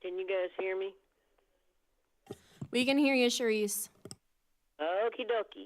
Can you guys hear me? We can hear you, Charisse. Okie dokie.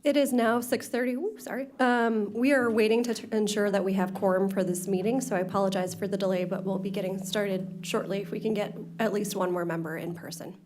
It is now 6:30. Ooh, sorry. We are waiting to ensure that we have quorum for this meeting, so I apologize for the delay, but we'll be getting started shortly if we can get at least one more member in person.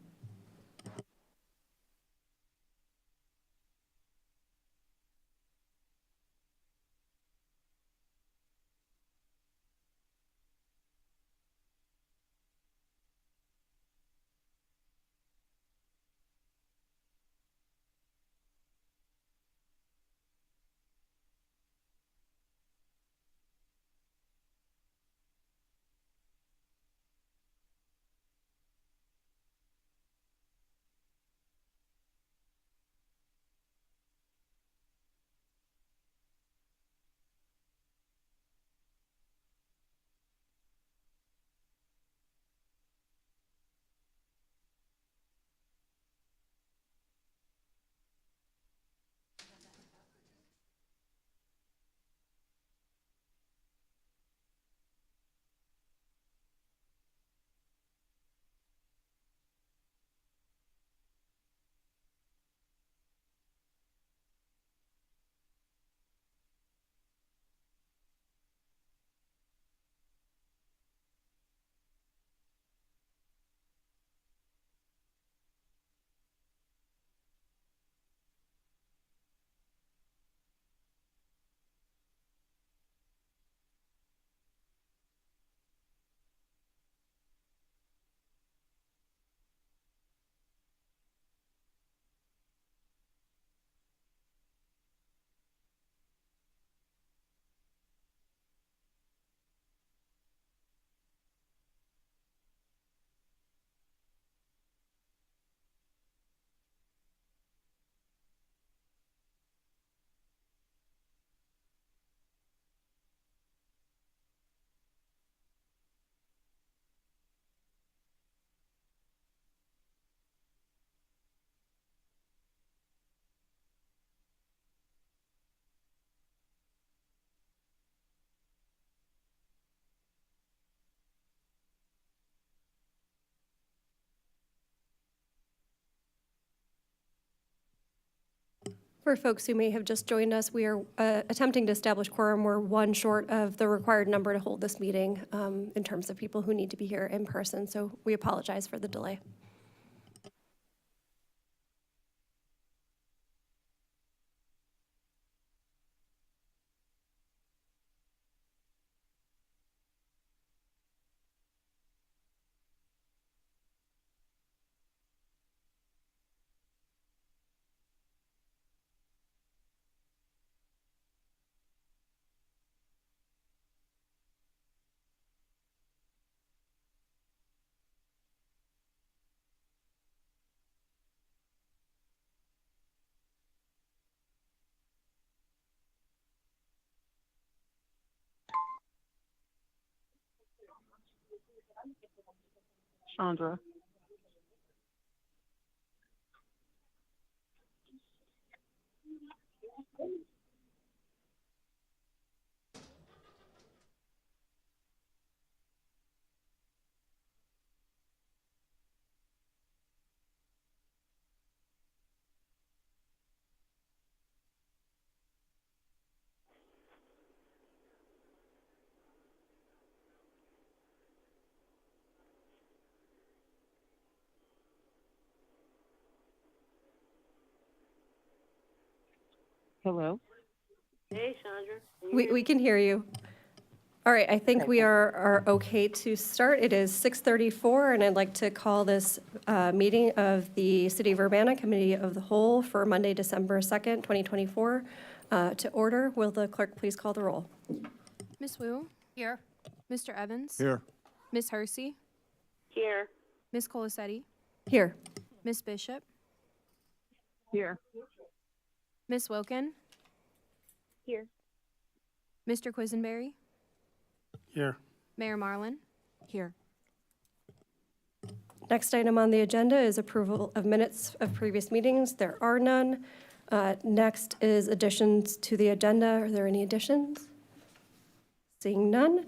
For folks who may have just joined us, we are attempting to establish quorum. We're one short of the required number to hold this meeting in terms of people who need to be here in person, so we apologize for the delay. Chandra. Hello. Hey, Chandra. Can you hear We me? can hear you. All right, I think Okay, we thanks. are okay to start. It is 6:34, and I'd like to call this meeting of the City of Urbana Committee of the Whole for Monday, December 2nd, 2024, to order. Will the clerk please call the roll? Ms. Wu? Here. Mr. Evans? Here. Ms. Hersey? Here. Ms. Colasetti? Here. Ms. Bishop? Here. Ms. Wilkin? Here. Mr. Quisenberry? Here. Mayor Marlin? Here. Next item on the agenda is approval of minutes of previous meetings. There are none. Next is additions to the agenda. Are there any additions? Seeing none.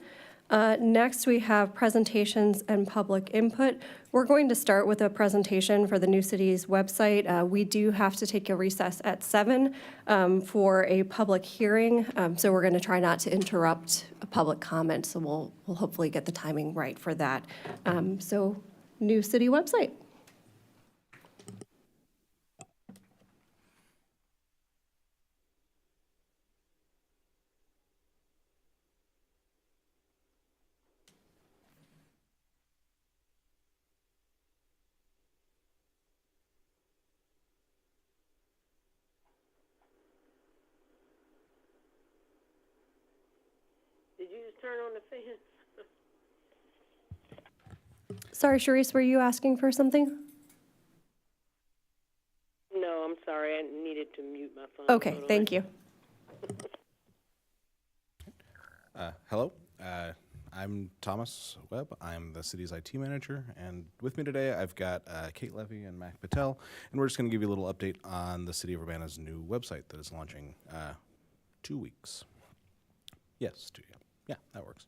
Next, we have presentations and public input. We're going to start with a presentation for the New Cities website. We do have to take a recess at 7 for a public hearing, so we're going to try not to interrupt a public comment, so we'll hopefully get the timing right for that. So, New City website. Did you just turn on the fan? Sorry, Sharice, were you asking for something? No, I'm sorry. I needed to mute my phone. Okay, Hold on. thank you. Hello, I'm Thomas Webb. I'm the city's IT manager, and with me today I've got Kate Levy and Mac Patel, and we're just going to give you a little update on the City of Urbana's new website that is launching 2 weeks. Yes, yeah, that works.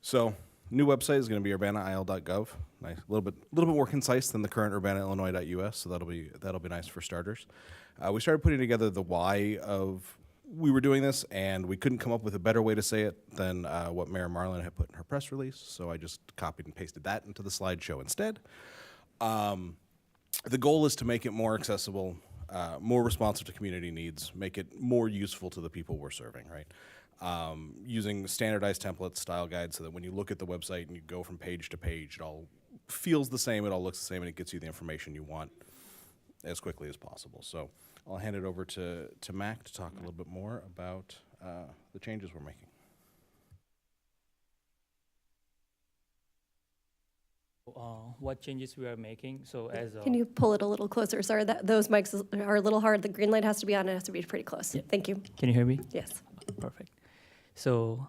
So, new website is going to be urbanail.gov. Nice, a little bit more concise than the current urbanaillinois.us, so that'll be nice for starters. We started putting together the why of we were doing this, and we couldn't come up with a better way to say it than what Mayor Marlin had put in her press release, so I just copied and pasted that into the slideshow instead. The goal is to make it more accessible, more responsive to community needs, make it more useful to the people we're serving, right? Using standardized templates, style guides, so that when you look at the website and you go from page to page, it all feels the same, it all looks the same, and it gets you the information you want as quickly as possible. So I'll hand it over to Mac to talk a little bit more about the changes we're making. What changes we are making. So as Can you pull it a little closer? Sorry, those mics are a little hard. The green light has to be on. It has to be pretty close. Yeah. Thank you. can you hear me? Yes. Perfect. So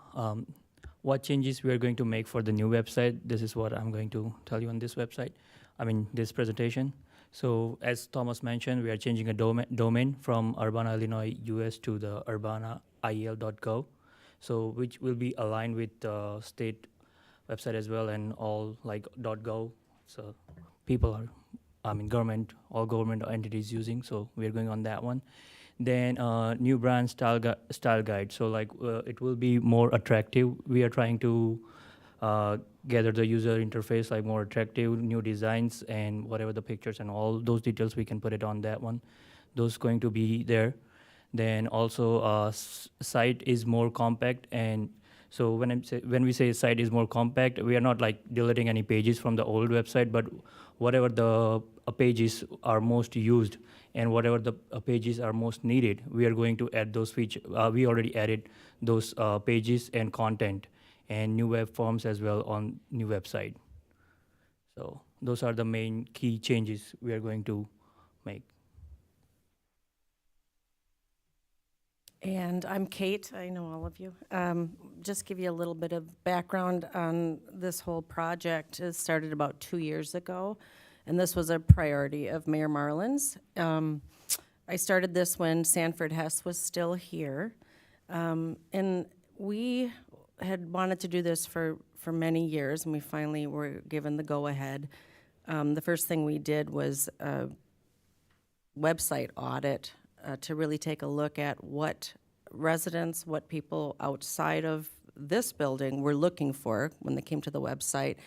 what changes we are going to make for the new website? This is what I'm going to tell you on this website. This presentation. So as Thomas mentioned, we are changing a domain from Urbana, Illinois, US to the urbanail.gov. So which will be aligned with the state website as well, and all like .gov. So people are government, all government entities using. So we are going on that one. Then new brand style guide. So like it will be more attractive. We are trying to gather the user interface like more attractive, new designs, and whatever the pictures and all those details we can put it on that one. Those going to be there. Then also site is more compact, and so when we say site is more compact, we are not like deleting any pages from the old website, but whatever the pages are most used and whatever the pages are most needed, we are going to add those features. We already added those pages and content and new web forms as well on new website. So those are the main key changes we are going to make. And I'm Kate, I know all of you. Just give you a little bit of background on this whole project. It started about 2 years ago, and this was a priority of Mayor Marlin's. I started this when Sanford Hess was still here, and we had wanted to do this for many years, and we finally were given the go-ahead. The first thing we did was a website audit to really take a look at what residents, what people outside of this building were looking for when they came to the website,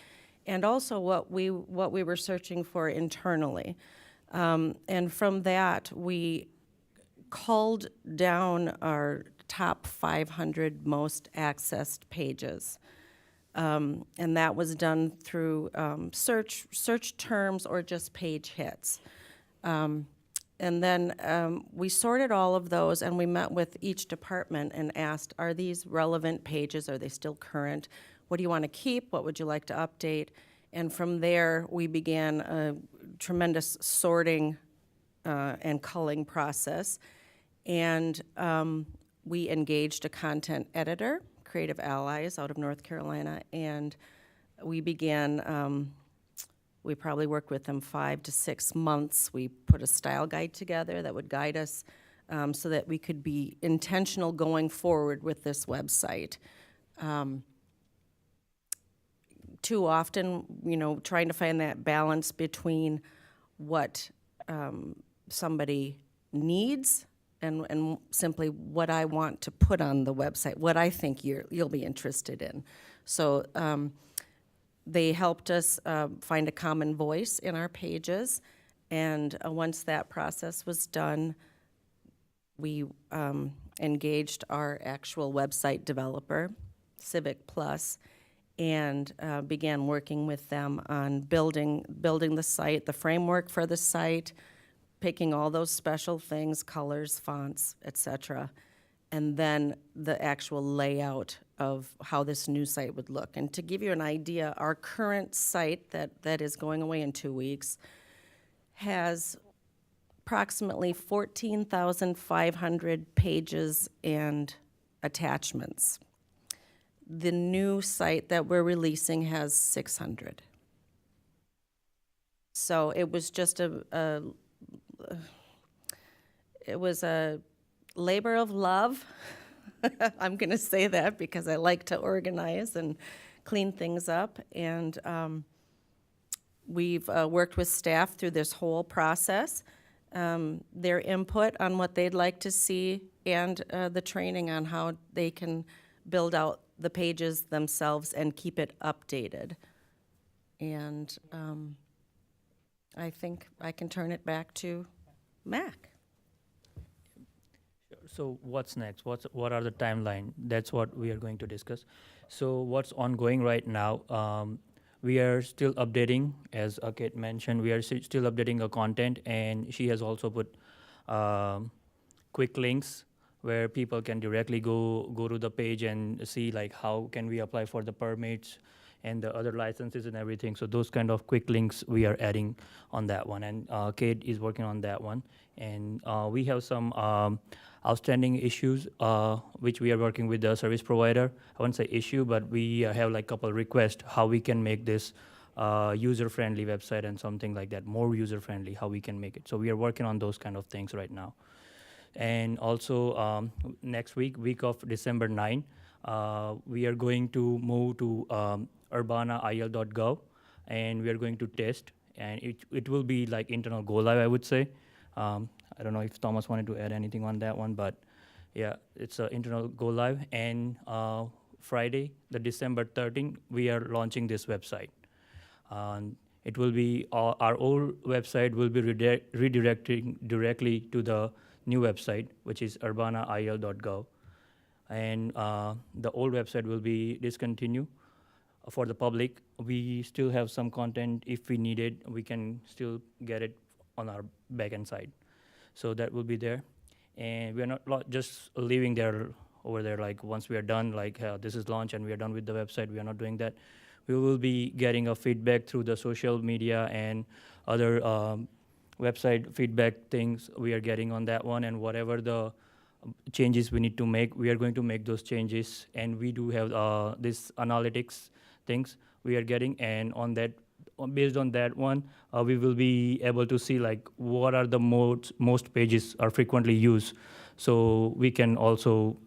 and also what we were searching for internally. And from that, we culled down our top 500 most accessed pages. And that was done through search terms or just page hits. And then we sorted all of those, and we met with each department and asked, are these relevant pages? Are they still current? What do you want to keep? What would you like to update? And from there, we began a tremendous sorting and culling process. And we engaged a content editor, Creative Allies, out of North Carolina, and we began we probably worked with them 5 to 6 months. We put a style guide together that would guide us so that we could be intentional going forward with this website. Too often, trying to find that balance between what somebody needs and simply what I want to put on the website, what I think you'll be interested in. So they helped us find a common voice in our pages, and once that process was done, we engaged our actual website developer, Civic Plus, and began working with them on building the site, the framework for the site, picking all those special things, colors, fonts, etc., and then the actual layout of how this new site would look. And to give you an idea, our current site that is going away in 2 weeks has approximately 14,500 pages and attachments. The new site that we're releasing has 600. So it was just it was a labor of love. I'm going to say that because I like to organize and clean things up. And we've worked with staff through this whole process, their input on what they'd like to see, and the training on how they can build out the pages themselves and keep it updated. And I think I can turn it back to Mac. So what's next? What are the timeline? That's what we are going to discuss. So what's ongoing right now? We are still updating, as Kate mentioned. We are still updating our content, and she has also put quick links where people can directly go to the page and see like how can we apply for the permits and the other licenses and everything. So those kind of quick links we are adding on that one, and Kate is working on that one. And we have some outstanding issues which we are working with the service provider. I won't say issue, but we have like couple requests how we can make this user-friendly website and something like that, more user-friendly, how we can make it. So we are working on those kind of things right now. And also next week of December 9, we are going to move to urbanail.gov, and we are going to test and it will be like internal go live, I would say. I don't know if Thomas wanted to add anything on that one, but yeah, it's an internal go live. And Friday, the December 13th, we are launching this website. It will be our old website will be redirecting directly to the new website, which is urbanail.gov. And the old website will be discontinued for the public. We still have some content. If we need it, we can still get it on our backend side. So that will be there. And we are not just leaving there over there, like once we are done, like this is launch and we are done with the website. We are not doing that. We will be getting a feedback through the social media and other website feedback things we are getting on that one, and whatever the changes we need to make, we are going to make those changes. And we do have this analytics things we are getting, and on that, based on that one, we will be able to see like what are the most pages are frequently used, so we can also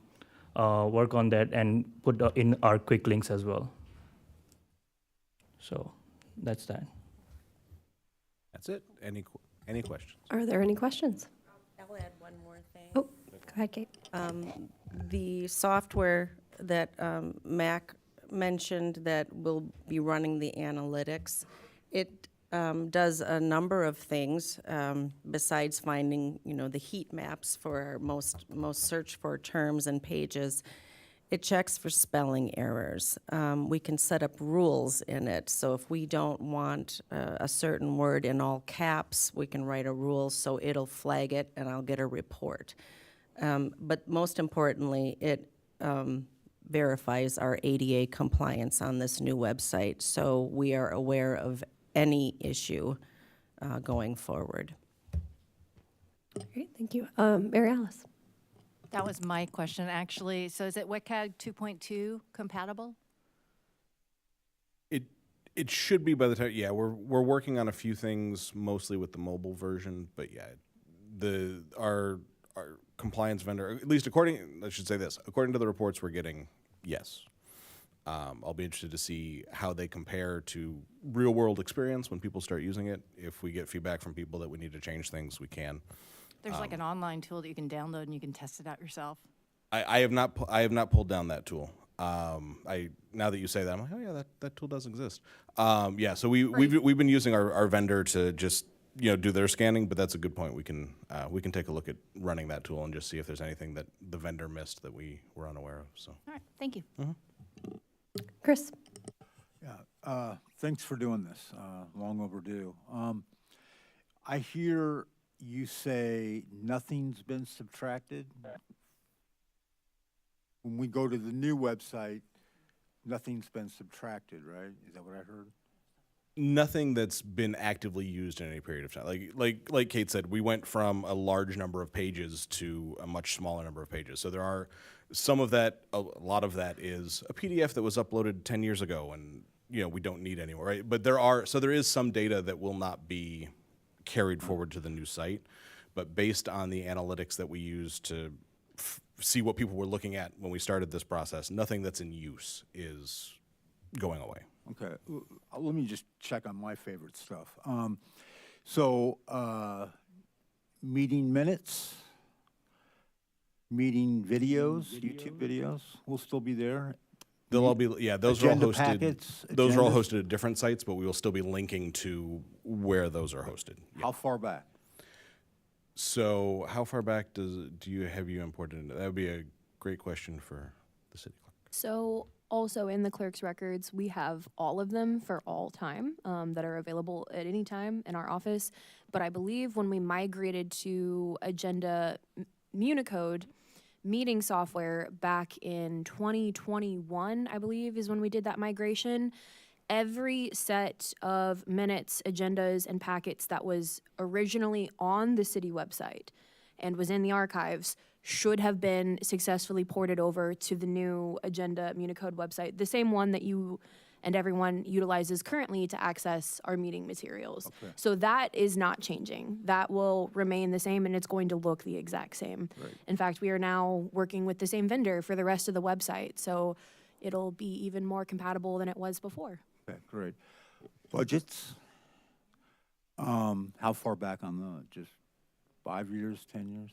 work on that and put in our quick links as well. So that's that. That's it. Any questions? Are there any questions? I'll add one more thing. Oh, go ahead, Kate. The software that Mac mentioned that will be running the analytics, it does a number of things besides finding, the heat maps for our most search for terms and pages. It checks for spelling errors. We can set up rules in it. So if we don't want a certain word in all caps, we can write a rule so it'll flag it and I'll get a report. But most importantly, it verifies our ADA compliance on this new website. So we are aware of any issue going forward. Great, thank you. Mary Alice? That was my question, actually. So is it WCAG 2.2 compatible? It should be by the time. Yeah, we're working on a few things, mostly with the mobile version. But yeah, our compliance vendor, at least according to the reports we're getting, yes. I'll be interested to see how they compare to real world experience when people start using it. If we get feedback from people that we need to change things, we can. There's like an online tool that you can download and you can test it out yourself. I have not pulled down that tool. Now that you say that, I'm like, oh yeah, that tool does exist. Yeah, so we've been using our vendor to just do their scanning, but that's a good point. We can take a look at running that tool and just see if there's anything that the vendor missed that we were unaware of. So. All right, thank you. Chris? Yeah, thanks for doing this. Long overdue. I hear you say nothing's been subtracted. When we go to the new website, nothing's been subtracted, right? Is that what I heard? Nothing that's been actively used in any period of time. Like Kate said, we went from a large number of pages to a much smaller number of pages. So there are some of that, a lot of that is a PDF that was uploaded 10 years ago and we don't need anymore, right? But there is some data that will not be carried forward to the new site, but based on the analytics that we use to see what people were looking at when we started this process, nothing that's in use is going away. Okay, let me just check on my favorite stuff. Meeting minutes, meeting videos, YouTube videos will still be there. They'll all be, those are all Agenda hosted. packets, Those are all agendas? hosted at different sites, but we will still be linking to where those are hosted. Yeah. How far back? So how far back have you imported into? That would be a great question for the city clerk. So also in the clerk's records, we have all of them for all time that are available at any time in our office. But I believe when we migrated to Agenda Municode meeting software back in 2021, I believe is when we did that migration, every set of minutes, agendas, and packets that was originally on the city website and was in the archives should have been successfully ported over to the new Agenda Municode website, the same one that you and everyone utilizes currently to access our meeting materials. Okay. So that is not changing. That will remain the same, and it's going to look the exact same. Right. In fact, we are now working with the same vendor for the rest of the website, so it'll be even more compatible than it was before. Okay, great. Budgets? How far back on the, just 5 years, 10 years?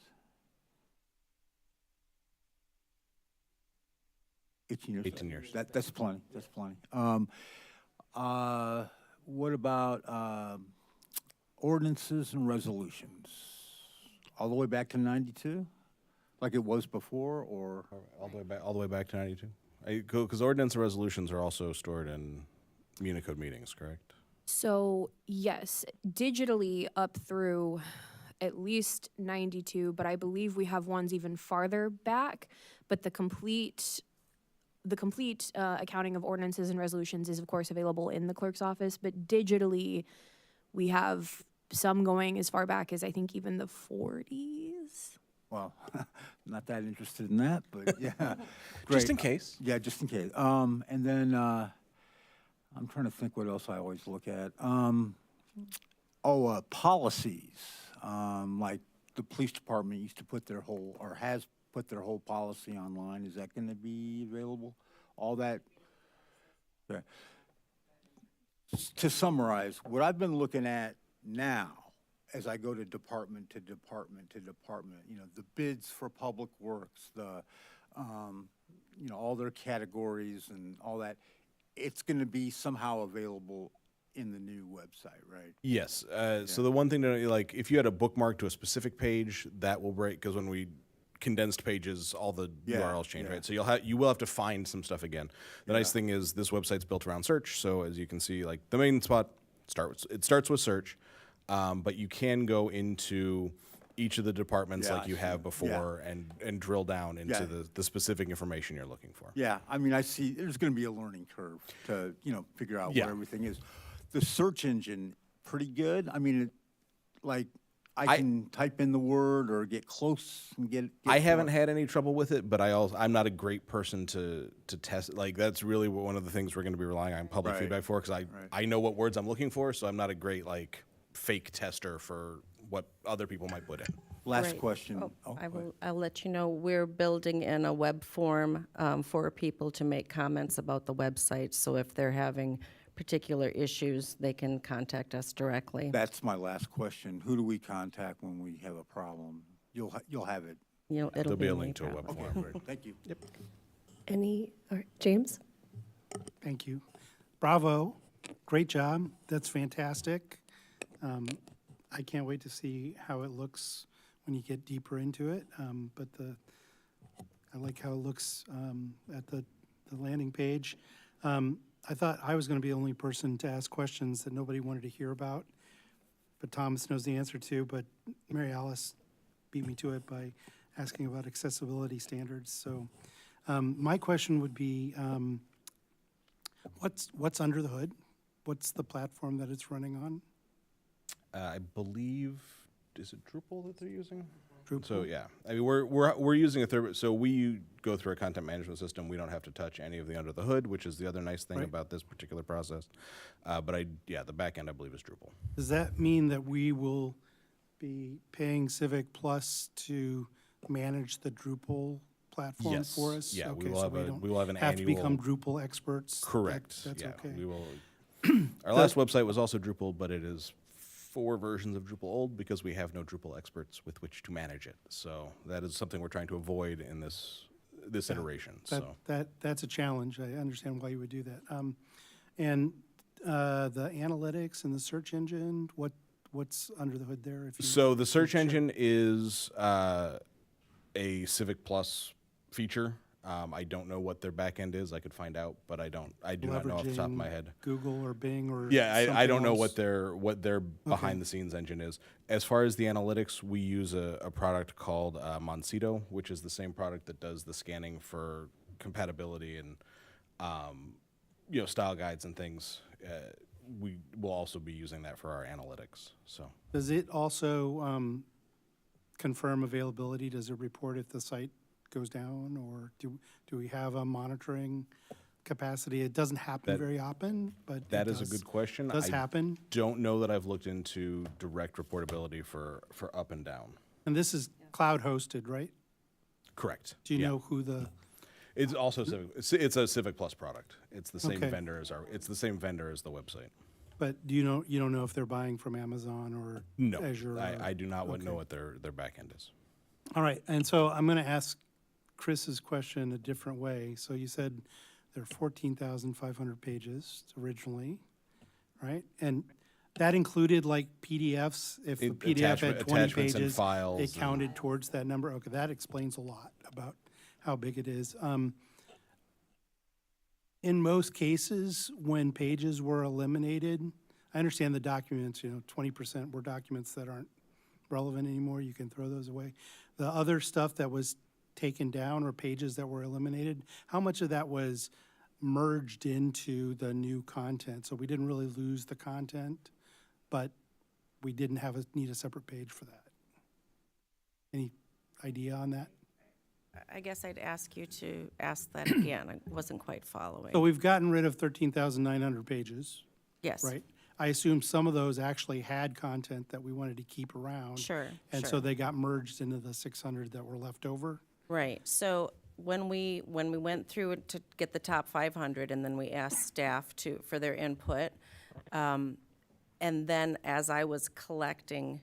18 years? 18 years. That's plenty, that's plenty. What about ordinances and resolutions? All the way back to 92? Like it was before, or? All the way back to 92? Because ordinance and resolutions are also stored in Municode meetings, correct? So, yes, digitally up through at least 92, but I believe we have ones even farther back. But the complete accounting of ordinances and resolutions is, of course, available in the clerk's office. But digitally, we have some going as far back as I think even the 40s. Well, not that interested in that, but yeah. Just Great. in case. Yeah, just in case. And then, I'm trying to think what else I always look at. Policies. Like the police department used to put their whole, or has put their whole policy online. Is that gonna be available? All that? Okay. To summarize, what I've been looking at now, as I go to department to department to department, the bids for public works, all their categories and all that, it's going to be somehow available in the new website, right? Yes. So the one thing to, like, if you had a bookmark to a specific page, that will break, because when we condensed pages, all the Yeah, URLs change, yeah. right? So you will have to find some stuff again. The nice thing is this website's built around search, so as you can see, like the main spot starts with search, but you can go into each of the departments Yeah, like you I have see. before and drill down into Yeah. the specific information you're looking for. Yeah, I mean, I see, there's going to be a learning curve to, figure out Yeah. what everything is. The search engine, pretty good. I mean, I can type in the word or get close and get I haven't to it. had any trouble with it, but I'm not a great person to test. Like, that's really one of the things we're going to be relying on public Right. feedback for, because I know what words I'm looking for, so I'm not a great fake tester for what other people might put in. Last Right. question. Oh, Oh, I go ahead. will, I'll let you know, we're building in a web form for people to make comments about the website. So if they're having particular issues, they can contact us directly. That's my last question. Who do we contact when we have a problem? You'll have it. It'll There'll be a me link to a web probably. Okay, form. great. Thank you. All right, James? Thank you. Bravo. Great job. That's fantastic. I can't wait to see how it looks when you get deeper into it. But I like how it looks at the landing page. I thought I was going to be the only person to ask questions that nobody wanted to hear about, but Thomas knows the answer to. But Mary Alice beat me to it by asking about accessibility standards. So my question would be, what's under the hood? What's the platform that it's running on? I believe, is it Drupal that they're using? Drupal. So yeah, I mean we're using a third. So we go through a content management system. We don't have to touch any of the under the hood, which is the other nice thing Right. about this particular process. But the back end I believe is Drupal. Does that mean that we will be paying Civic Plus to manage the Drupal platform Yes. for us? Yeah, we Okay, will so have don't we will have an have to become annual. Drupal experts? Correct. That's yeah, okay. we will. Our last website was also Drupal, but it is 4 versions of Drupal old because we have no Drupal experts with which to manage it. So that is something we're trying to avoid in this iteration. So That's a challenge. I understand why you would do that. And the analytics and the search engine, what's under the hood there? If you So the search share? engine is a Civic Plus feature. I don't know what their back end is. I could find out, but I do not know off the top of my Leveraging head. Google or Bing or Yeah, I something don't know else? what their behind the scenes engine is. As far as the analytics, we use a product called Moncito, which is the same product that does the scanning for compatibility and style guides and things. We will also be using that for our analytics. So Does it also confirm availability? Does it report if the site goes down, or do we have a monitoring capacity? It doesn't happen That- very often, but that it is a does- good question. Does I happen, don't know that I've looked into direct reportability for up and down. and this is cloud hosted, right? Correct. Do you Yeah. know who the? It's also Civic. It's a Civic Plus product. It's the same Okay. vendor as It's the same vendor as the website. But you don't know if they're buying from Amazon or No, Azure? I do not okay. know what their back end is. All right, and so I'm going to ask Chris's question a different way. So you said there are 14,500 pages originally, right? And that included like PDFs? If the PDF had 20 attachments and pages, files it and- counted towards that number? Okay, that explains a lot about how big it is. In most cases, when pages were eliminated, I understand the documents, 20% were documents that aren't relevant anymore, you can throw those away. The other stuff that was taken down or pages that were eliminated, how much of that was merged into the new content? So we didn't really lose the content, but we didn't need a separate page for that. Any idea on that? I guess I'd ask you to ask that again. I wasn't quite following. So we've gotten rid of 13,900 pages, Yes. right? I assume some of those actually had content that we wanted to keep around. Sure, And so sure. they got merged into the 600 that were left over? Right, so when we went through it to get the top 500, and then we asked staff for their input, and then as I was collecting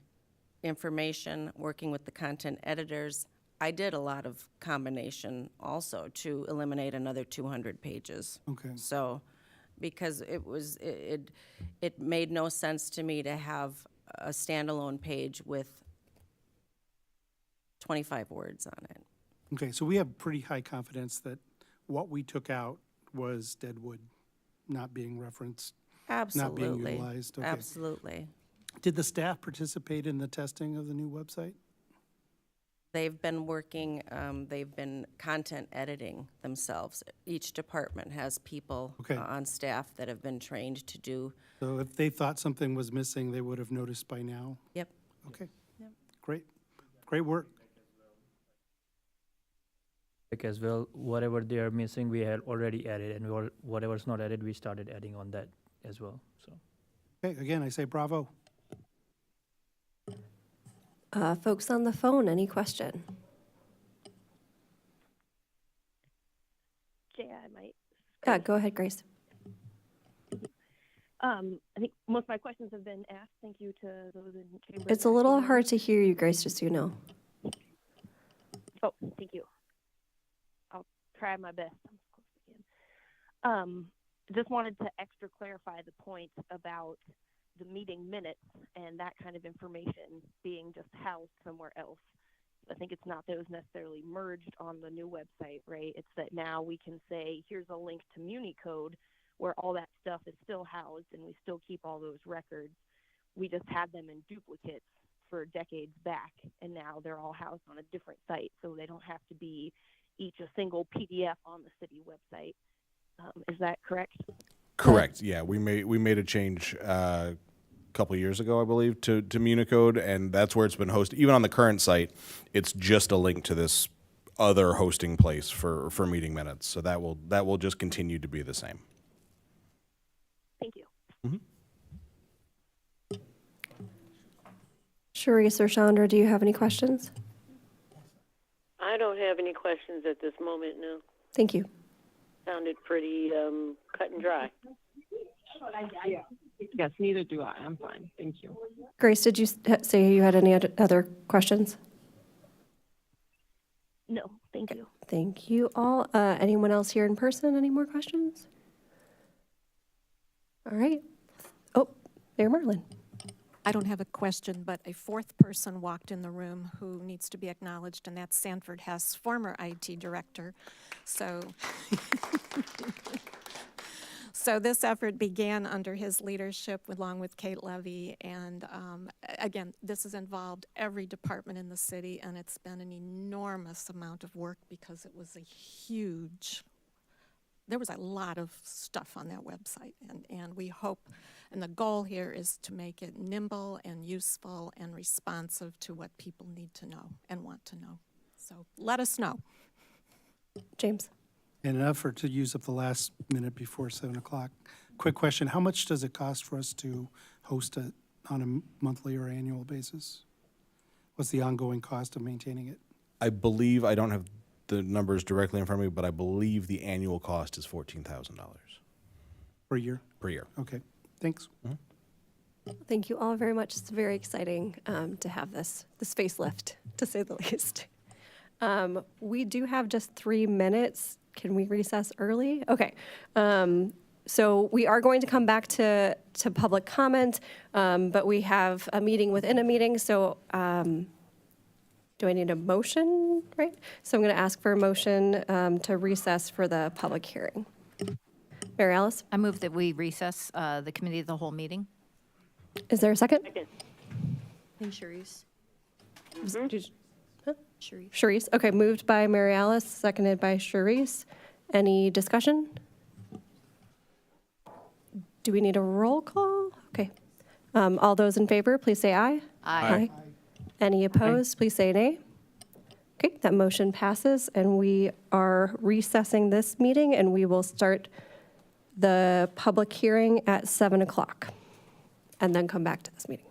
information, working with the content editors, I did a lot of combination also to eliminate another 200 pages. Okay. So, because it made no sense to me to have a standalone page with 25 words on it. Okay, so we have pretty high confidence that what we took out was Deadwood not being referenced, not being Absolutely. utilized. Okay. Absolutely. Did the staff participate in the testing of the new website? They've been working, they've been content editing themselves. Each department has people Okay. on staff that have been trained to do. So if they thought something was missing, they would have noticed by now? Yep. Okay, great, great work. As well, whatever they are missing, we had already added, and whatever's not added, we started adding on that as well, so. Okay, again, I say bravo. Folks on the phone, any question? Jay, I might. Yeah, go ahead, Grace. I think most of my questions have been asked. Thank you to those in chamber. It's a little hard to hear you, Grace, just so you know. Oh, thank you. I'll try my best. I'm as close as I can. Just wanted to extra clarify the point about the meeting minutes and that kind of information being just housed somewhere else. I think it's not that it was necessarily merged on the new website, right? It's that now we can say, here's a link to MuniCode where all that stuff is still housed and we still keep all those records. We just had them in duplicates for decades back, and now they're all housed on a different site, so they don't have to be each a single PDF on the city website. Is that correct? Correct. Yeah, we made a change a couple years ago, I believe, to MuniCode, and that's where it's been hosted. Even on the current site, it's just a link to this other hosting place for meeting minutes. So that will just continue to be the same. Thank you. Sharice or Chandra, do you have any questions? I don't have any questions at this moment, no. Thank you. Sounded pretty cut and dry. Yes, neither do I. I'm fine. Thank you. Grace, did you say you had any other questions? No, thank you. Thank you all. Anyone else here in person? Any more questions? All right. Oh, Mayor Marlin. I don't have a question, but a fourth person walked in the room who needs to be acknowledged, and that's Sanford Hess, former IT director. So, so this effort began under his leadership along with Kate Levy, and again, this has involved every department in the city, and it's been an enormous amount of work because it was there was a lot of stuff on that website, and we hope, and the goal here is to make it nimble and useful and responsive to what people need to know and want to know. So let us know. James. In an effort to use up the last minute before 7 o'clock, quick question, how much does it cost for us to host it on a monthly or annual basis? What's the ongoing cost of maintaining it? I believe, I don't have the numbers directly in front of me, but I believe the annual cost is $14,000 Per year? per year. Okay, Thanks. Thank you all very much. It's very exciting to have this facelift, to say the least. We do have just 3 minutes. Can we recess early? Okay. So we are going to come back to public comment, but we have a meeting within a meeting. So do I need a motion, right? So I'm going to ask for a motion to recess for the public hearing. Mary Alice, I move that we recess the committee of the whole meeting. is there a second? And Sharice. Sharice. Sharice, okay, moved by Mary Alice, seconded by Sharice. Any discussion? Do we need a roll call? Okay. All those in favor, please say aye. Aye. Any opposed, please say nay. Okay, that motion passes, and we are recessing this meeting, and we will start the public hearing at 7 o'clock, and then come back to this meeting.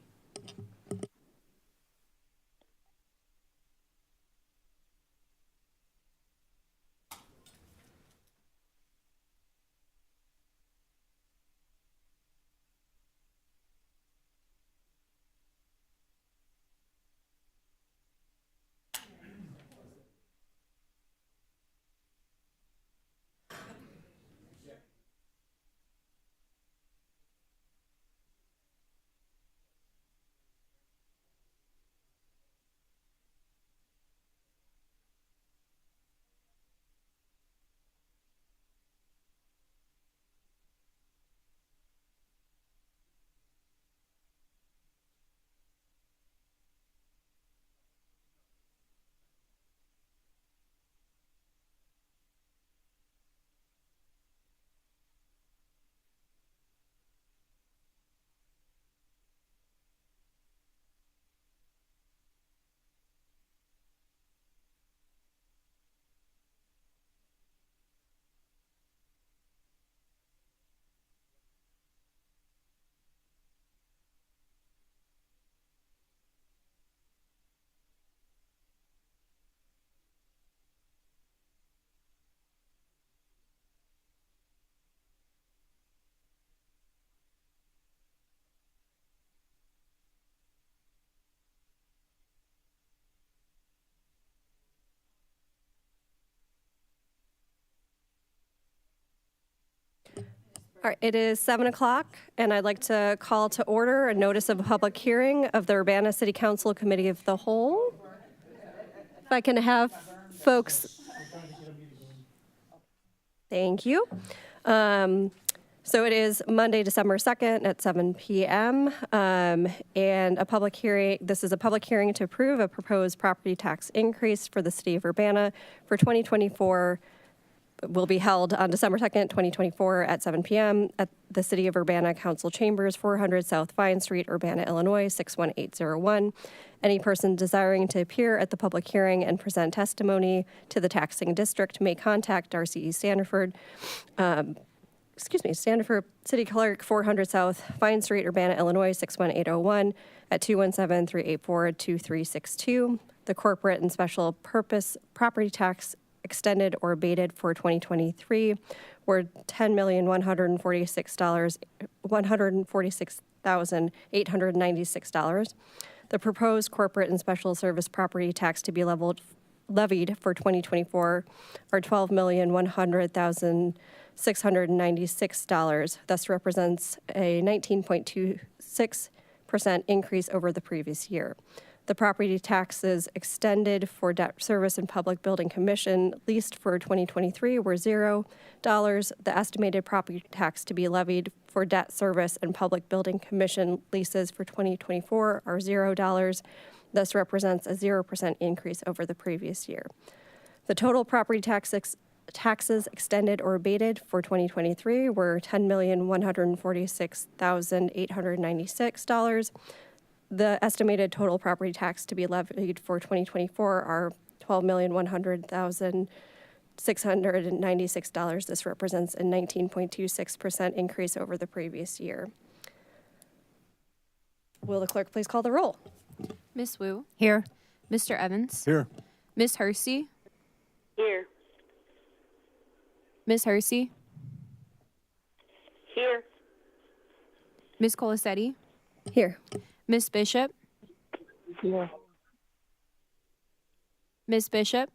All right, it is 7 o'clock, and I'd like to call to order a notice of a public hearing of the Urbana City Council Committee of the Whole. If I can have folks. Thank you. So it is Monday, December 2nd at 7 p.m. And a public hearing, this is a public hearing to approve a proposed property tax increase for the city of Urbana for 2024, will be held on December 2nd, 2024 at 7 p.m. at the City of Urbana Council Chambers, 400 South Vine Street, Urbana, Illinois, 61801. Any person desiring to appear at the public hearing and present testimony to the taxing district may contact Darcy E. Standiford, Standiford City Clerk, 400 South Vine Street, Urbana, Illinois, 61801 at 217-384-2362. The corporate and special purpose property tax extended or abated for 2023 were $10,146,896. The proposed corporate and special service property tax to be levied for 2024 are $12,100,696. Thus represents a 19.26% increase over the previous year. The property taxes extended for debt service and public building commission leased for 2023 were $0. The estimated property tax to be levied for debt service and public building commission leases for 2024 are $0. Thus represents a 0% increase over the previous year. The total property taxes extended or abated for 2023 were $10,146,896. The estimated total property tax to be levied for 2024 are $12,100,696. This represents a 19.26% increase over the previous year. Will the clerk please call the roll? Miss Wu, Here. Mr. Evans, Here. Miss Hersey, Here. Miss Hersey, Here. Ms. Colasetti, Here. Ms. Bishop, Here. Ms. Bishop,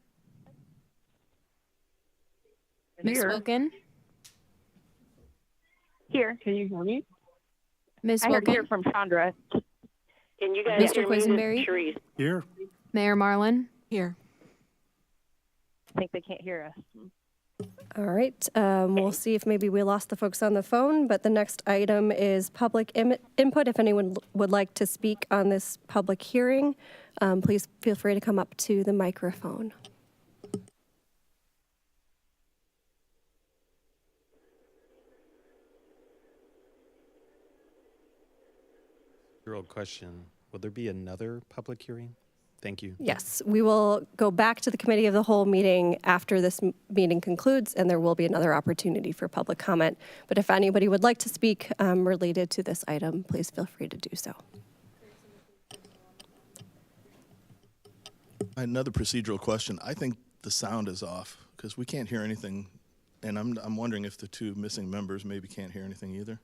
Ms. Here. Wilkin, Here. Can you hear me? Ms. I heard here Wilkin, from Chandra. Can you guys Mr. hear me? This is Quisenberry? Sharice. Here. Mayor Marlin. Here. I think they can't hear us. All right, we'll see if maybe we lost the folks on the phone, but the next item is public input. If anyone would like to speak on this public hearing, please feel free to come up to the microphone. Old question. Will there be another public hearing? Thank you. Yes, we will go back to the committee of the whole meeting after this meeting concludes, and there will be another opportunity for public comment. But if anybody would like to speak related to this item, please feel free to do so. Another procedural question. I think the sound is off because we can't hear anything, and I'm wondering if the two missing members maybe can't hear anything either.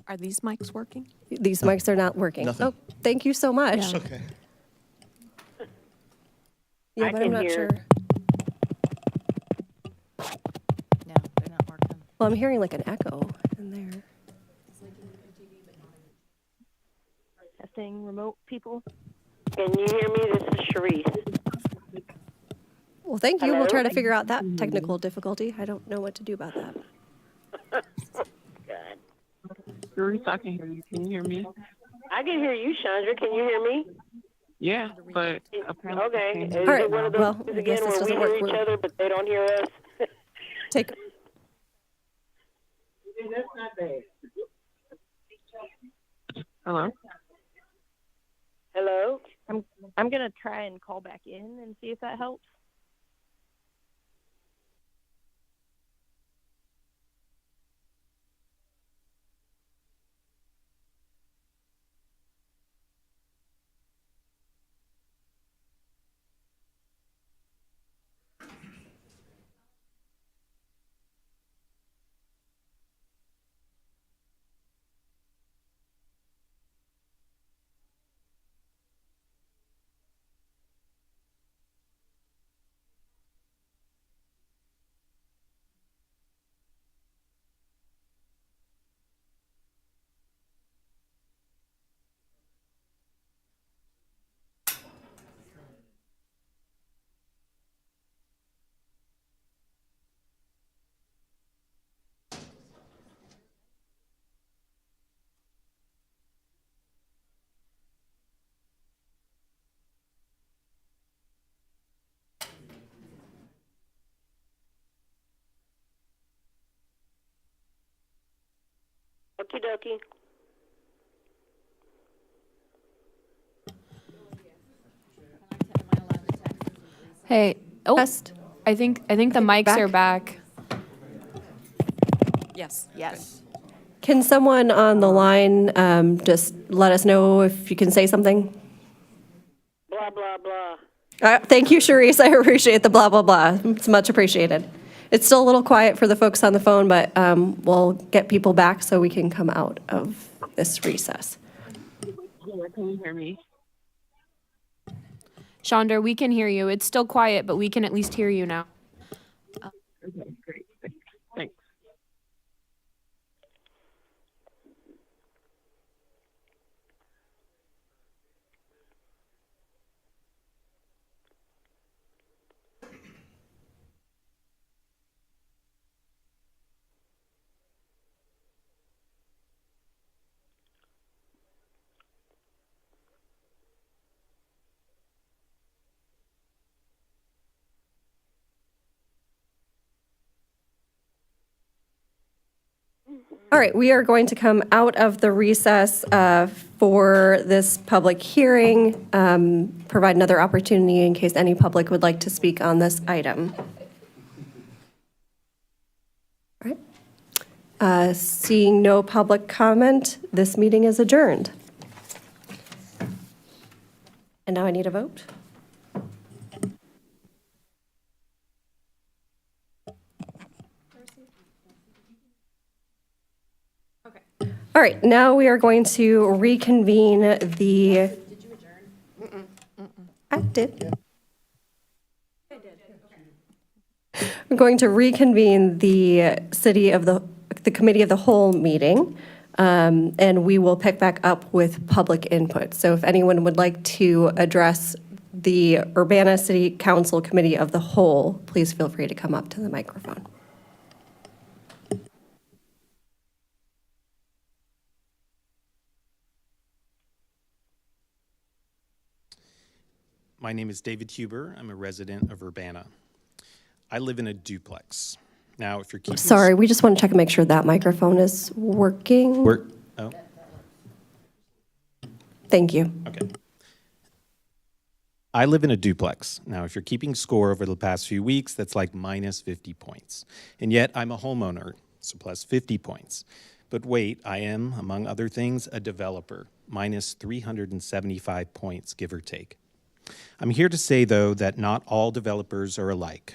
Are these mics working? These mics are not working. Nothing. Oh, thank you so much. Yeah. Okay. Yeah, I but I'm can not hear. sure. No, they're not working. Well, I'm hearing like an echo in there. Testing remote people. Can you hear me? This is Sharice. Well, thank you. We'll Hello? try to figure out that technical difficulty. I don't know what to do about that. God. Sharice, I can hear you. Can you hear me? I can hear you, Chandra. Can you hear me? Yeah, but apparently Okay. Is All right, it one of those well, things I guess again this where we doesn't hear work. each We're- other but they don't hear us? Take. Hello? Hello? I'm gonna try and call back in and see if that helps. Okie dokie. Hey, oh, Test. I think the mics are back. Yes. Yes. Can someone on the line just let us know if you can say something? Blah, blah, blah. Thank you, Sharice. I appreciate the blah, blah, blah. It's much appreciated. It's still a little quiet for the folks on the phone, but we'll get people back so we can come out of this recess. Can you hear me? Chandra, we can hear you. It's still quiet, but we can at least hear you now. Okay, great. Thanks. All right, we are going to come out of the recess for this public hearing, provide another opportunity in case any public would like to speak on this item. All right. Seeing no public comment, this meeting is adjourned. And now I need a vote. All All right, now we are going to reconvene the. Did you adjourn? I did. We're going to reconvene the Committee of the Whole meeting, and we will pick back up with public input. So if anyone would like to address the Urbana City Council Committee of the Whole, please feel free to come up to the microphone. My name is David Huber. I'm a resident of Urbana. I live in a duplex. Now, if you're keeping... Sorry, we just want to check and make sure that microphone is working. Oh, Thank you. okay. I live in a duplex. Now, if you're keeping score over the past few weeks, that's like minus 50 points. And yet, I'm a homeowner, so plus 50 points. But wait, I am, among other things, a developer, minus 375 points, give or take. I'm here to say, though, that not all developers are alike.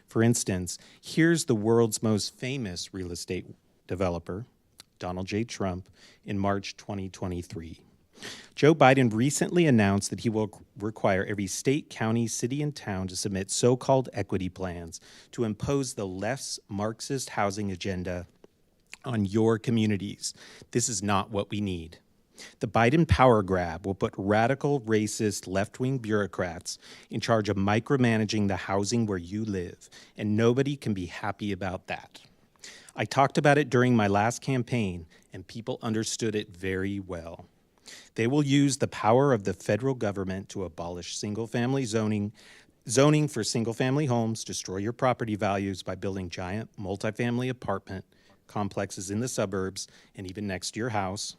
For instance, here's the world's most famous real estate developer, Donald J. Trump, in March 2023. Joe Biden recently announced that he will require every state, county, city, and town to submit so-called equity plans to impose the left's Marxist housing agenda on your communities. This is not what we need. The Biden power grab will put radical, racist, left-wing bureaucrats in charge of micromanaging the housing where you live, and nobody can be happy about that. I talked about it during my last campaign, and people understood it very well. They will use the power of the federal government to abolish single-family zoning for single-family homes, destroy your property values by building giant multifamily apartment complexes in the suburbs and even next to your house,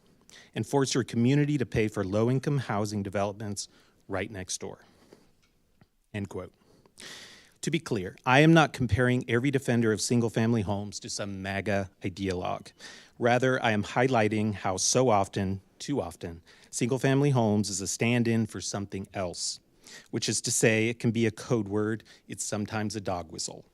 and force your community to pay for low-income housing developments right next door. End quote. To be clear, I am not comparing every defender of single-family homes to some MAGA ideologue. Rather, I am highlighting how so often, too often, single-family homes is a stand-in for something else, which is to say it can be a code word, it's sometimes a dog whistle.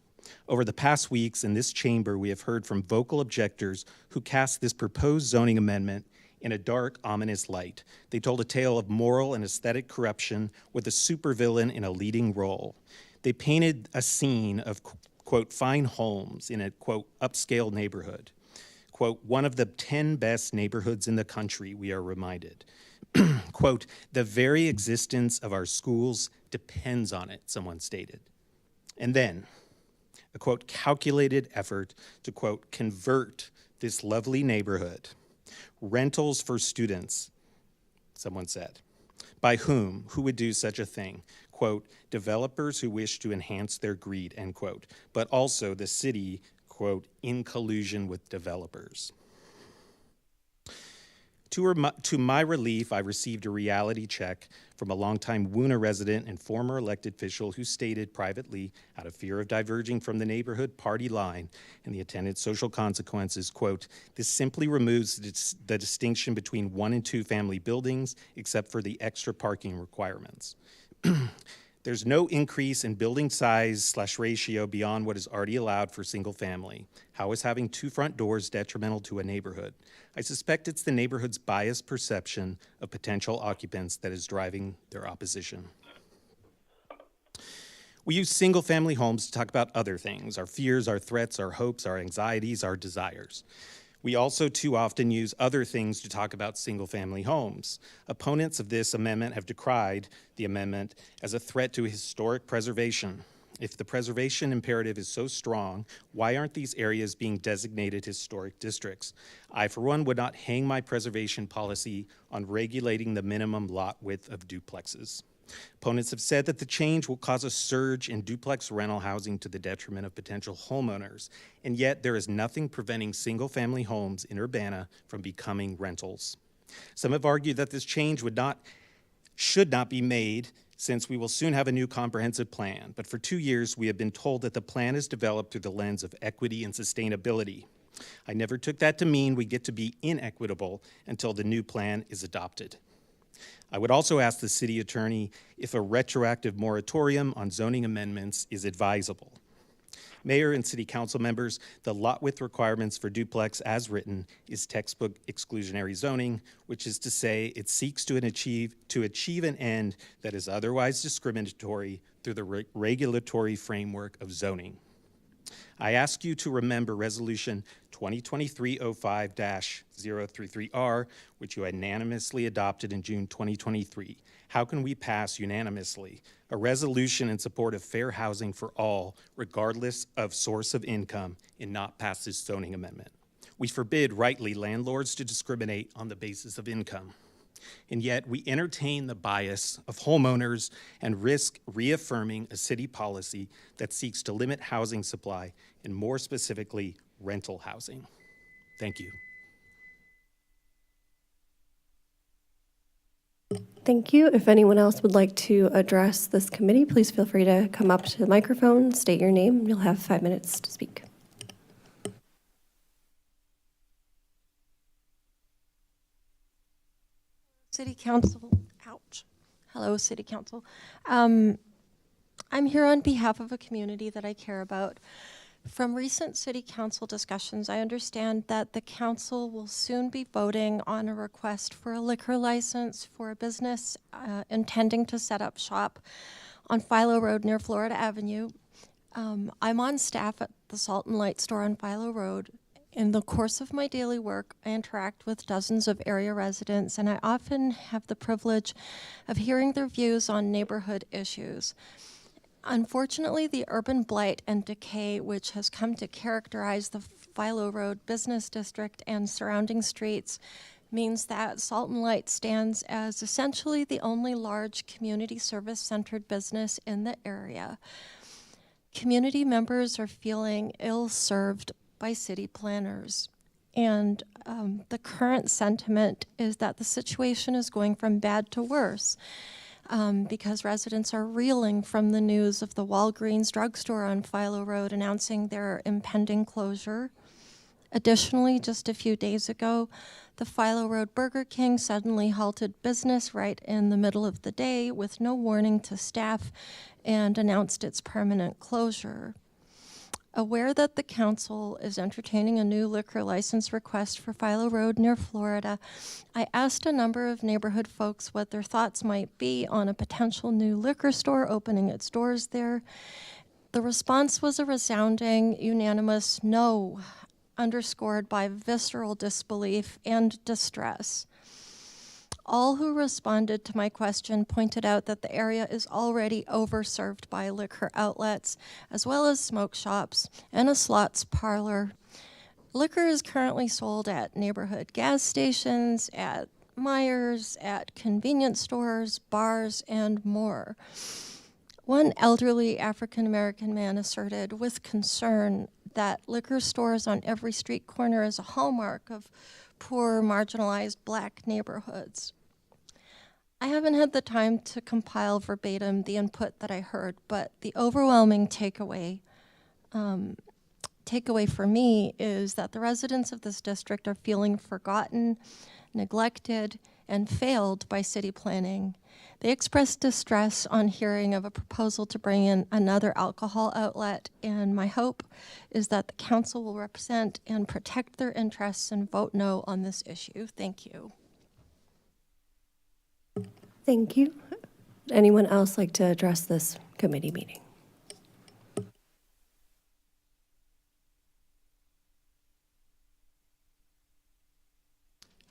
Over the past weeks in this chamber, we have heard from vocal objectors who cast this proposed zoning amendment in a dark, ominous light. They told a tale of moral and aesthetic corruption with a supervillain in a leading role. They painted a scene of, quote, fine homes in a, quote, upscale neighborhood. Quote, one of the 10 best neighborhoods in the country, we are reminded. Quote, the very existence of our schools depends on it, someone stated. And then, a, quote, calculated effort to, quote, convert this lovely neighborhood. Rentals for students, someone said. By whom? Who would do such a thing? Quote, developers who wish to enhance their greed, end quote. But also the city, quote, in collusion with developers. To my relief, I received a reality check from a longtime Woona resident and former elected official who stated privately, out of fear of diverging from the neighborhood party line and the attendant social consequences, quote, this simply removes the distinction between 1 and 2 family buildings, except for the extra parking requirements. There's no increase in building size / ratio beyond what is already allowed for single family. How is having 2 front doors detrimental to a neighborhood? I suspect it's the neighborhood's biased perception of potential occupants that is driving their opposition. We use single family homes to talk about other things, our fears, our threats, our hopes, our anxieties, our desires. We also too often use other things to talk about single-family homes. Opponents of this amendment have decried the amendment as a threat to historic preservation. If the preservation imperative is so strong, why aren't these areas being designated historic districts? I, for one, would not hang my preservation policy on regulating the minimum lot width of duplexes. Opponents have said that the change will cause a surge in duplex rental housing to the detriment of potential homeowners, and yet there is nothing preventing single-family homes in Urbana from becoming rentals. Some have argued that this change should not be made since we will soon have a new comprehensive plan, but for 2 years we have been told that the plan is developed through the lens of equity and sustainability. I never took that to mean we get to be inequitable until the new plan is adopted. I would also ask the city attorney if a retroactive moratorium on zoning amendments is advisable. Mayor and city council members, the lot width requirements for duplex as written is textbook exclusionary zoning, which is to say it seeks to achieve an end that is otherwise discriminatory through the regulatory framework of zoning. I ask you to remember Resolution 2023-05-033R, which you unanimously adopted in June 2023. How can we pass unanimously a resolution in support of fair housing for all, regardless of source of income, and not pass this zoning amendment? We forbid, rightly, landlords to discriminate on the basis of income. And yet we entertain the bias of homeowners and risk reaffirming a city policy that seeks to limit housing supply, and more specifically, rental housing. Thank you. Thank you. If anyone else would like to address this committee, please feel free to come up to the microphone, state your name. You'll have 5 minutes to speak. City Council, ouch. Hello, City Council. I'm here on behalf of a community that I care about. From recent City Council discussions, I understand that the council will soon be voting on a request for a liquor license for a business intending to set up shop on Philo Road near Florida Avenue. I'm on staff at the Salt and Light store on Philo Road. In the course of my daily work, I interact with dozens of area residents, and I often have the privilege of hearing their views on neighborhood issues. Unfortunately, the urban blight and decay which has come to characterize the Philo Road business district and surrounding streets means that Salt and Light stands as essentially the only large community service-centered business in the area. Community members are feeling ill-served by city planners. And the current sentiment is that the situation is going from bad to worse because residents are reeling from the news of the Walgreens drugstore on Philo Road announcing their impending closure. Additionally, just a few days ago, the Philo Road Burger King suddenly halted business right in the middle of the day with no warning to staff and announced its permanent closure. Aware that the council is entertaining a new liquor license request for Philo Road near Florida, I asked a number of neighborhood folks what their thoughts might be on a potential new liquor store opening its doors there. The response was a resounding, unanimous no, underscored by visceral disbelief and distress. All who responded to my question pointed out that the area is already overserved by liquor outlets, as well as smoke shops and a slots parlor. Liquor is currently sold at neighborhood gas stations, at Meijers, at convenience stores, bars, and more. One elderly African-American man asserted with concern that liquor stores on every street corner is a hallmark of poor, marginalized Black neighborhoods. I haven't had the time to compile verbatim the input that I heard, but the overwhelming takeaway for me is that the residents of this district are feeling forgotten, neglected, and failed by city planning. They expressed distress on hearing of a proposal to bring in another alcohol outlet, and my hope is that the council will represent and protect their interests and vote no on this issue. Thank you. Thank you. Anyone else like to address this committee meeting?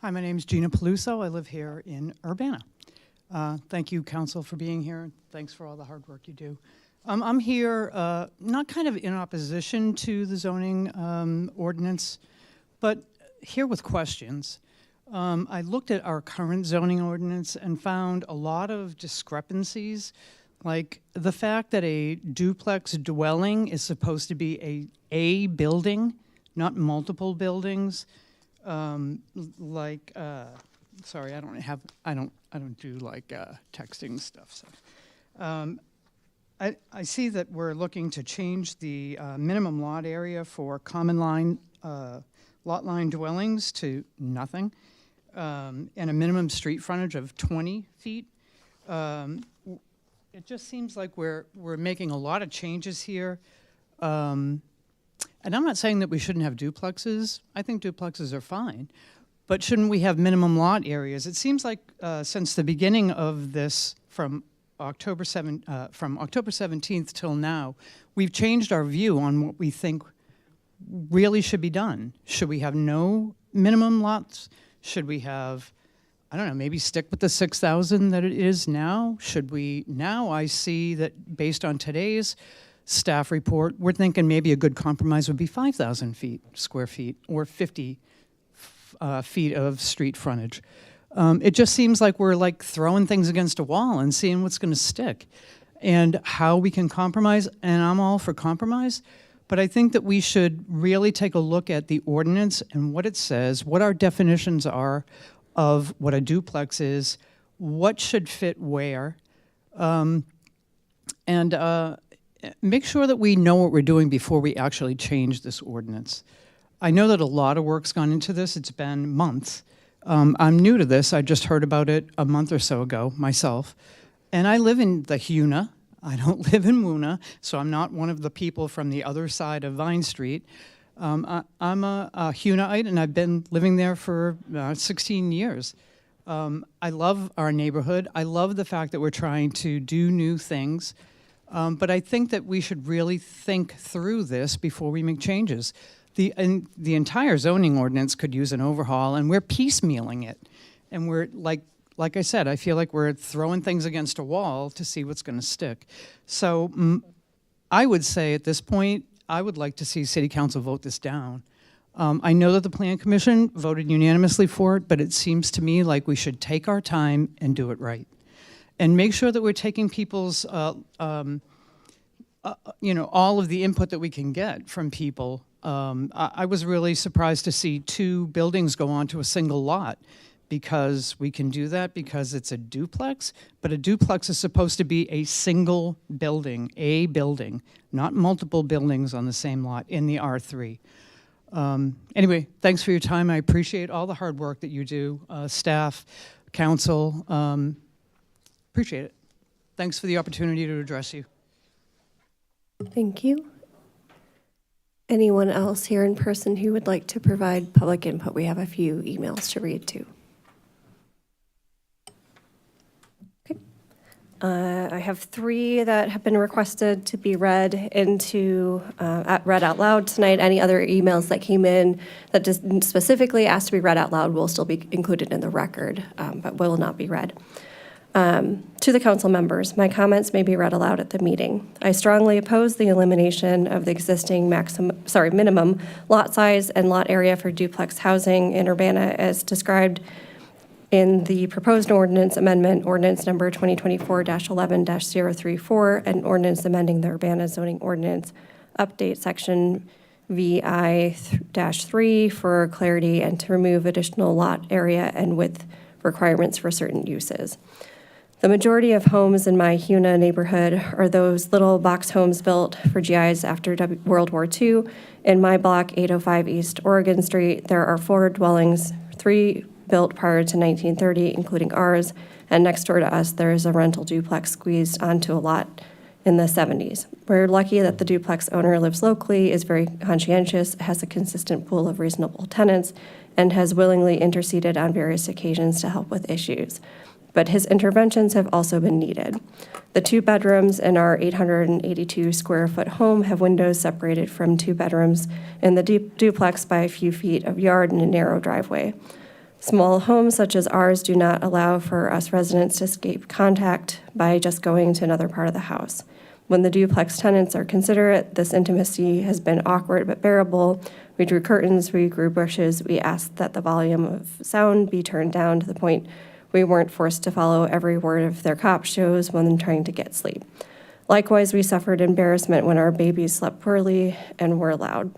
Hi, my name is Gina Peluso. I live here in Urbana. Thank you, Council, for being here. Thanks for all the hard work you do. I'm here not kind of in opposition to the zoning ordinance, but here with questions. I looked at our current zoning ordinance and found a lot of discrepancies, like the fact that a duplex dwelling is supposed to be a building, not multiple buildings. Sorry, I don't do like texting stuff. So, I see that we're looking to change the minimum lot area for common line lot line dwellings to nothing, and a minimum street frontage of 20 feet. It just seems like we're making a lot of changes here. And I'm not saying that we shouldn't have duplexes. I think duplexes are fine. But shouldn't we have minimum lot areas? It seems like since the beginning of this, from October 17th till now, we've changed our view on what we think really should be done. Should we have no minimum lots? Should we have, I don't know, maybe stick with the 6,000 that it is now? Should we, now I see that based on today's staff report, we're thinking maybe a good compromise would be 5,000 square feet, or 50 feet of street frontage. It just seems like we're like throwing things against a wall and seeing what's going to stick and how we can compromise. And I'm all for compromise, but I think that we should really take a look at the ordinance and what it says, what our definitions are of what a duplex is, what should fit where, and make sure that we know what we're doing before we actually change this ordinance. I know that a lot of work's gone into this. It's been months. I'm new to this. I just heard about it a month or so ago myself. And I live in the HUNA. I don't live in WUNA, so I'm not one of the people from the other side of Vine Street. I'm a HUNAite, and I've been living there for 16 years. I love our neighborhood. I love the fact that we're trying to do new things. But I think that we should really think through this before we make changes. The entire zoning ordinance could use an overhaul, and we're piecemealing it. And we're, like I said, I feel like we're throwing things against a wall to see what's going to stick. So I would say at this point, I would like to see City Council vote this down. I know that the Plan Commission voted unanimously for it, but it seems to me like we should take our time and do it right. And make sure that we're taking people's, all of the input that we can get from people. I was really surprised to see 2 buildings go onto a single lot, because we can do that because it's a duplex, but a duplex is supposed to be a single building, a building, not multiple buildings on the same lot in the R3. Anyway, thanks for your time. I appreciate all the hard work that you do, staff, council. Appreciate it. Thanks for the opportunity to address you. Thank you. Anyone else here in person who would like to provide public input? We have a few emails to read too. Okay. I have 3 that have been requested to be read out loud tonight. Any other emails that came in that just specifically asked to be read out loud will still be included in the record, but will not be read. To the council members, my comments may be read aloud at the meeting. I strongly oppose the elimination of the existing minimum lot size and lot area for duplex housing in Urbana as described in the proposed ordinance amendment, ordinance number 2024-11-034, and ordinance amending the Urbana zoning ordinance update section VI-3 for clarity and to remove additional lot area and width requirements for certain uses. The majority of homes in my HUNA neighborhood are those little box homes built for GIs after World War II. In my block, 805 East Oregon Street, there are 4 dwellings, 3 built prior to 1930, including ours, and next door to us, there is a rental duplex squeezed onto a lot in the 70s. We're lucky that the duplex owner lives locally, is very conscientious, has a consistent pool of reasonable tenants, and has willingly interceded on various occasions to help with issues. But his interventions have also been needed. The 2 bedrooms in our 882 square foot home have windows separated from 2 bedrooms in the duplex by a few feet of yard and a narrow driveway. Small homes such as ours do not allow for us residents to escape contact by just going to another part of the house. When the duplex tenants are considerate, this intimacy has been awkward but bearable. We drew curtains, we grew bushes, we asked that the volume of sound be turned down to the point we weren't forced to follow every word of their cop shows when trying to get sleep. Likewise, we suffered embarrassment when our babies slept poorly and were loud.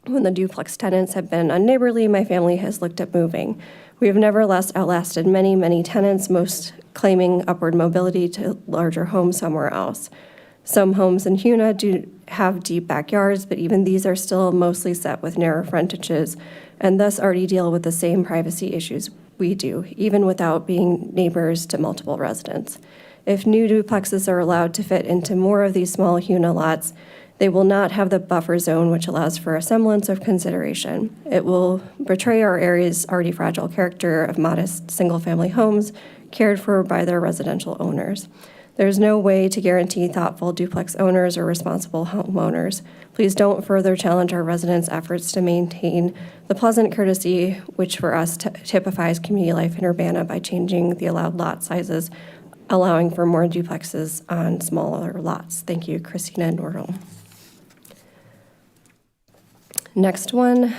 When the duplex tenants have been unneighborly, my family has looked at moving. We have nevertheless outlasted many, many tenants, most claiming upward mobility to larger homes somewhere else. Some homes in HUNA do have deep backyards, but even these are still mostly set with narrow frontages and thus already deal with the same privacy issues we do, even without being neighbors to multiple residents. If new duplexes are allowed to fit into more of these small HUNA lots, They will not have the buffer zone, which allows for a semblance of consideration. It will betray our area's already fragile character of modest single-family homes cared for by their residential owners. There's no way to guarantee thoughtful duplex owners or responsible homeowners. Please don't further challenge our residents' efforts to maintain the pleasant courtesy which for us typifies community life in Urbana by changing the allowed lot sizes, allowing for more duplexes on smaller lots. Thank you, Christina Nordel. Next one,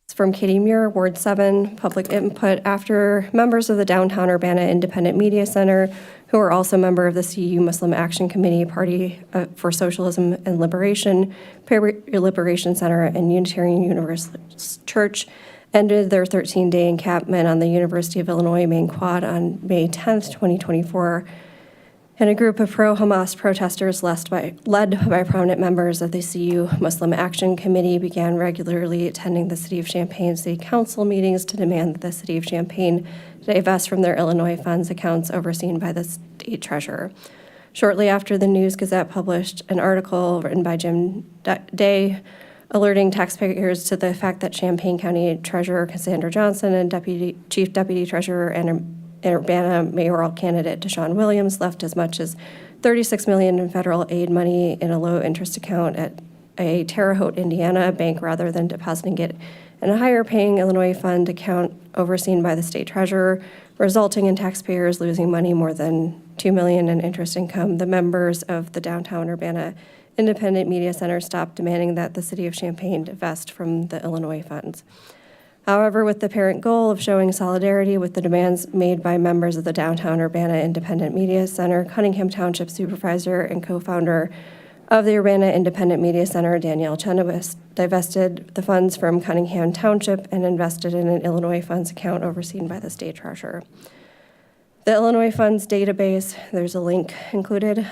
it's from Katie Muir, Ward 7, public input. After members of the Downtown Urbana Independent Media Center, who are also a member of the CU Muslim Action Committee, Party for Socialism and Liberation, Liberation Center, and Unitarian Universalist Church, ended their 13-day encampment on the University of Illinois Main Quad on May 10th, 2024. And a group of pro-Hamas protesters led by prominent members of the CU Muslim Action Committee began regularly attending the City of Champaign City Council meetings to demand that the City of Champaign divest from their Illinois funds accounts overseen by the state treasurer. Shortly after, the News Gazette published an article written by Jim Day alerting taxpayers to the fact that Champaign County Treasurer Cassandra Johnson and Chief Deputy Treasurer and Urbana mayoral candidate Deshaun Williams left as much as $36 million in federal aid money in a low-interest account at a Terre Haute, Indiana bank rather than depositing it in a higher-paying Illinois fund account overseen by the state treasurer, resulting in taxpayers losing money more than $2 million in interest income. The members of the Downtown Urbana Independent Media Center stopped demanding that the City of Champaign divest from the Illinois funds. However, with the apparent goal of showing solidarity with the demands made by members of the Downtown Urbana Independent Media Center, Cunningham Township Supervisor and co-founder of the Urbana Independent Media Center, Danielle Chenoweth, divested the funds from Cunningham Township and invested in an Illinois funds account overseen by the state treasurer. The Illinois funds database, there's a link included.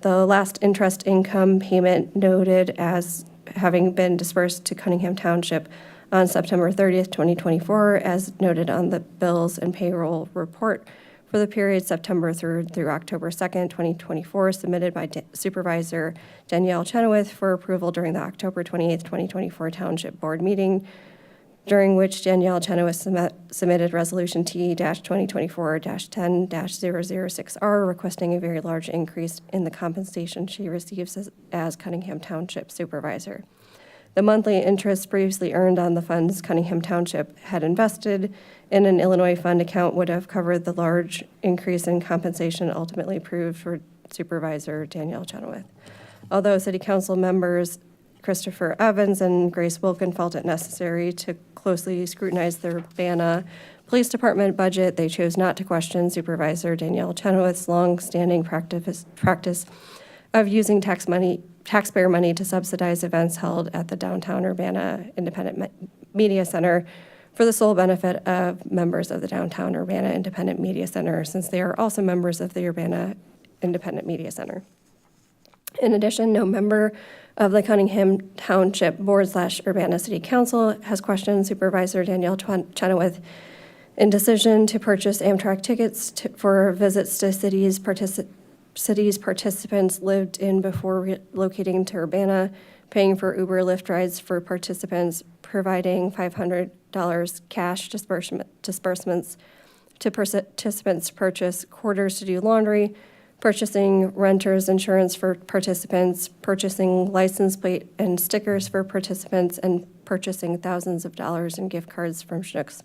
The last interest income payment noted as having been dispersed to Cunningham Township on September 30th, 2024, as noted on the bills and payroll report for the period September 3rd through October 2nd, 2024, submitted by Supervisor Danielle Chenoweth for approval during the October 28th, 2024 Township Board meeting, during which Danielle Chenoweth submitted Resolution T-2024-10-006R, requesting a very large increase in the compensation she receives as Cunningham Township Supervisor. The monthly interest previously earned on the funds Cunningham Township had invested in an Illinois fund account would have covered the large increase in compensation ultimately approved for Supervisor Danielle Chenoweth. Although City Council members Christopher Evans and Grace Wilkin felt it necessary to closely scrutinize the Urbana Police Department budget, they chose not to question Supervisor Danielle Chenoweth's long-standing practice of using taxpayer money to subsidize events held at the Downtown Urbana Independent Media Center for the sole benefit of members of the Downtown Urbana Independent Media Center, since they are also members of the Urbana Independent Media Center. In addition, no member of the Cunningham Township Board/Urbana City Council has questioned Supervisor Danielle Chenoweth in decision to purchase Amtrak tickets for visits to cities participants lived in before relocating to Urbana, paying for Uber Lyft rides for participants, providing $500 cash disbursements to participants to purchase quarters to do laundry, purchasing renter's insurance for participants, purchasing license plate and stickers for participants, and purchasing thousands of dollars in gift cards from Schnucks,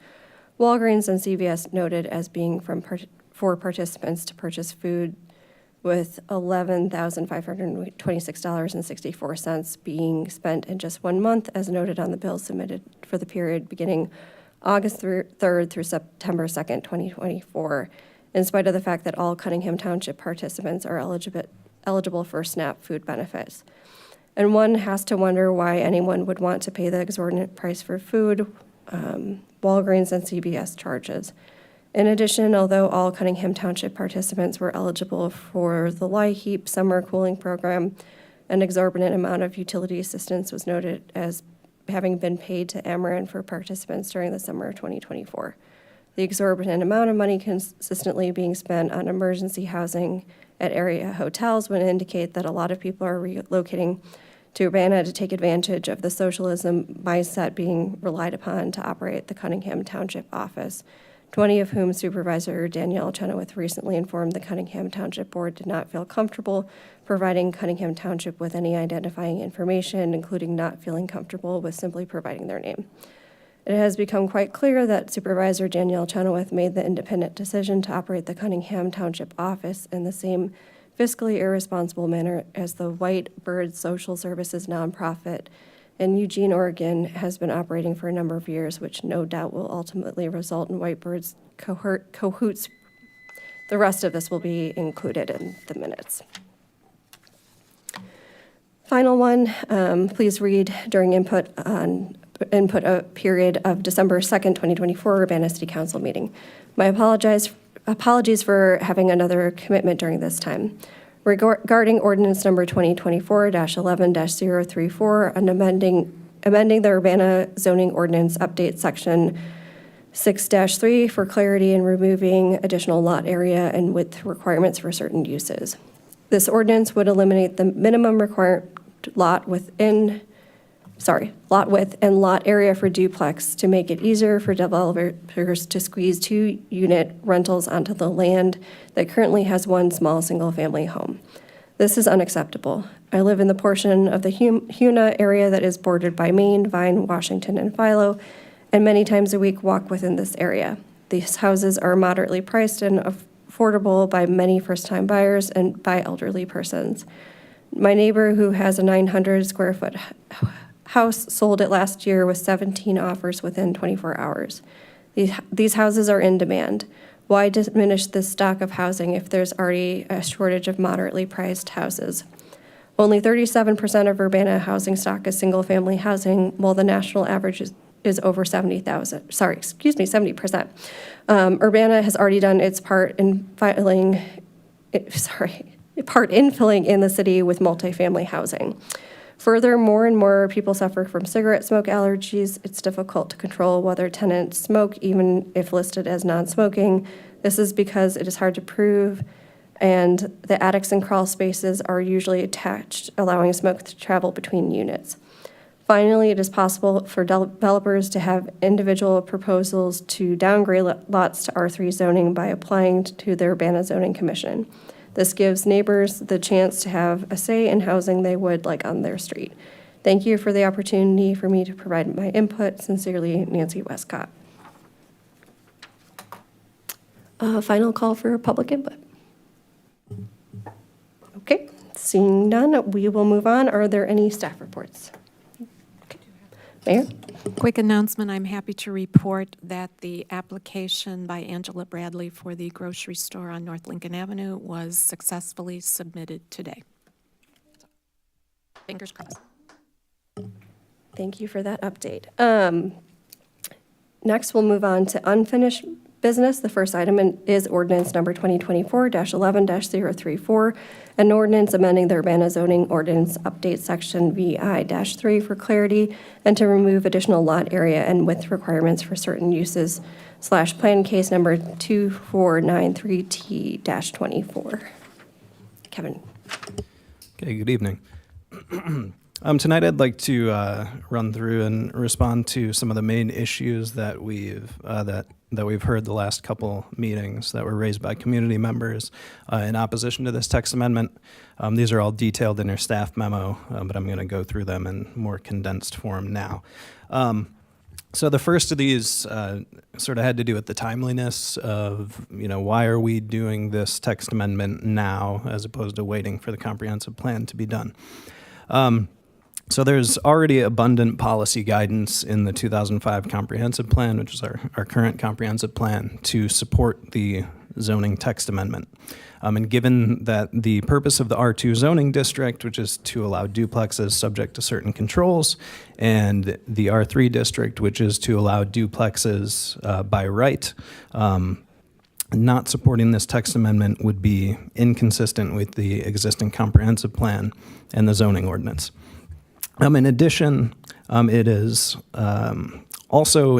Walgreens, and CVS, noted as being for participants to purchase food, with $11,526.64 being spent in just 1 month, as noted on the bill submitted for the period beginning August 3rd through September 2nd, 2024, in spite of the fact that all Cunningham Township participants are eligible for SNAP food benefits. And one has to wonder why anyone would want to pay the exorbitant price for food, Walgreens and CVS charges. In addition, although all Cunningham Township participants were eligible for the LIHEAP summer cooling program, an exorbitant amount of utility assistance was noted as having been paid to Ameren for participants during the summer of 2024. The exorbitant amount of money consistently being spent on emergency housing at area hotels would indicate that a lot of people are relocating to Urbana to take advantage of the socialism mindset being relied upon to operate the Cunningham Township office, 20 of whom Supervisor Danielle Chenoweth recently informed the Cunningham Township Board did not feel comfortable providing Cunningham Township with any identifying information, including not feeling comfortable with simply providing their name. It has become quite clear that Supervisor Danielle Chenoweth made the independent decision to operate the Cunningham Township office in the same fiscally irresponsible manner as the White Bird Social Services nonprofit in Eugene, Oregon, has been operating for a number of years, which no doubt will ultimately result in White Bird's cahoots. The rest of this will be included in the minutes. Final one, please read during input period of December 2nd, 2024, Urbana City Council meeting. My apologies for having another commitment during this time. Regarding ordinance number 2024-11-034 and amending the Urbana zoning ordinance update section 6-3 for clarity and removing additional lot area and width requirements for certain uses. This ordinance would eliminate the minimum required lot width and lot area for duplex to make it easier for developers to squeeze 2-unit rentals onto the land that currently has one small single-family home. This is unacceptable. I live in the portion of the Huna area that is bordered by Maine, Vine, Washington, and Philo, and many times a week walk within this area. These houses are moderately priced and affordable by many first-time buyers and by elderly persons. My neighbor, who has a 900-square-foot house, sold it last year with 17 offers within 24 hours. These houses are in demand. Why diminish this stock of housing if there's already a shortage of moderately priced houses? Only 37% of Urbana housing stock is single-family housing, while the national average is over 70%. Urbana has already done its part in filling in the city with multifamily housing. Further, more and more people suffer from cigarette smoke allergies. It's difficult to control whether tenants smoke, even if listed as non-smoking. This is because it is hard to prove, and the attics and crawl spaces are usually attached, allowing smoke to travel between units. Finally, it is possible for developers to have individual proposals to downgrade lots to R3 zoning by applying to the Urbana Zoning Commission. This gives neighbors the chance to have a say in housing they would like on their street. Thank you for the opportunity for me to provide my input. Sincerely, Nancy Westcott. Final call for public input. Okay, seeing none, we will move on. Are there any staff reports? Okay. Mayor? Quick announcement, I'm happy to report that the application by Angela Bradley for the grocery store on North Lincoln Avenue was successfully submitted today. Fingers crossed. Thank you for that update. Next, we'll move on to unfinished business. The first item is ordinance number 2024-11-034, an ordinance amending the Urbana zoning ordinance update section VI-3 for clarity and to remove additional lot area and width requirements for certain uses / plan case number 2493T-24. Kevin. Okay, good evening. Tonight I'd like to run through and respond to some of the main issues that we've heard the last couple meetings that were raised by community members in opposition to this text amendment. These are all detailed in your staff memo, but I'm going to go through them in more condensed form now. So the first of these sort of had to do with the timeliness of, why are we doing this text amendment now as opposed to waiting for the comprehensive plan to be done? So there's already abundant policy guidance in the 2005 comprehensive plan, which is our current comprehensive plan, to support the zoning text amendment. And given that the purpose of the R2 zoning district, which is to allow duplexes subject to certain controls, and the R3 district, which is to allow duplexes by right, not supporting this text amendment would be inconsistent with the existing comprehensive plan and the zoning ordinance. In addition, it is also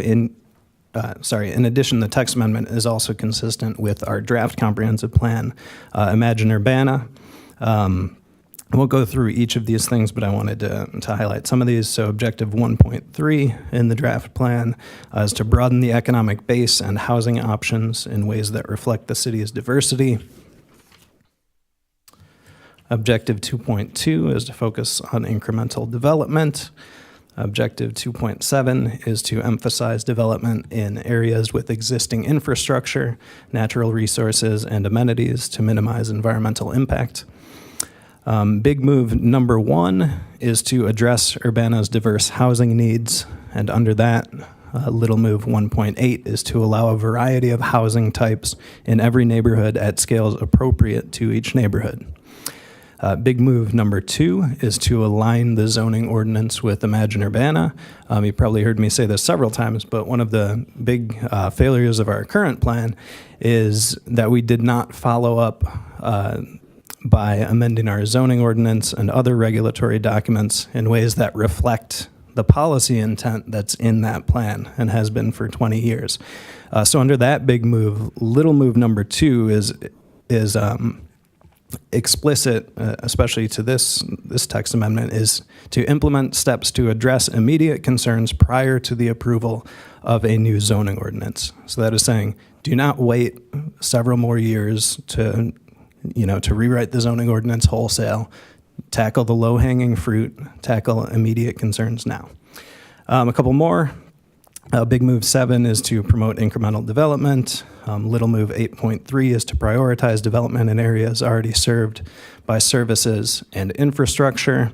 in addition, the text amendment is also consistent with our draft comprehensive plan, Imagine Urbana. I won't go through each of these things, but I wanted to highlight some of these. So objective 1.3 in the draft plan is to broaden the economic base and housing options in ways that reflect the city's diversity. Objective 2.2 is to focus on incremental development. Objective 2.7 is to emphasize development in areas with existing infrastructure, natural resources, and amenities to minimize environmental impact. Big move number 1 is to address Urbana's diverse housing needs, and under that, little move 1.8 is to allow a variety of housing types in every neighborhood at scales appropriate to each neighborhood. Big move number 2 is to align the zoning ordinance with Imagine Urbana. You probably heard me say this several times, but one of the big failures of our current plan is that we did not follow up by amending our zoning ordinance and other regulatory documents in ways that reflect the policy intent that's in that plan and has been for 20 years. So under that big move, little move number 2 is explicit, especially to this text amendment, is to implement steps to address immediate concerns prior to the approval of a new zoning ordinance. So that is saying, do not wait several more years to rewrite the zoning ordinance wholesale, tackle the low-hanging fruit, tackle immediate concerns now. A couple more. Big move 7 is to promote incremental development. Little move 8.3 is to prioritize development in areas already served by services and infrastructure.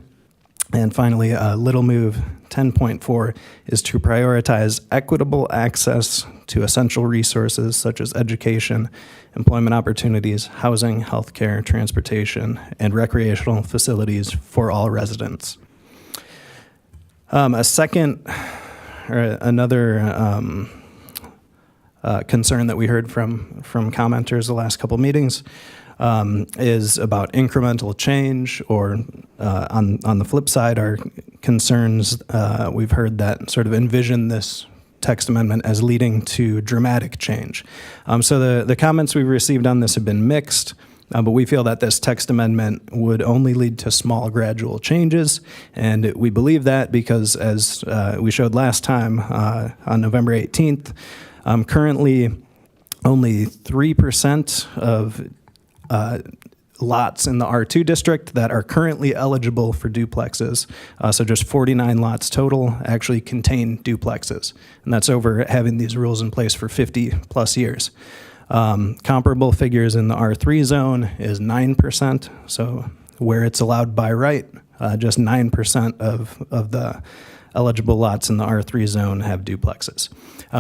And finally, little move 10.4 is to prioritize equitable access to essential resources such as education, employment opportunities, housing, healthcare, transportation, and recreational facilities for all residents. Another concern that we heard from commenters the last couple meetings is about incremental change, or on the flip side, our concerns, we've heard that sort of envision this text amendment as leading to dramatic change. So the comments we've received on this have been mixed, but we feel that this text amendment would only lead to small gradual changes, and we believe that because, as we showed last time on November 18th, currently only 3% of lots in the R2 district that are currently eligible for duplexes, so just 49 lots total, actually contain duplexes. And that's over having these rules in place for 50 plus years. Comparable figures in the R3 zone is 9%, so where it's allowed by right, just 9% of the eligible lots in the R3 zone have duplexes.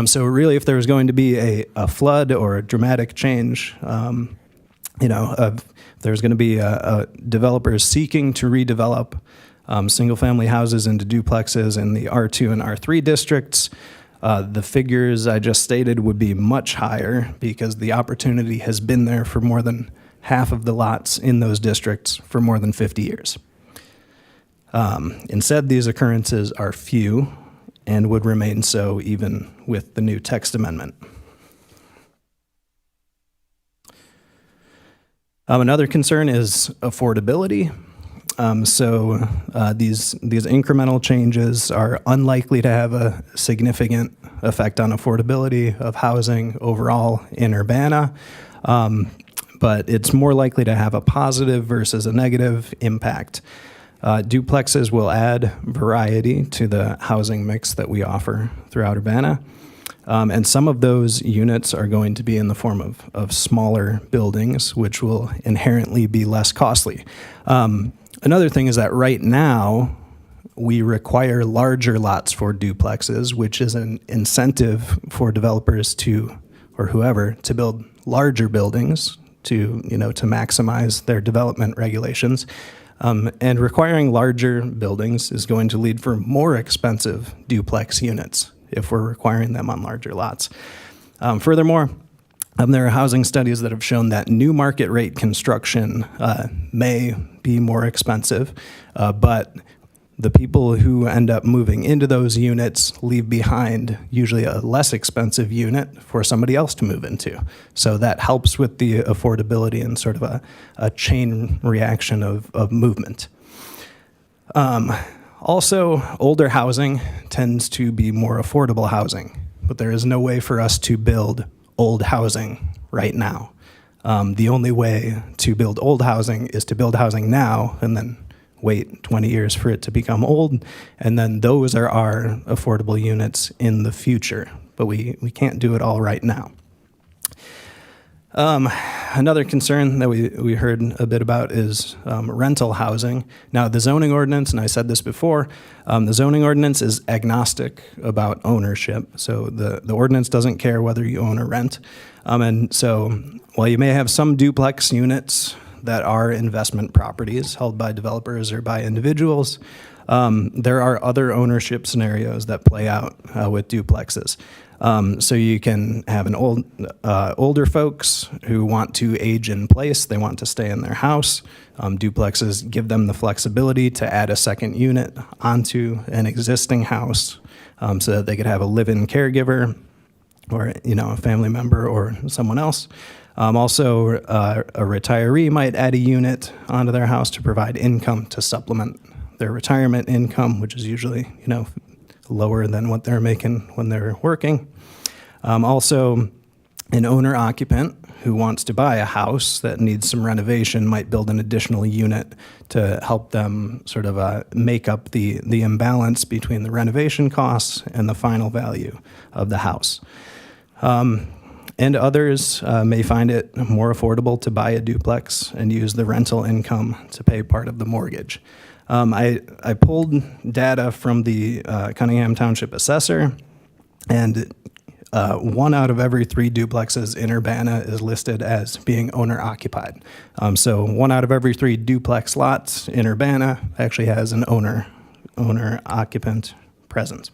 So really, if there was going to be a flood or a dramatic change, there's going to be developers seeking to redevelop single-family houses into duplexes in the R2 and R3 districts. The figures I just stated would be much higher because the opportunity has been there for more than half of the lots in those districts for more than 50 years. Instead, these occurrences are few and would remain so even with the new text amendment. Another concern is affordability. These incremental changes are unlikely to have a significant effect on affordability of housing overall in Urbana, but it's more likely to have a positive versus a negative impact. Duplexes will add variety to the housing mix that we offer throughout Urbana. And some of those units are going to be in the form of smaller buildings, which will inherently be less costly. Another thing is that right now, we require larger lots for duplexes, which is an incentive for developers or whoever to build larger buildings to maximize their development regulations. And requiring larger buildings is going to lead for more expensive duplex units if we're requiring them on larger lots. Furthermore, there are housing studies that have shown that new market rate construction may be more expensive, but the people who end up moving into those units leave behind usually a less expensive unit for somebody else to move into. So that helps with the affordability and sort of a chain reaction of movement. Also, older housing tends to be more affordable housing, but there is no way for us to build old housing right now. The only way to build old housing is to build housing now and then wait 20 years for it to become old, and then those are our affordable units in the future, but we can't do it all right now. Another concern that we heard a bit about is rental housing. Now, the zoning ordinance, and I said this before, the zoning ordinance is agnostic about ownership. So the ordinance doesn't care whether you own or rent. And so while you may have some duplex units that are investment properties held by developers or by individuals, there are other ownership scenarios that play out with duplexes. So you can have an older folks who want to age in place. They want to stay in their house. Duplexes give them the flexibility to add a second unit onto an existing house so that they could have a live-in caregiver or a family member or someone else. Also, a retiree might add a unit onto their house to provide income to supplement their retirement income, which is usually lower than what they're making when they're working. Also, an owner-occupant who wants to buy a house that needs some renovation might build an additional unit to help them sort of make up the imbalance between the renovation costs and the final value of the house. And others may find it more affordable to buy a duplex and use the rental income to pay part of the mortgage. I pulled data from the Cunningham Township Assessor, and 1 out of every 3 duplexes in Urbana is listed as being owner-occupied. So 1 out of every 3 duplex lots in Urbana actually has an owner-occupant present.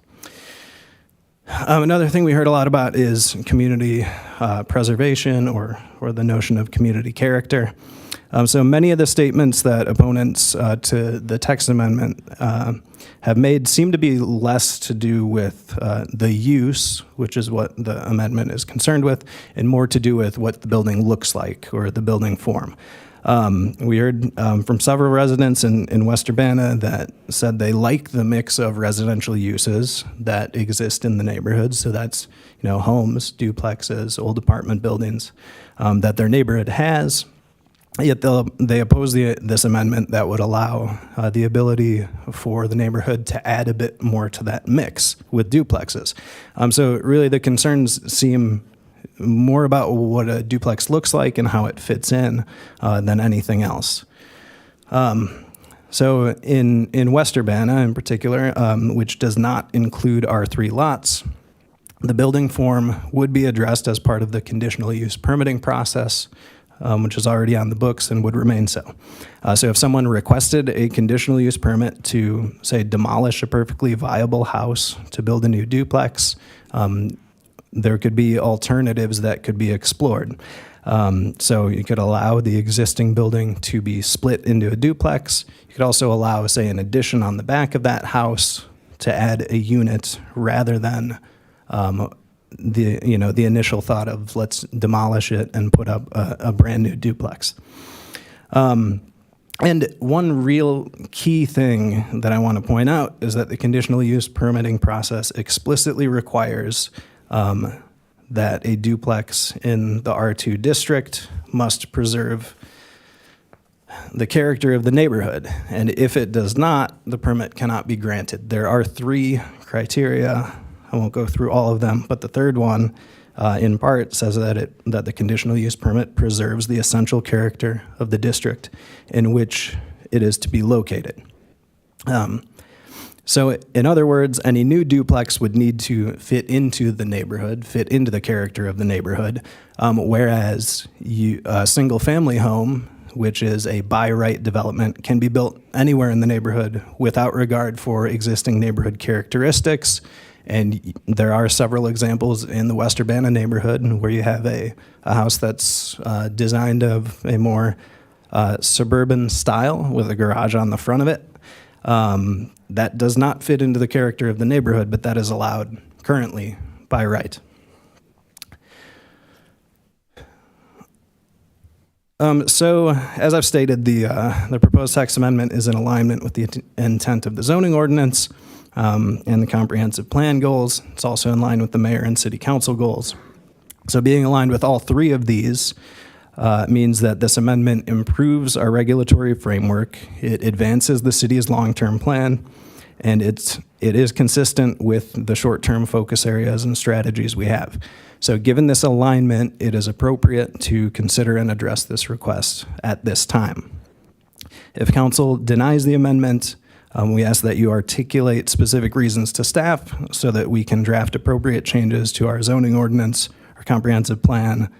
Another thing we heard a lot about is community preservation or the notion of community character. So many of the statements that opponents to the text amendment have made seem to be less to do with the use, which is what the amendment is concerned with, and more to do with what the building looks like or the building form. We heard from several residents in West Urbana that said they like the mix of residential uses that exist in the neighborhood. So that's, homes, duplexes, old apartment buildings that their neighborhood has. Yet they oppose this amendment that would allow the ability for the neighborhood to add a bit more to that mix with duplexes. So really the concerns seem more about what a duplex looks like and how it fits in than anything else. So in West Urbana in particular, which does not include R3 lots, the building form would be addressed as part of the conditional use permitting process, which is already on the books and would remain so. So if someone requested a conditional use permit to, say, demolish a perfectly viable house to build a new duplex, there could be alternatives that could be explored. So you could allow the existing building to be split into a duplex. You could also allow, say, an addition on the back of that house to add a unit rather than the initial thought of let's demolish it and put up a brand new duplex. And one real key thing that I want to point out is that the conditional use permitting process explicitly requires that a duplex in the R2 district must preserve the character of the neighborhood. And if it does not, the permit cannot be granted. There are 3 criteria. I won't go through all of them, but the third one, in part, says that the conditional use permit preserves the essential character of the district in which it is to be located. So in other words, any new duplex would need to fit into the neighborhood, fit into the character of the neighborhood, whereas a single-family home, which is a by-right development, can be built anywhere in the neighborhood without regard for existing neighborhood characteristics. And there are several examples in the West Urbana neighborhood where you have a house that's designed of a more suburban style with a garage on the front of it. That does not fit into the character of the neighborhood, but that is allowed currently by right. So, as I've stated, the proposed text amendment is in alignment with the intent of the zoning ordinance and the comprehensive plan goals. It's also in line with the mayor and city council goals. So being aligned with all three of these means that this amendment improves our regulatory framework, it advances the city's long-term plan, and it is consistent with the short-term focus areas and strategies we have. So given this alignment, it is appropriate to consider and address this request at this time. If council denies the amendment, we ask that you articulate specific reasons to staff so that we can draft appropriate changes to our zoning ordinance, our comprehensive plan,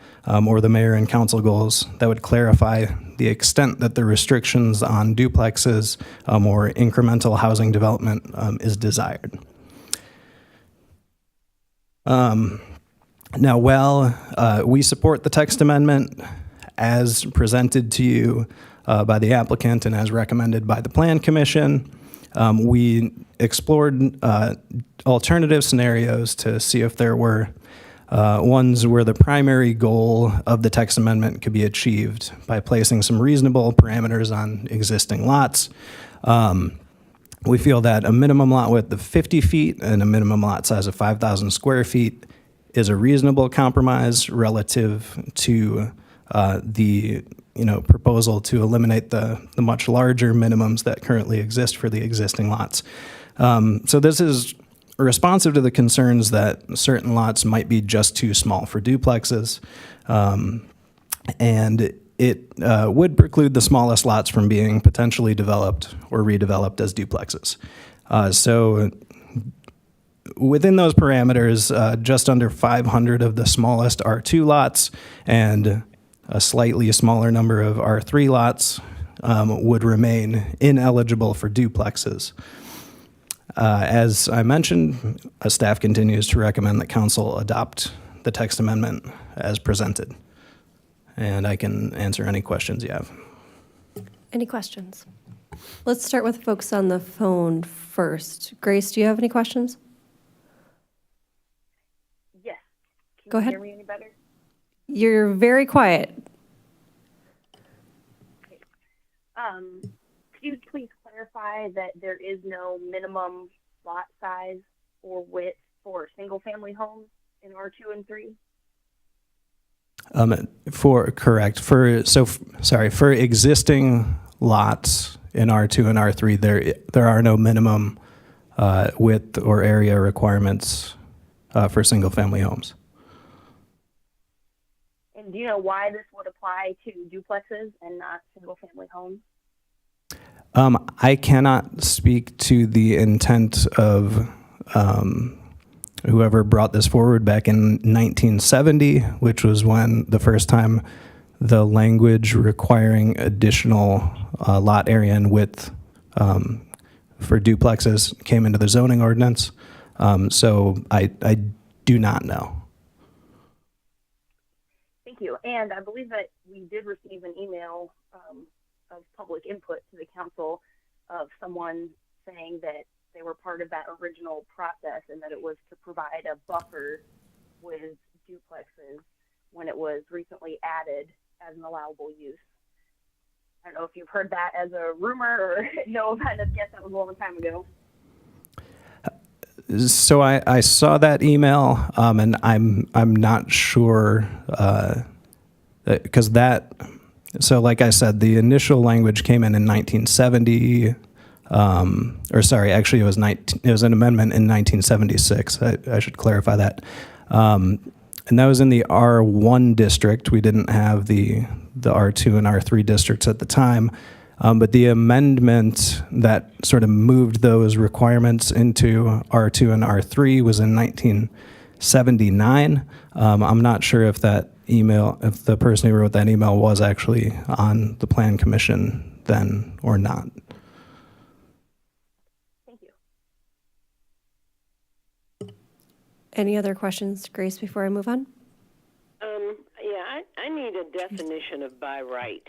or the mayor and council goals that would clarify the extent that the restrictions on duplexes or incremental housing development is desired. Now, while we support the text amendment as presented to you by the applicant and as recommended by the Plan Commission, we explored alternative scenarios to see if there were ones where the primary goal of the text amendment could be achieved by placing some reasonable parameters on existing lots. We feel that a minimum lot width of 50 feet and a minimum lot size of 5,000 square feet is a reasonable compromise relative to the proposal to eliminate the much larger minimums that currently exist for the existing lots. So this is responsive to the concerns that certain lots might be just too small for duplexes, and it would preclude the smallest lots from being potentially developed or redeveloped as duplexes. So within those parameters, just under 500 of the smallest R2 lots and a slightly smaller number of R3 lots would remain ineligible for duplexes. As I mentioned, staff continues to recommend that council adopt the text amendment as presented. And I can answer any questions you have. Any questions? Let's start with folks on the phone first. Grace, do you have any questions? Yes. Go ahead. Can you hear me any better? You're very quiet. Could you please clarify that there is no minimum lot size or width for single-family homes in R2 and 3? For existing lots in R2 and R3, there are no minimum width or area requirements for single-family homes. And do you know why this would apply to duplexes and not single-family homes? I cannot speak to the intent of whoever brought this forward back in 1970, which was when the first time the language requiring additional lot area and width for duplexes came into the zoning ordinance. So I do not know. Thank you. And I believe that we did receive an email of public input to the council of someone saying that they were part of that original process and that it was to provide a buffer with duplexes when it was recently added as an allowable use. I don't know if you've heard that as a rumor or no, kind of guess that was a long time ago. So I saw that email, and I'm not sure because so like I said, the initial language came in 1970. Actually, it was an amendment in 1976. I should clarify that. And that was in the R1 district. We didn't have the R2 and R3 districts at the time. But the amendment that sort of moved those requirements into R2 and R3 was in 1979. I'm not sure if the person who wrote that email was actually on the Plan Commission then or not. Thank you. Any other questions, Grace, before I move on? I need a definition of by right.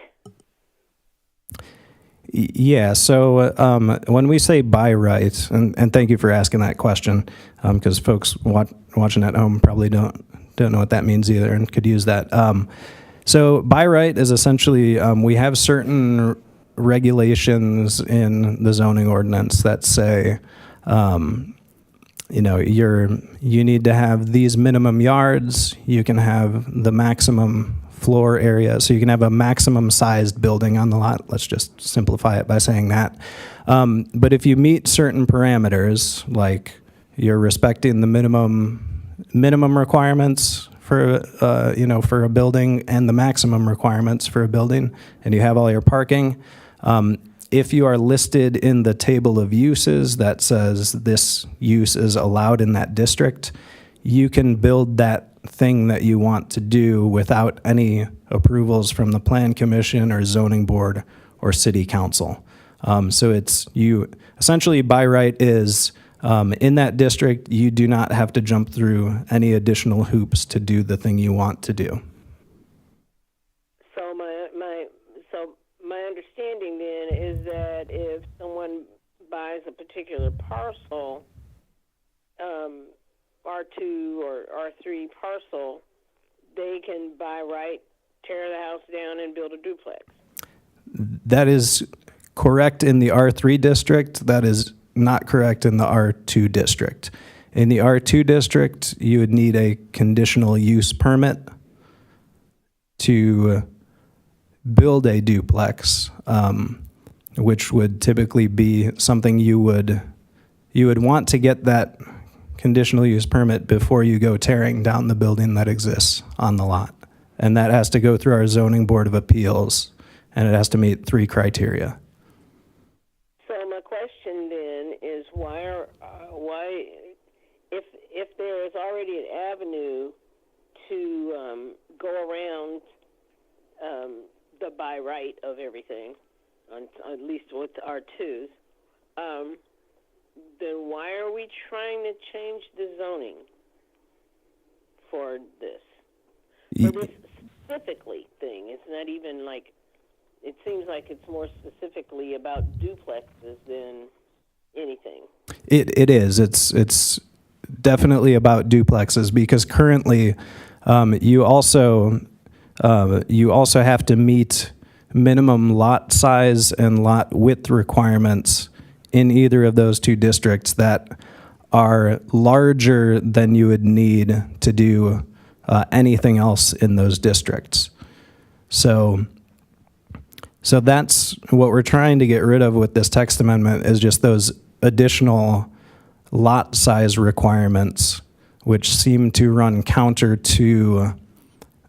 Yeah, so when we say by right, and thank you for asking that question, because folks watching at home probably don't know what that means either and could use that. So by right is essentially we have certain regulations in the zoning ordinance that say, you know, you need to have these minimum yards. You can have the maximum floor area, so you can have a maximum sized building on the lot. Let's just simplify it by saying that. But if you meet certain parameters, like you're respecting the minimum requirements for for a building and the maximum requirements for a building, and you have all your parking, if you are listed in the table of uses that says this use is allowed in that district, you can build that thing that you want to do without any approvals from the plan commission or zoning board or city council. So it's essentially by right is in that district, you do not have to jump through any additional hoops to do the thing you want to do. So my understanding then is that if someone buys a particular parcel, R2 or R3 parcel, they can by right tear the house down and build a duplex. That is correct in the R3 district. That is not correct in the R2 district. In the R2 district, you would need a conditional use permit to build a duplex, which would typically be something you would want to get that conditional use permit before you go tearing down the building that exists on the lot. And that has to go through our zoning board of appeals, and it has to meet 3 criteria. So my question then is why if there is already an avenue to go around the by right of everything, at least with R2s, then why are we trying to change the zoning for this? For this specifically thing, it's not even like, it seems like it's more specifically about duplexes than anything. It is. It's definitely about duplexes because currently you also have to meet minimum lot size and lot width requirements in either of those 2 districts that are larger than you would need to do anything else in those districts. So that's what we're trying to get rid of with this text amendment is just those additional lot size requirements, which seem to run counter to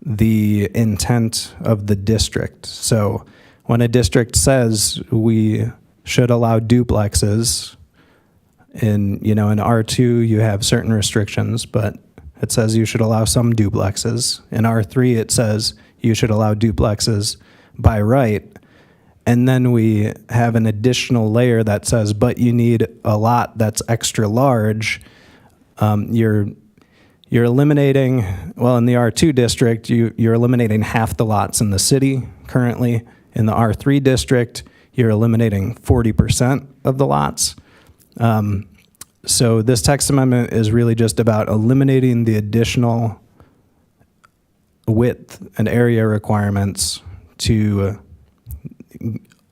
the intent of the district. So when a district says we should allow duplexes, in R2 you have certain restrictions, but it says you should allow some duplexes. In R3 it says you should allow duplexes by right. And then we have an additional layer that says, but you need a lot that's extra large. You're eliminating, well, in the R2 district, you're eliminating half the lots in the city currently. In the R3 district, you're eliminating 40% of the lots. So this text amendment is really just about eliminating the additional width and area requirements to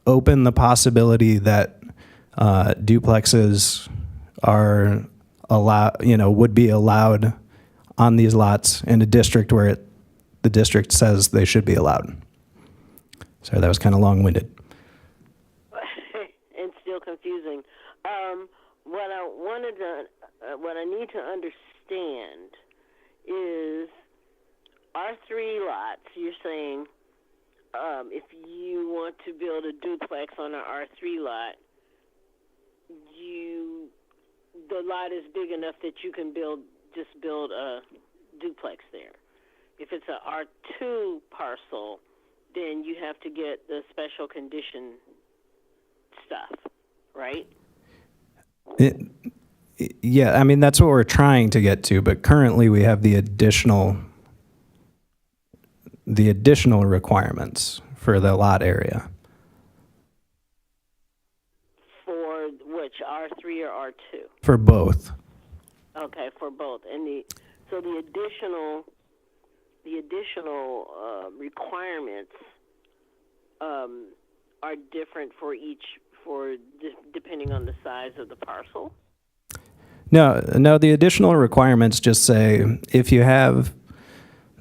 open the possibility that duplexes are would be allowed on these lots in a district where the district says they should be allowed. Sorry, that was kind of long-winded. And still confusing. What I need to understand is R3 lots. You're saying if you want to build a duplex on an R3 lot, the lot is big enough that you can build a duplex there. If it's a R2 parcel, then you have to get the special condition stuff, right? Yeah, I mean, that's what we're trying to get to, but currently we have the additional requirements for the lot area. which, R3 or R2? For both. Okay, for both. And the additional requirements are different for each, depending on the size of the parcel? No, the additional requirements just say if you have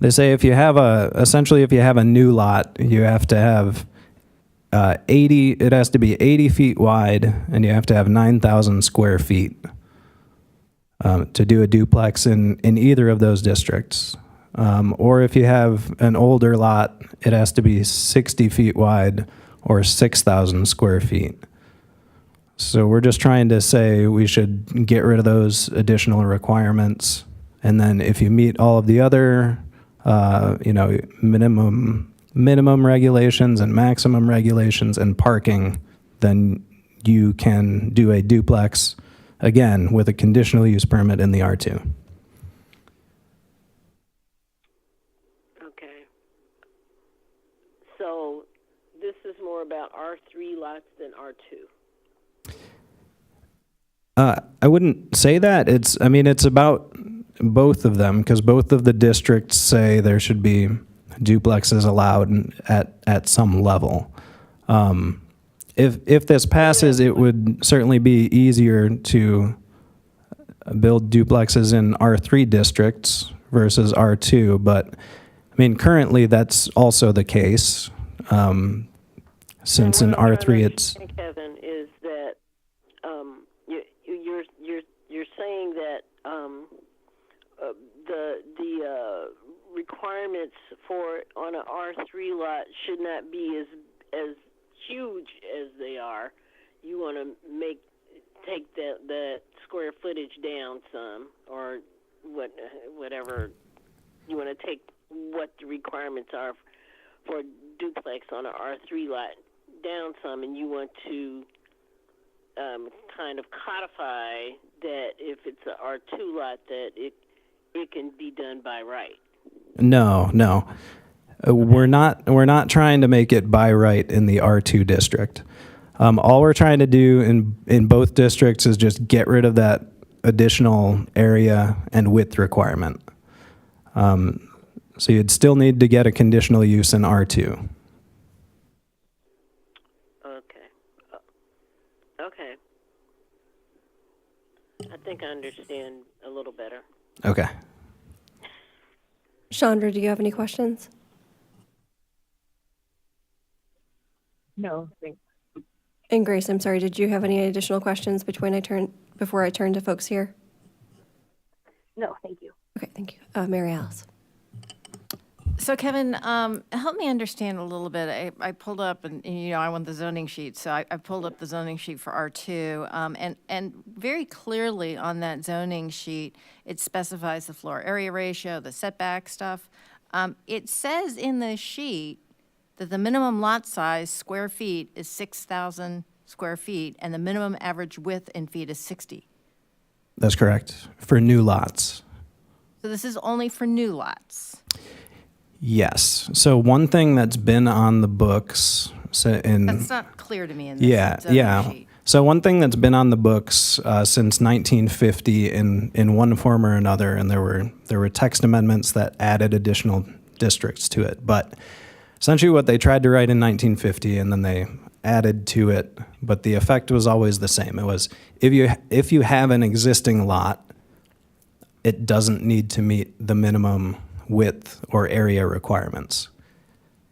a new lot, you have to have it has to be 80 feet wide, and you have to have 9,000 square feet to do a duplex in either of those districts. Or if you have an older lot, it has to be 60 feet wide or 6,000 square feet. So we're just trying to say we should get rid of those additional requirements. And then if you meet all of the other, minimum regulations and maximum regulations and parking, then you can do a duplex, again, with a conditional use permit in the R2. Okay. So this is more about R3 lots than R2? I wouldn't say that. It's about both of them, because both of the districts say there should be duplexes allowed at some level. If this passes, it would certainly be easier to build duplexes in R3 districts versus R2, but currently that's also the case. Since in R3 it's Kevin, is that you're saying that the requirements for on an R3 lot should not be as huge as they are. You want to take that square footage down some, or whatever. You want to take what the requirements are for a duplex on an R3 lot down some, and you want to kind of codify that if it's an R2 lot that it can be done by right. No. We're not trying to make it by right in the R2 district. All we're trying to do in both districts is just get rid of that additional area and width requirement. So you'd still need to get a conditional use in R2. Okay. I think I understand a little better. Okay. Chandra, do you have any questions? No, thanks. And Grace, I'm sorry, did you have any additional questions before I turn to folks here? No, thank you. Okay, thank you. Mary Alice. So Kevin, help me understand a little bit. I pulled up, and I want the zoning sheet, so I pulled up the zoning sheet for R2, and very clearly on that zoning sheet, it specifies the floor area ratio, the setback stuff. It says in the sheet that the minimum lot size, square feet, is 6,000 square feet, and the minimum average width in feet is 60. That's correct. For new lots. So this is only for new lots. Yes. So one thing that's been on the books That's not clear to me in this zoning sheet. So one thing that's been on the books since 1950 in one form or another, and there were text amendments that added additional districts to it. But essentially what they tried to write in 1950, and then they added to it, but the effect was always the same. It was if you have an existing lot, it doesn't need to meet the minimum width or area requirements.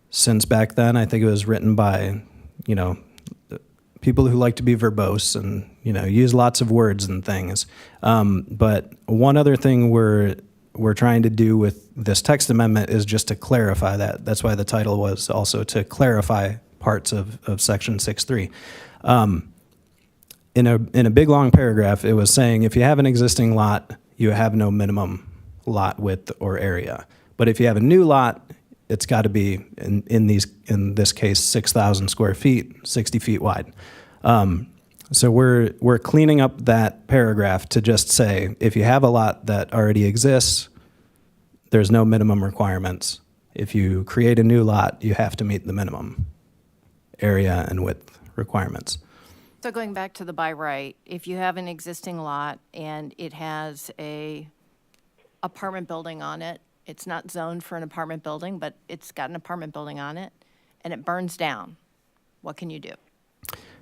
Since back then, I think it was written by, people who like to be verbose and, use lots of words and things. But one other thing we're trying to do with this text amendment is just to clarify that. That's why the title was also to clarify parts of section 6.3. In a big long paragraph, it was saying if you have an existing lot, you have no minimum lot width or area. But if you have a new lot, it's got to be in this case 6,000 square feet, 60 feet wide. So we're cleaning up that paragraph to just say if you have a lot that already exists, there's no minimum requirements. If you create a new lot, you have to meet the minimum area and width requirements. So going back to the by right, if you have an existing lot and it has a apartment building on it, it's not zoned for an apartment building, but it's got an apartment building on it, and it burns down, what can you do?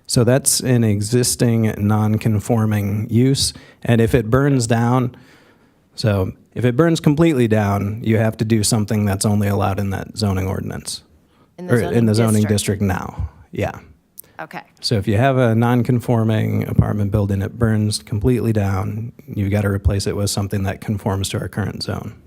So that's an existing non-conforming use, and if it burns down, so if it burns completely down, you have to do something that's only allowed in that zoning ordinance. In the zoning in the zoning district. district now, yeah. Okay, So if you have a non-conforming apartment building, it burns completely down, you've got to replace it with something that conforms to our current zone.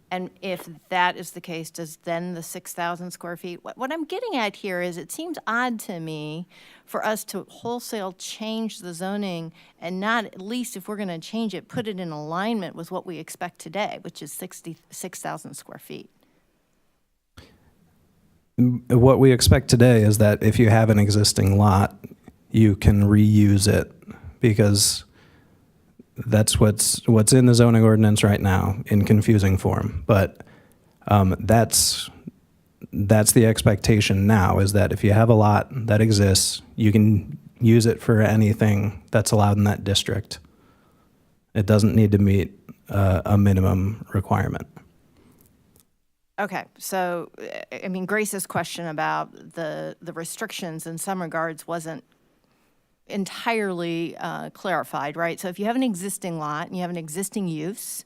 and if that is the case, does then the 6,000 square feet, what I'm getting at here is it seems odd to me for us to wholesale change the zoning and not, at least if we're going to change it, put it in alignment with what we expect today, which is 6,000 square feet. What we expect today is that if you have an existing lot, you can reuse it because that's what's in the zoning ordinance right now in confusing form. But that's the expectation now, is that if you have a lot that exists, you can use it for anything that's allowed in that district. It doesn't need to meet a minimum requirement. Okay, so, I mean, Grace's question about the restrictions in some regards wasn't entirely clarified, right? So if you have an existing lot and you have an existing use,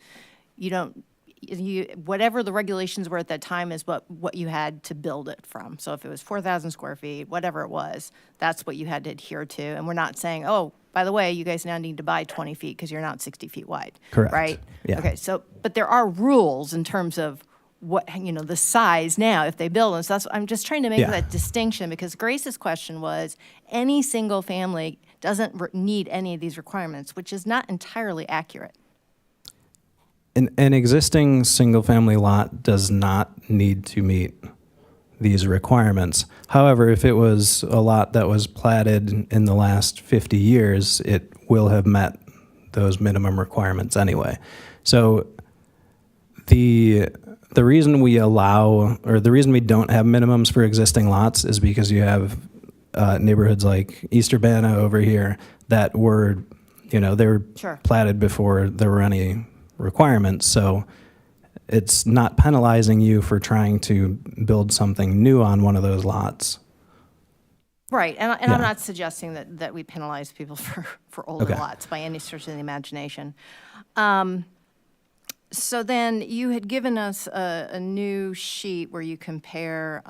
whatever the regulations were at that time is what you had to build it from. So if it was 4,000 square feet, whatever it was, that's what you had to adhere to. And we're not saying, oh, by the way, you guys now need to buy 20 feet because you're not 60 feet wide. Correct. Right? Yeah. Okay, so, but there are rules in terms of what, the size now if they build. And so I'm just trying to make Yeah. that distinction because Grace's question was any single family doesn't need any of these requirements, which is not entirely accurate. An existing single-family lot does not need to meet these requirements. However, if it was a lot that was platted in the last 50 years, it will have met those minimum requirements anyway. So the reason we allow, or the reason we don't have minimums for existing lots is because you have neighborhoods like East Urbana over here that were, they were Sure. platted before there were any requirements. So it's not penalizing you for trying to build something new on one of those lots. Right, and Yeah. I'm not suggesting that we penalize people for older Okay. lots by any stretch of the imagination. So then you had given us a new sheet where you compare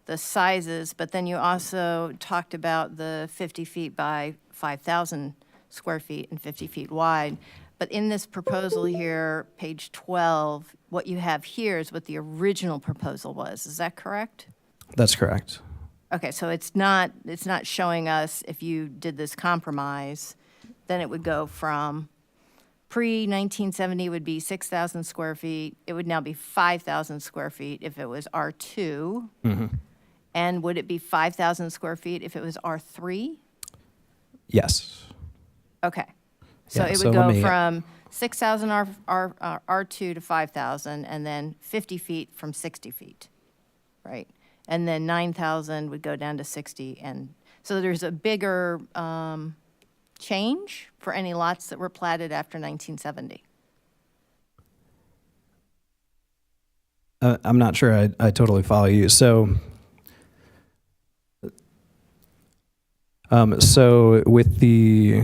the sizes, but then you also talked about the 50 feet by 5,000 square feet and 50 feet wide. But in this proposal here, page 12, what you have here is what the original proposal was. Is that correct? That's correct. Okay, so it's not showing us if you did this compromise, then it would go from pre-1970 would be 6,000 square feet. It would now be 5,000 square feet if it was R2. Mm-hmm. And would it be 5,000 square feet if it was R3? Yes. Okay. So Yeah, it would so let go me- from 6,000 R2 to 5,000, and then 50 feet from 60 feet, right? And then 9,000 would go down to 60, and so there's a bigger change for any lots that were platted after 1970. I'm not sure I totally follow you. So with the,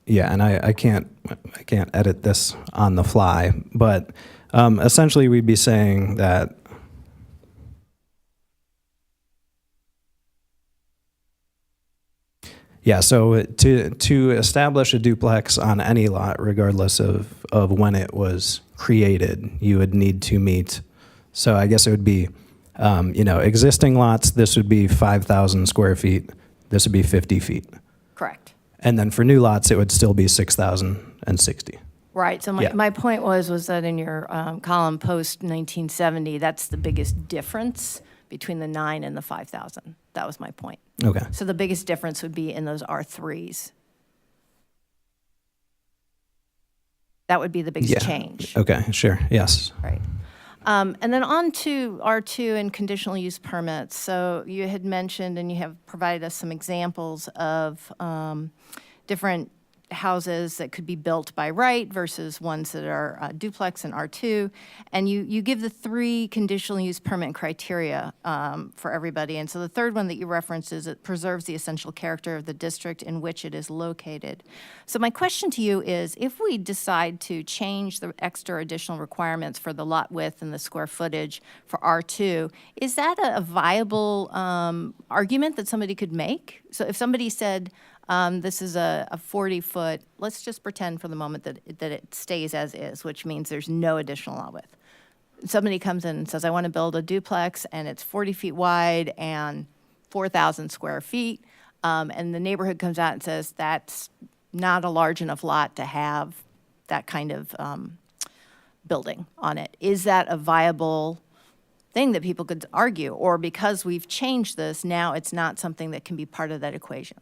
yeah, and I can't edit this on the fly, but essentially we'd be saying that yeah, so to establish a duplex on any lot, regardless of when it was created, you would need to meet, so I guess it would be, existing lots, this would be 5,000 square feet, this would be 50 feet. Correct. And then for new lots, it would still be 6,060. Right, so Yeah. my point was that in your column post-1970, that's the biggest difference between the 9 and the 5,000. That was my point. Okay. So the biggest difference would be in those R3s. That would be the biggest Yeah. change. Okay, sure, yes. Right. And then on to R2 and conditional use permits. So you had mentioned, and you have provided us some examples of different houses that could be built by right versus ones that are duplex and R2. And you give the 3 conditional use permit criteria for everybody. And so the third one that you reference is it preserves the essential character of the district in which it is located. So my question to you is, if we decide to change the extra additional requirements for the lot width and the square footage for R2, is that a viable argument that somebody could make? So if somebody said, this is a 40-foot, let's just pretend for the moment that it stays as is, which means there's no additional lot width. Somebody comes in and says, I want to build a duplex, and it's 40 feet wide and 4,000 square feet, and the neighborhood comes out and says, that's not a large enough lot to have that kind of building on it. Is that a viable thing that people could argue? Or because we've changed this, now it's not something that can be part of that equation?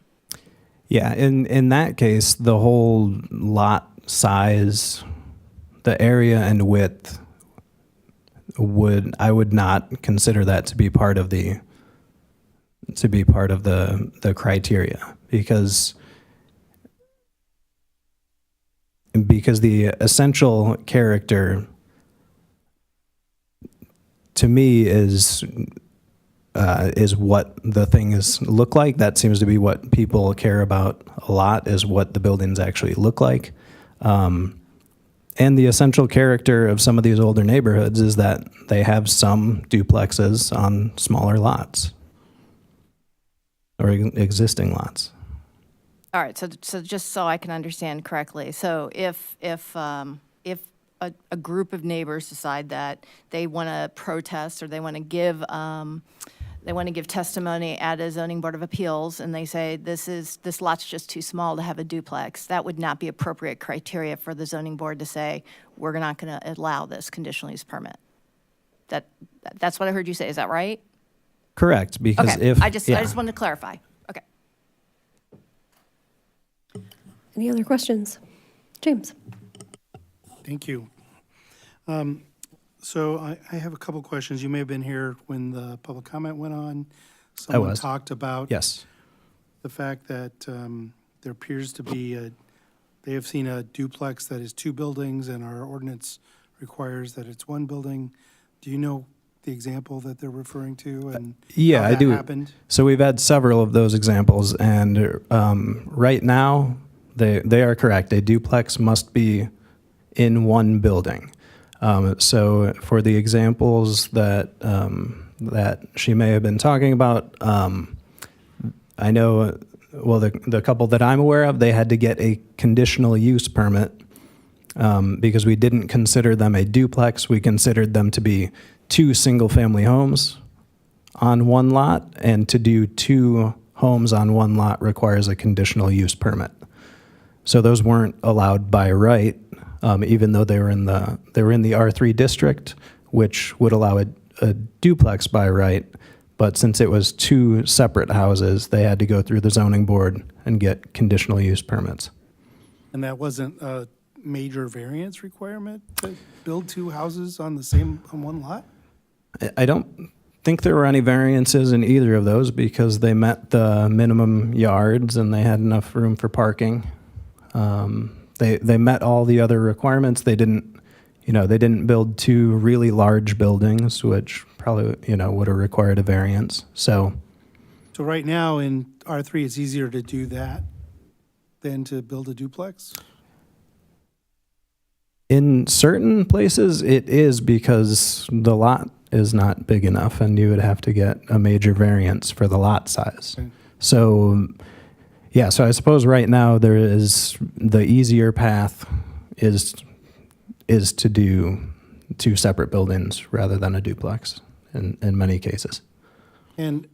Yeah, in that case, the whole lot size, the area and width I would not consider that to be part of the criteria, because the essential character to me is what the things look like. That seems to be what people care about a lot, is what the buildings actually look like. And the essential character of some of these older neighborhoods is that they have some duplexes on smaller lots or existing lots. All right, so just so I can understand correctly, so if a group of neighbors decide that they want to protest or they want to give testimony at a zoning board of appeals, and they say this lot's just too small to have a duplex, that would not be appropriate criteria for the zoning board to say, we're not going to allow this conditional use permit. That's what I heard you say. Is that right? Correct, because Okay, if I just wanted to clarify. Okay. Any other questions? James? Thank you. So I have a couple questions. You may have been here when the public comment went on. Someone was. talked about Yes. the fact that there appears to be they have seen a duplex that is 2 buildings, and our ordinance requires that it's 1 building. Do you know the example that they're referring to and Yeah, how I that do. happened? So we've had several of those examples, and right now they are correct. A duplex must be in 1 building. So for the examples that she may have been talking about, I know, well, the couple that I'm aware of, they had to get a conditional use permit because we didn't consider them a duplex. We considered them to be 2 single-family homes on 1 lot, and to do 2 homes on 1 lot requires a conditional use permit. So those weren't allowed by right. Even though they were in the R3 district, which would allow a duplex by right, but since it was 2 separate houses, they had to go through the zoning board and get conditional use permits. And that wasn't a major variance requirement to build 2 houses on 1 lot? I don't think there were any variances in either of those because they met the minimum yards and they had enough room for parking. They met all the other requirements. They didn't build 2 really large buildings, which probably, would have required a variance. So right now in R3, it's easier to do that than to build a duplex? in certain places it is because the lot is not big enough and you would have to get a major variance for the lot size. Okay. So, yeah, so I suppose right now there is the easier path is to do 2 separate buildings rather than a duplex in many cases. And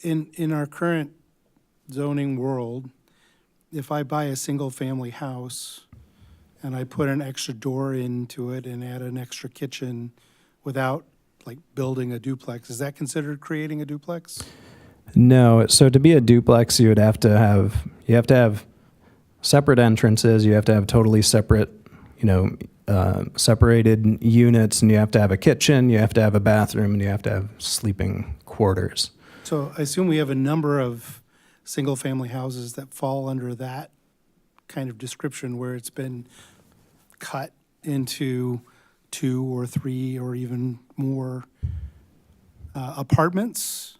in our current zoning world, if I buy a single-family house and I put an extra door into it and add an extra kitchen without, like, building a duplex, is that considered creating a duplex? No, so to be a duplex, you have to have separate entrances. You have to have totally separate, separated units, and you have to have a kitchen, you have to have a bathroom, and you have to have sleeping quarters. So I assume we have a number of single-family houses that fall under that kind of description where it's been cut into 2 or 3 or even more apartments.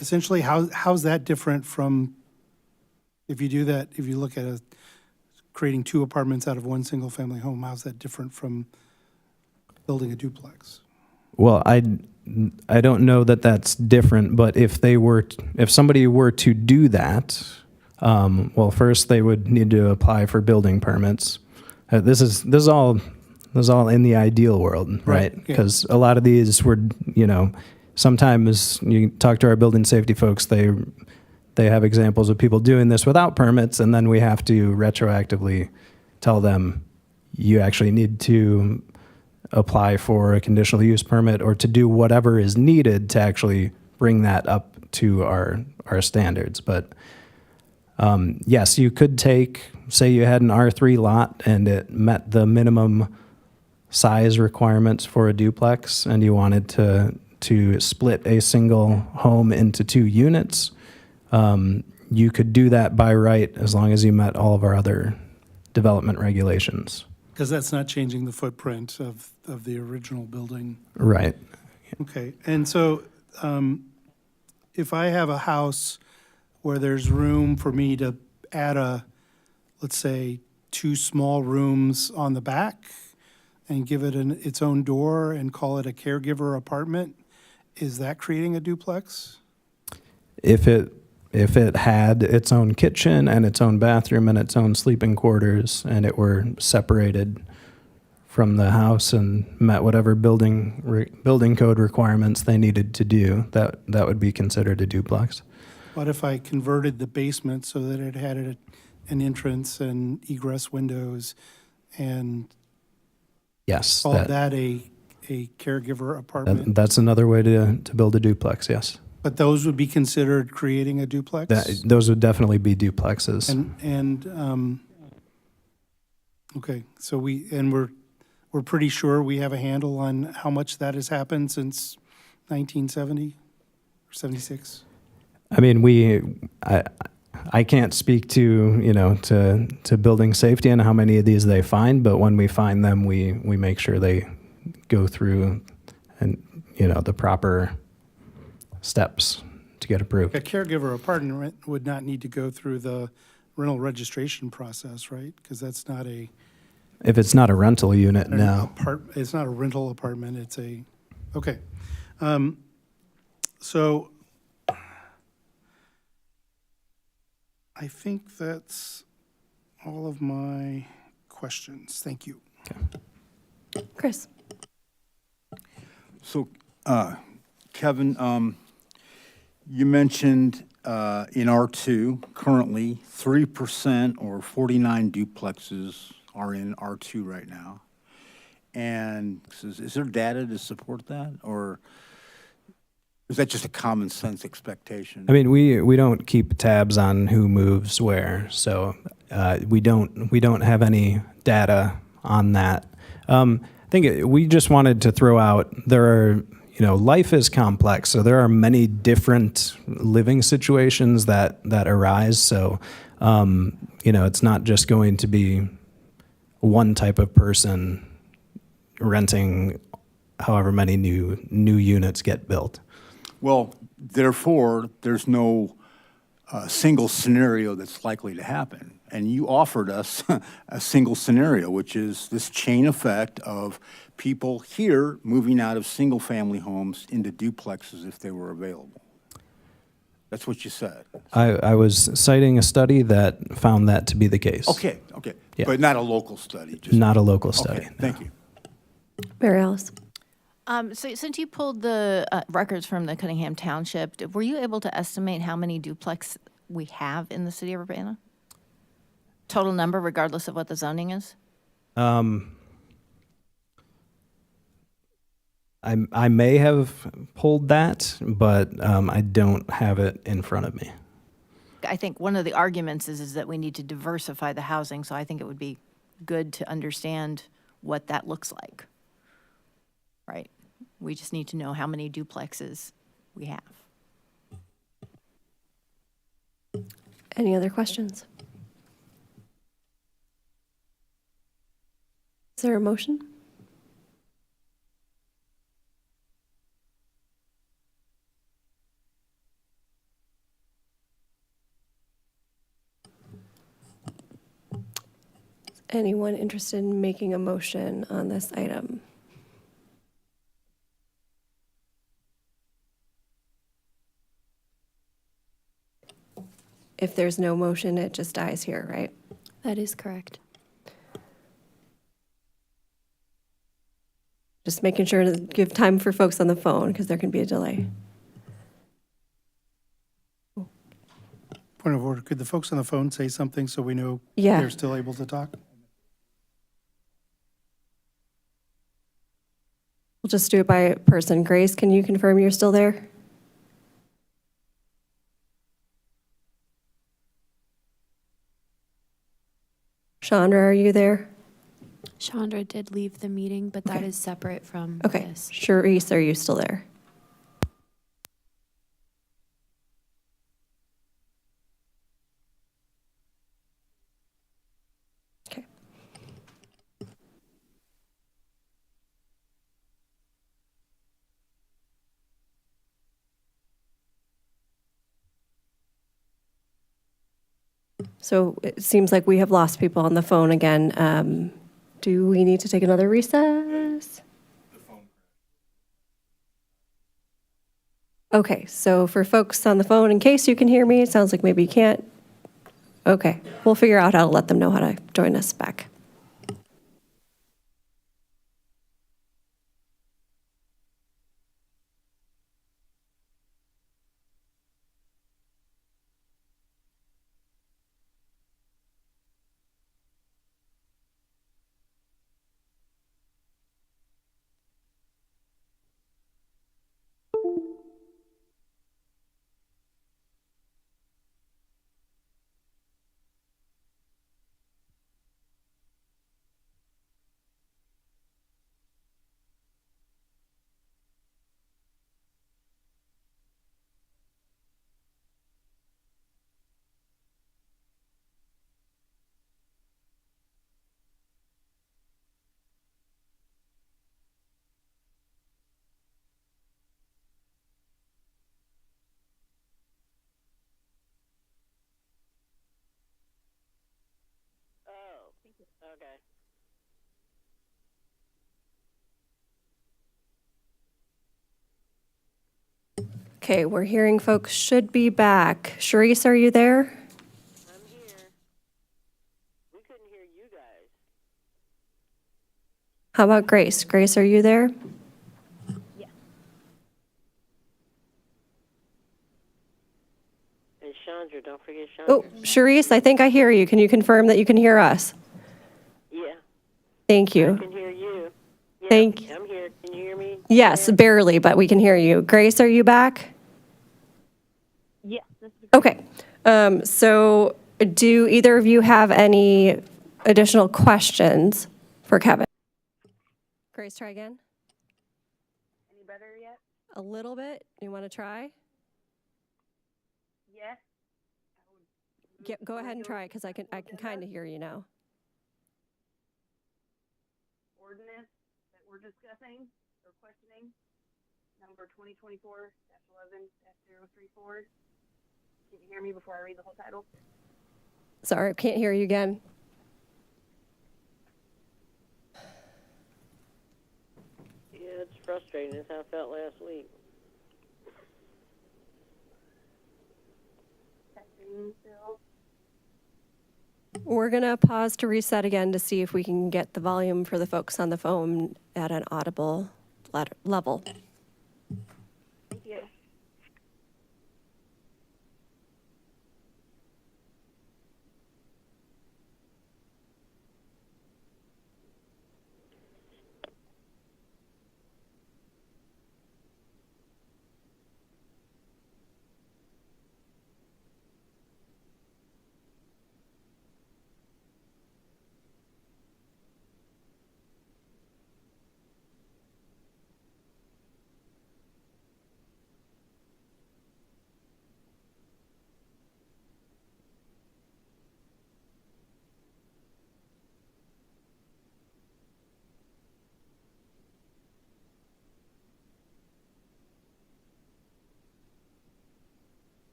Essentially, how's that different from, if you do that, if you look at creating 2 apartments out of one single-family home, how's that different from building a duplex? Well, I don't know that that's different, but if somebody were to do that, well, first they would need to apply for building permits. This is all in the ideal world, right? Because a lot of these were, sometimes you talk to our building safety folks, they have examples of people doing this without permits, and then we have to retroactively tell them you actually need to apply for a conditional use permit or to do whatever is needed to actually bring that up to our standards. But yes, you could say you had an R3 lot and it met the minimum size requirements for a duplex, and you wanted to split a single home into 2 units. You could do that by right as long as you met all of our other development regulations. Because that's not changing the footprint of the original building. Right. Okay, and so if I have a house where there's room for me to add let's say, 2 small rooms on the back and give it its own door and call it a caregiver apartment, is that creating a duplex? If it had its own kitchen and its own bathroom and its own sleeping quarters, and it were separated from the house and met whatever building code requirements they needed to do, that would be considered a duplex. What if I converted the basement so that it had an entrance and egress windows and Yes. called that a caregiver apartment? That's another way to build a duplex, yes. But those would be considered creating a duplex? Those would definitely be duplexes. Okay, so we're pretty sure we have a handle on how much that has happened since 1970 or 76? I mean, I can't speak to building safety and how many of these they find, but when we find them, we make sure they go through and the proper steps to get approved. A caregiver apartment would not need to go through the rental registration process, right? Because that's not If it's not a rental unit, no. It's not a rental apartment, it's okay. So I think that's all of my questions. Thank you. Chris? So, Kevin, you mentioned in R2, currently 3% or 49 duplexes are in R2 right now. And is there data to support that? Or is that just a common sense expectation? I mean, we don't keep tabs on who moves where, so we don't have any data on that. I think we just wanted to throw out, there are, life is complex, so there are many different living situations that arise. So, it's not just going to be one type of person renting however many new units get built. Well, therefore, there's no single scenario that's likely to happen. And you offered us a single scenario, which is this chain effect of people here moving out of single-family homes into duplexes if they were available. That's what you said. I was citing a study that found that to be the case. Okay. Yeah. But not a local study? Not a local study. Okay, thank you. Mary Alice? So since you pulled the records from the Cunningham Township, were you able to estimate how many duplex we have in the city of Urbana? Total number, regardless of what the zoning is? I may have pulled that, but I don't have it in front of me. I think one of the arguments is that we need to diversify the housing, so I think it would be good to understand what that looks like. Right? We just need to know how many duplexes we have. Any other questions? Is there a motion? Anyone interested in making a motion on this item? If there's no motion, it just dies here, right? That is correct. Just making sure to give time for folks on the phone because there can be a delay. Point of order, could the folks on the phone say something so we know Yeah. they're still able to talk? We'll just do it by person. Grace, can you confirm you're still there? Chandra, are you there? Chandra did leave the meeting, but that Okay. is separate from Okay. this. Charisse, are you still there? Okay. So it seems like we have lost people on the phone again. Do we need to take another recess? Okay, so for folks on the phone, in case you can hear me, it sounds like maybe you can't. Okay, we'll figure out how to let them know how to join us back. Oh, okay. Okay, we're hearing folks should be back. Charisse, are you there? I'm here. We couldn't hear you guys. How about Grace? Grace, are you there? And Chandra, don't forget Chandra. Oh, Charisse, I think I hear you. Can you confirm that you can hear us? Yeah, Thank I you. can hear you. Yeah, Thank- I'm here. Can you hear me? Yes, barely, but we can hear you. Grace, are you back? Yes, this is Okay. So do either of you have any additional questions for Kevin? Grace, try again. any better yet? A little bit. You want to try? Yes. Go ahead and try it because I can kind of hear you now. Ordinance that we're discussing or questioning, number 2024-11-034. Can you hear me before I read the whole title? Sorry, I can't hear you again. Yeah, it's frustrating. It's how I felt last week. Testing still. We're going to pause to reset again to see if we can get the volume for the folks on the phone at an audible level. Thank you.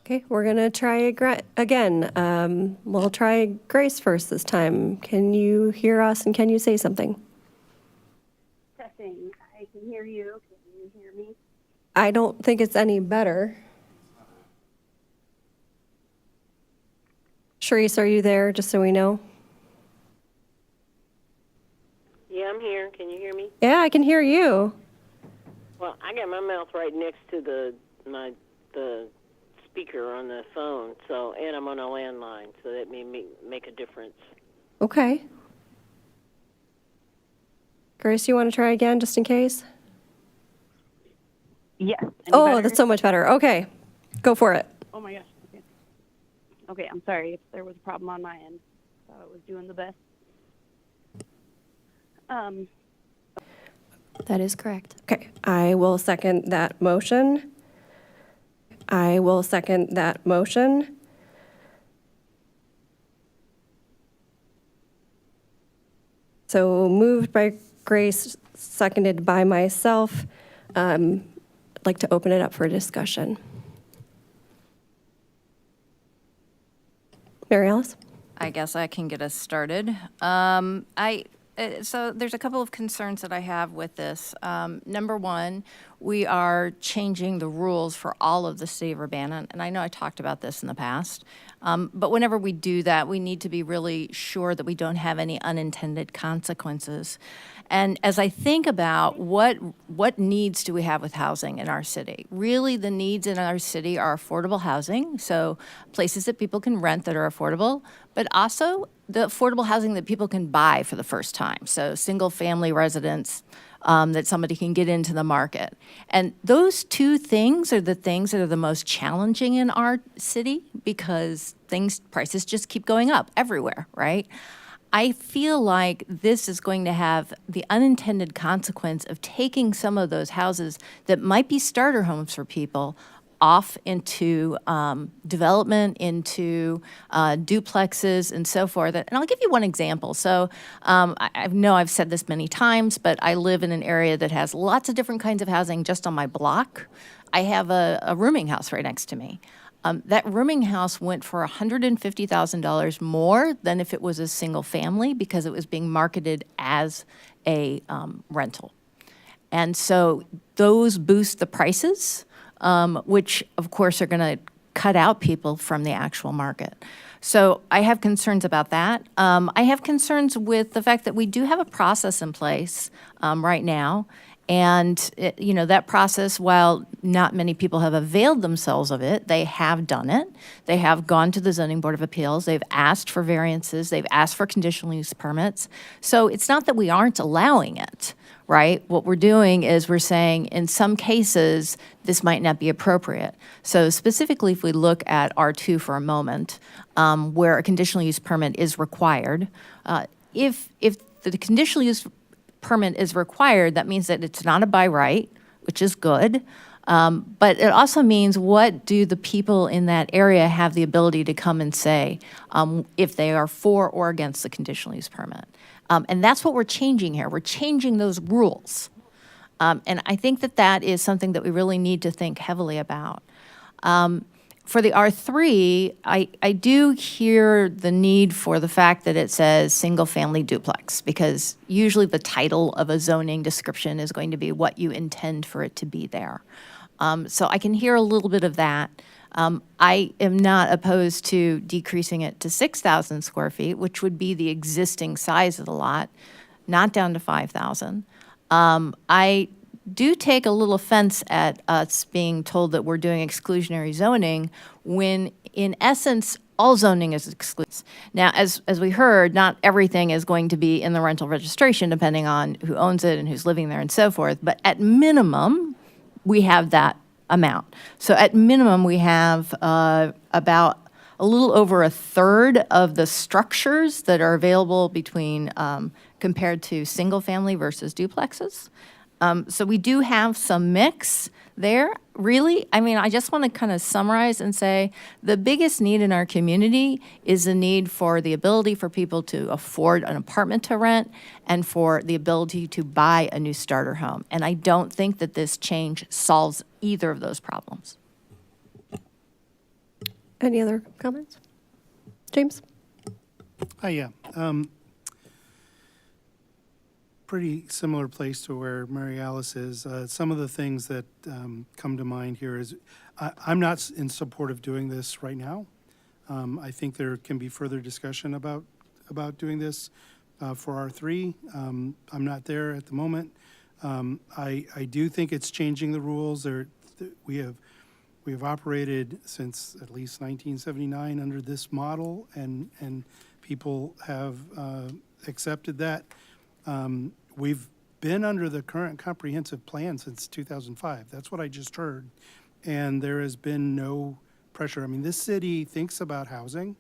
Okay, we're gonna try again. We'll try Grace first this time. Can you hear us and can you say something? Testing. I can hear you. Can you hear me? I don't think it's any better. Sharice, are you there, just so we know? Yeah, I'm here. Can you hear me? Yeah, I can hear you. Well, I got my mouth right next to the speaker on the phone, so, and I'm on a landline, so that may make a difference. Okay. Grace, you want to try again, just in case? Yes. Any Oh, better? that's so much better. Okay, go for it. Oh my gosh. Okay. Okay, I'm sorry if there was a problem on my end. Thought I was doing the best. That is correct. Okay, I will second that motion. I will second that motion. So moved by Grace, seconded by myself. I'd like to open it up for discussion. Mary Alice? I guess I can get us started. So there's a couple of concerns that I have with this. Number one, we are changing the rules for all of the city of Urbana, and I know I talked about this in the past. But whenever we do that, we need to be really sure that we don't have any unintended consequences. And as I think about what needs do we have with housing in our city, really the needs in our city are affordable housing, so places that people can rent that are affordable, but also the affordable housing that people can buy for the first time, so single-family residence that somebody can get into the market. And those two things are the things that are the most challenging in our city because prices just keep going up everywhere, right? I feel like this is going to have the unintended consequence of taking some of those houses that might be starter homes for people off into development, into duplexes and so forth. And I'll give you one example. So I know I've said this many times, but I live in an area that has lots of different kinds of housing just on my block. I have a rooming house right next to me. That rooming house went for $150,000 more than if it was a single family because it was being marketed as a rental. And so those boost the prices, which of course are going to cut out people from the actual market. So I have concerns about that. I have concerns with the fact that we do have a process in place right now. And, that process, while not many people have availed themselves of it, they have done it. They have gone to the Zoning Board of Appeals. They've asked for variances. They've asked for conditional use permits. So it's not that we aren't allowing it, right? What we're doing is we're saying in some cases, this might not be appropriate. So specifically, if we look at R2 for a moment, where a conditional use permit is required, if the conditional use permit is required, that means that it's not a by right, which is good. But it also means what do the people in that area have the ability to come and say if they are for or against the conditional use permit. And that's what we're changing here. We're changing those rules. And I think that is something that we really need to think heavily about. For the R3, I do hear the need for the fact that it says single-family duplex, because usually the title of a zoning description is going to be what you intend for it to be there. So I can hear a little bit of that. I am not opposed to decreasing it to 6,000 square feet, which would be the existing size of the lot, not down to 5,000. I do take a little offense at us being told that we're doing exclusionary zoning when, in essence, all zoning is exclusive. Now, as we heard, not everything is going to be in the rental registration, depending on who owns it and who's living there and so forth. But at minimum, we have that amount. So at minimum, we have about a little over a third of the structures that are available between compared to single family versus duplexes. So we do have some mix there. Really, I mean, I just want to kind of summarize and say the biggest need in our community is the need for the ability for people to afford an apartment to rent and for the ability to buy a new starter home. And I don't think that this change solves either of those problems. Any other comments? James? Yeah. Pretty similar place to where Mary Alice is. Some of the things that come to mind here is I'm not in support of doing this right now. I think there can be further discussion about doing this for R3. I'm not there at the moment. I do think it's changing the rules. We have operated since at least 1979 under this model, and people have accepted that. We've been under the current comprehensive plan since 2005. That's what I just heard. And there has been no pressure. I mean, this city thinks about housing.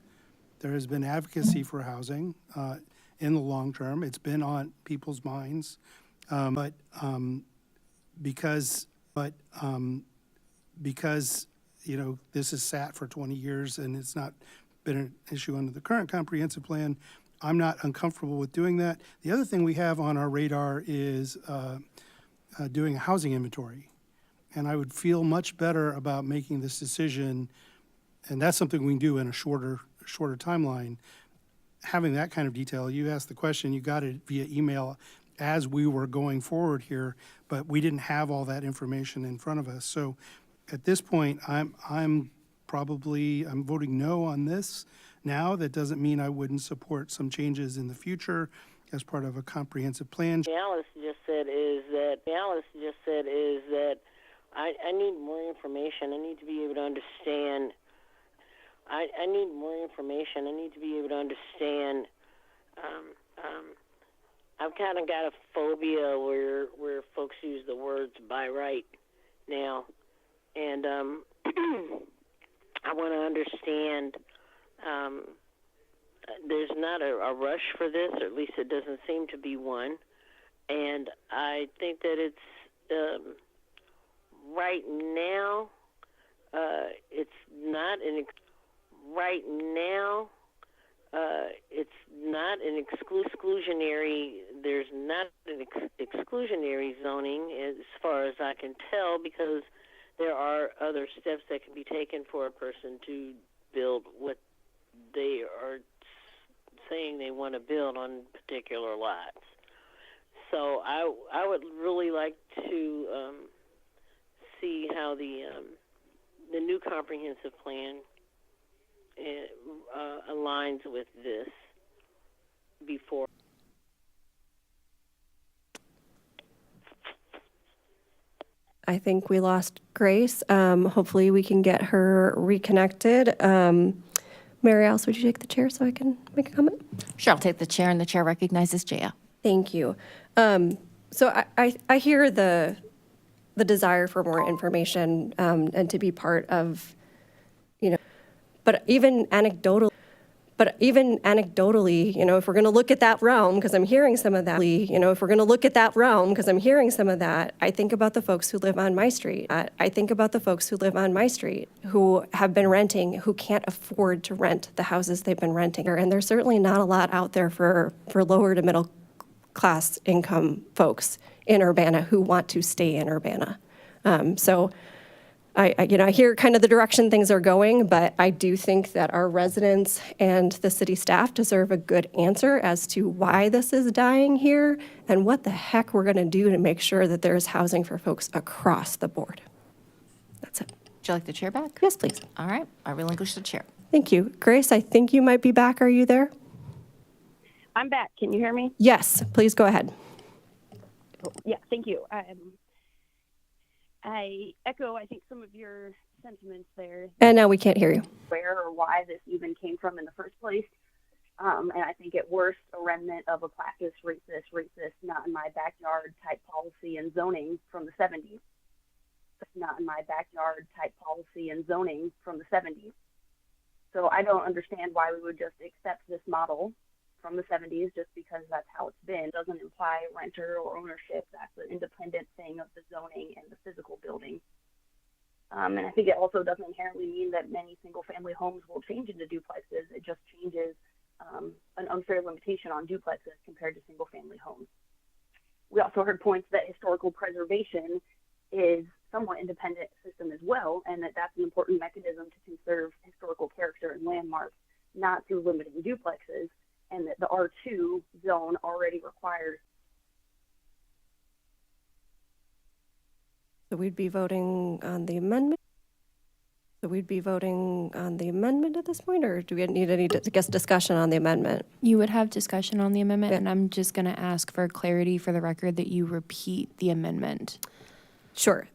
There has been advocacy for housing in the long term. It's been on people's minds. But because you know, this has sat for 20 years and it's not been an issue under the current comprehensive plan, I'm not uncomfortable with doing that. The other thing we have on our radar is doing a housing inventory. And I would feel much better about making this decision, and that's something we can do in a shorter timeline. Having that kind of detail, you asked the question, you got it via email as we were going forward here, but we didn't have all that information in front of us. So at this point, I'm voting no on this now. That doesn't mean I wouldn't support some changes in the future as part of a comprehensive plan. Alice just said is that I need more information. I need to be able to understand. I need more information. I need to be able to understand. I've kind of got a phobia where folks use the words by right now, and I want to understand. There's not a rush for this, or at least it doesn't seem to be one, and I think that it's right now. It's not an exclusionary. There's not an exclusionary zoning, as far as I can tell, because there are other steps that can be taken for a person to build what they are saying they want to build on particular lots. So I would really like to see how the new comprehensive plan aligns with this before. I think we lost Grace. Hopefully we can get her reconnected. Mary Alice, would you take the chair so I can make a comment? Sure, I'll take the chair, and the chair recognizes Jaya. Thank you. So I hear the desire for more information and to be part of, you know, but even anecdotally, you know, if we're going to look at that realm, because I'm hearing some of that, I think about the folks who live on my street. Who have been renting, who can't afford to rent the houses they've been renting. And there's certainly not a lot out there for lower to middle class income folks in Urbana who want to stay in Urbana. So I hear kind of the direction things are going, but I do think that our residents and the city staff deserve a good answer as to why this is dying here and what the heck we're going to do to make sure that there's housing for folks across the board. That's it. Would you like the chair back? Yes, please. All right, I relinquish the chair. Thank you. Grace, I think you might be back. Are you there? I'm back. Can you hear me? Yes, please go ahead. Yeah, thank you. I echo, I think, some of your sentiments there. And now we can't hear you. Where or why this even came from in the first place. And I think at worst, a remnant of a practice racist, not in my backyard type policy and zoning from the 70s. Not in my backyard type policy and zoning from the 70s. So I don't understand why we would just accept this model from the 70s just because that's how it's been. It doesn't imply renter or ownership. That's an independent thing of the zoning and the physical building. And I think it also doesn't inherently mean that many single-family homes will change into duplexes. It just changes an unfair limitation on duplexes compared to single-family homes. We also heard points that historical preservation is somewhat independent system as well, and that's an important mechanism to conserve historical character and landmarks, not through limiting duplexes, and that the R2 zone already requires. So we'd be voting on the amendment? So we'd be voting on the amendment at this point, or do we need any, discussion on the amendment? You would have discussion on the amendment, and I'm just going to ask for clarity for the record that you repeat the amendment. Sure.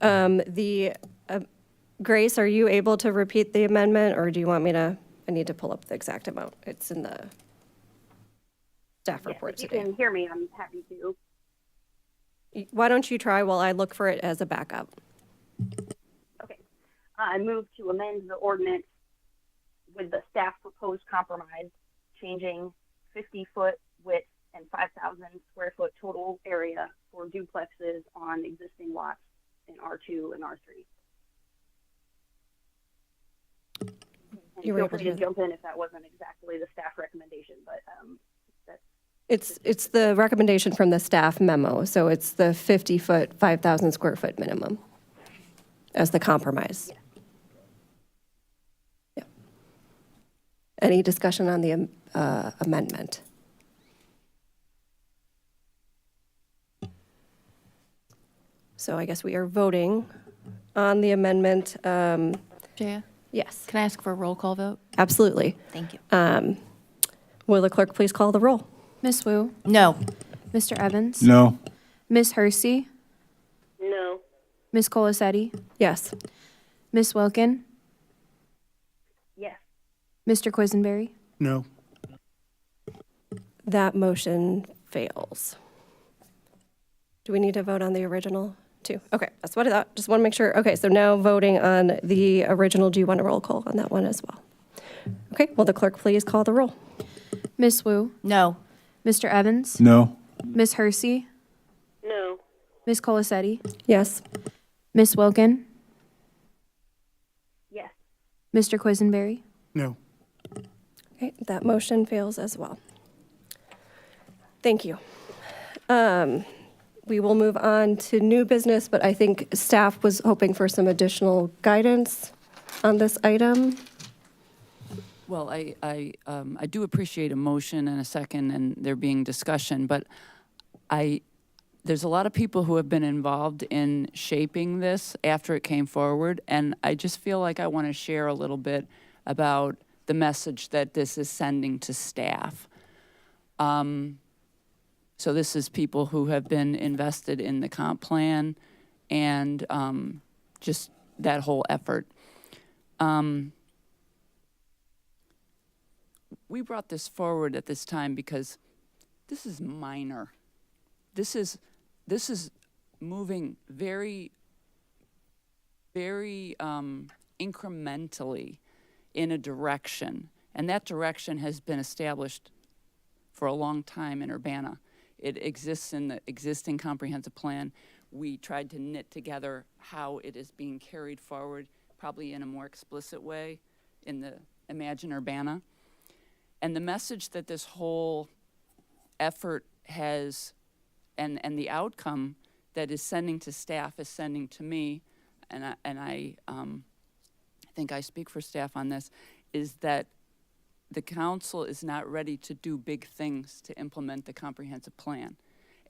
Grace, are you able to repeat the amendment, or do you want me to, I need to pull up the exact amount. It's in the staff report If you today. can hear me, I'm happy to. Why don't you try while I look for it as a backup? Okay. I move to amend the ordinance with the staff proposed compromise, changing 50-foot width and 5,000 square foot total area for duplexes on existing lots in R2 and R3. And You were feel able free to to hear jump in if that wasn't exactly the staff recommendation, but that's It's the recommendation from the staff memo, so it's the 50-foot, 5,000 square foot minimum as the compromise. Yeah. Any discussion on the amendment? So I guess we are voting on the amendment. Jaya, Yes, can I ask for a roll call vote? absolutely. Thank you. Will the clerk please call the roll? Ms. Wu, No. Mr. Evans, No. Ms. Hersey, No. Ms. Colasetti, Yes. Ms. Wilkin, yes. Mr. Quisenberry. No. That motion fails. Do we need to vote on the original too? Okay, that's what I thought. Just want to make sure. Okay, so now voting on the original. Do you want a roll call on that one as well? Okay, will the clerk please call the roll? Ms. Wu, No. Mr. Evans, No. Ms. Hersey, No. Ms. Colasetti, Yes. Ms. Wilkin, Yes. Mr. Quisenberry. No. Okay, that motion fails as well. Thank you. We will move on to new business, but I think staff was hoping for some additional guidance on this item. Well, I do appreciate a motion and a second and there being discussion, but there's a lot of people who have been involved in shaping this after it came forward, and I just feel like I want to share a little bit about the message that this is sending to staff. So this is people who have been invested in the comp plan and just that whole effort. We brought this forward at this time because this is minor. This is moving very, very incrementally in a direction, and that direction has been established for a long time in Urbana. It exists in the existing comprehensive plan. We tried to knit together how it is being carried forward, probably in a more explicit way in the Imagine Urbana. And the message that this whole effort has, and the outcome that is sending to staff is sending to me, and I think I speak for staff on this, is that the council is not ready to do big things to implement the comprehensive plan.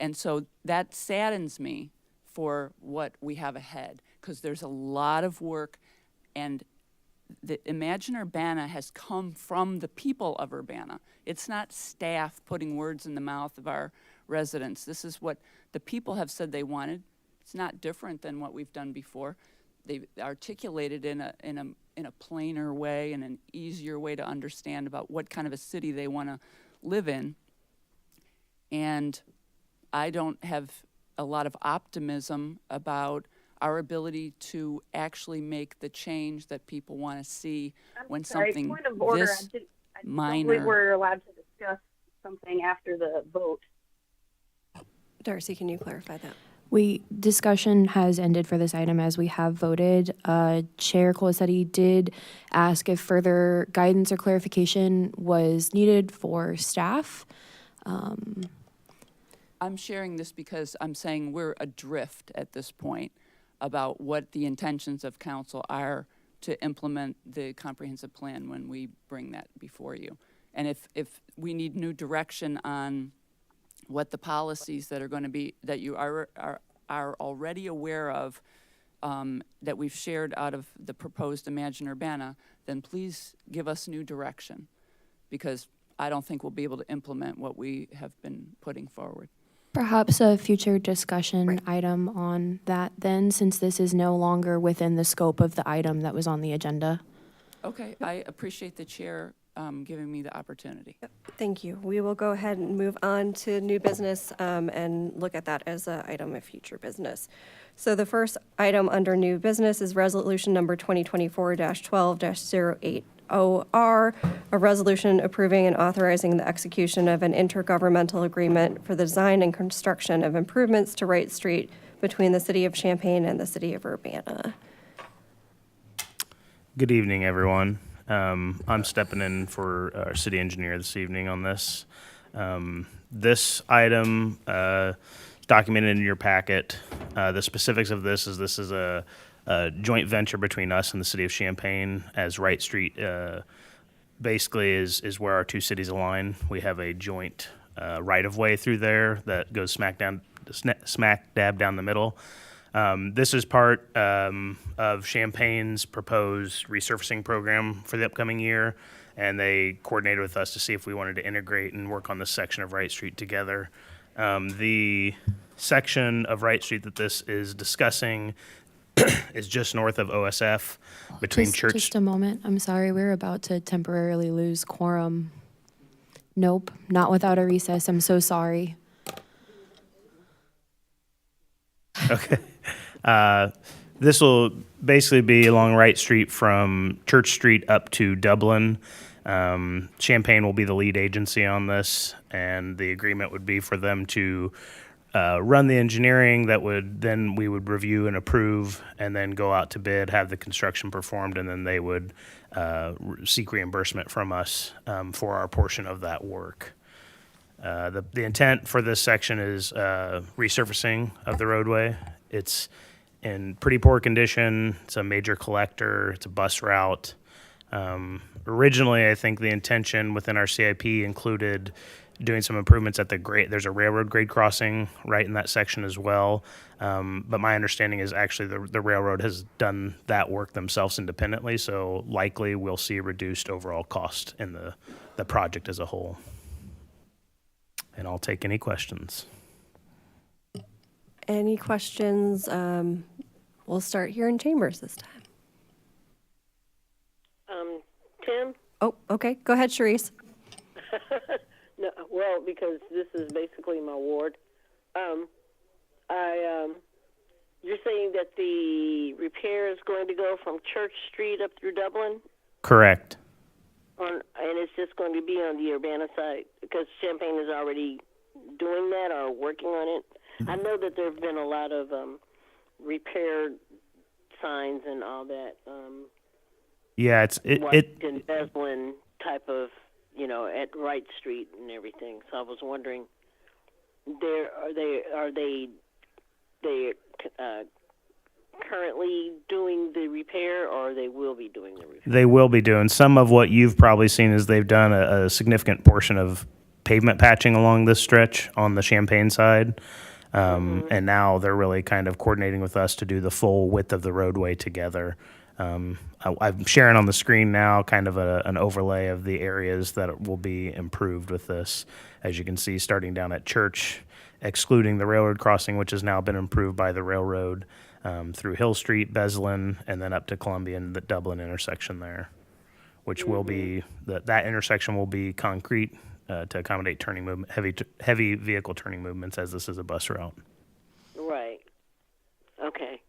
And so that saddens me for what we have ahead, because there's a lot of work, and the Imagine Urbana has come from the people of Urbana. It's not staff putting words in the mouth of our residents. This is what the people have said they wanted. It's not different than what we've done before. They've articulated in a plainer way and an easier way to understand about what kind of a city they want to live in. And I don't have a lot of optimism about our ability to actually make the change that people want to see when something Point of order. this I minor. believe we're allowed to discuss something after the vote. Darcy, can you clarify that? Discussion has ended for this item as we have voted. Chair Colasetti did ask if further guidance or clarification was needed for staff. I'm sharing this because I'm saying we're adrift at this point. about what the intentions of council are to implement the comprehensive plan when we bring that before you. And if we need new direction on what the policies that are going to be, that you are already aware of, that we've shared out of the proposed Imagine Urbana, then please give us new direction, because I don't think we'll be able to implement what we have been putting forward. Perhaps a future discussion item on that then, since this is no longer within the scope of the item that was on the agenda. Okay, I appreciate the chair giving me the opportunity. Thank you. We will go ahead and move on to new business and look at that as an item of future business. So the first item under new business is resolution number 2024-12-080R, a resolution approving and authorizing the execution of an intergovernmental agreement for the design and construction of improvements to Wright Street between the City of Champaign and the City of Urbana. Good evening, everyone. I'm stepping in for our city engineer this evening on this. This item is documented in your packet. The specifics of this is a joint venture between us and the City of Champaign, as Wright Street basically is where our two cities align. We have a joint right-of-way through there that goes smack dab down the middle. This is part of Champaign's proposed resurfacing program for the upcoming year, and they coordinated with us to see if we wanted to integrate and work on this section of Wright Street together. The section of Wright Street that this is discussing is just north of OSF between Church. Just a moment. I'm sorry. We're about to temporarily lose quorum. Nope, not without a recess. I'm so sorry. Okay. This will basically be along Wright Street from Church Street up to Dublin. Champaign will be the lead agency on this, and the agreement would be for them to run the engineering that we would review and approve, and then go out to bid, have the construction performed, and then they would seek reimbursement from us for our portion of that work. The intent for this section is resurfacing of the roadway. It's in pretty poor condition. It's a major collector. It's a bus route. Originally, I think the intention within our CIP included doing some improvements at the grade. There's a railroad grade crossing right in that section as well. But my understanding is actually the railroad has done that work themselves independently, so likely we'll see a reduced overall cost in the project as a whole. And I'll take any questions. Any questions? We'll start here in chambers this time. Tim? Oh, okay. Go ahead, Sharice. No, well, because this is basically my ward. You're saying that the repair is going to go from Church Street up through Dublin? Correct. And it's just going to be on the Urbana side, because Champaign is already doing that or working on it. I know that there have been a lot of repair signs and all that. Yeah, it's Washington Beslin type of, at Wright Street and everything. So I was wondering, are they currently doing the repair, or they will be doing the repair? They will be doing some of what you've probably seen is they've done a significant portion of pavement patching along this stretch on the Champaign side. And now they're really kind of coordinating with us to do the full width of the roadway together. I'm sharing on the screen now kind of an overlay of the areas that will be improved with this. As you can see, starting down at Church, excluding the railroad crossing, which has now been improved by the railroad, through Hill Street, Beslin, and then up to Columbia and the Dublin intersection there, which will be, that intersection will be concrete to accommodate turning movement, heavy vehicle turning movements, as this is a bus route. Right. Okay.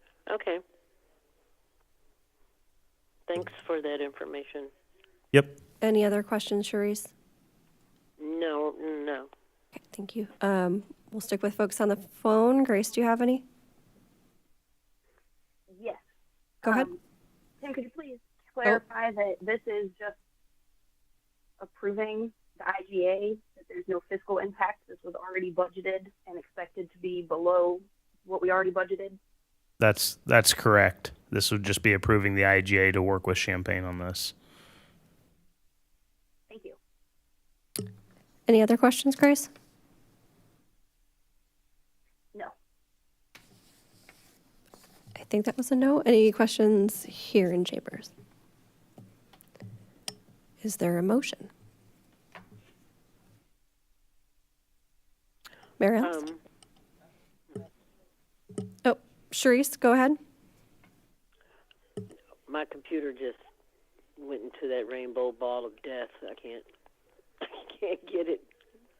Thanks for that information. Yep. Any other questions, Sharice? No. Okay, thank you. We'll stick with folks on the phone. Grace, do you have any? Yes. Go ahead. Tim, could you please clarify that this is just approving the IGA, that there's no fiscal impact? This was already budgeted and expected to be below what we already budgeted? That's correct. This would just be approving the IGA to work with Champaign on this. Thank you. Any other questions, Grace? No. I think that was a no. Any questions here in Chambers? Is there a motion? Mary Alice? Oh, Sharice, go ahead. My computer just went into that rainbow ball of death. I can't get it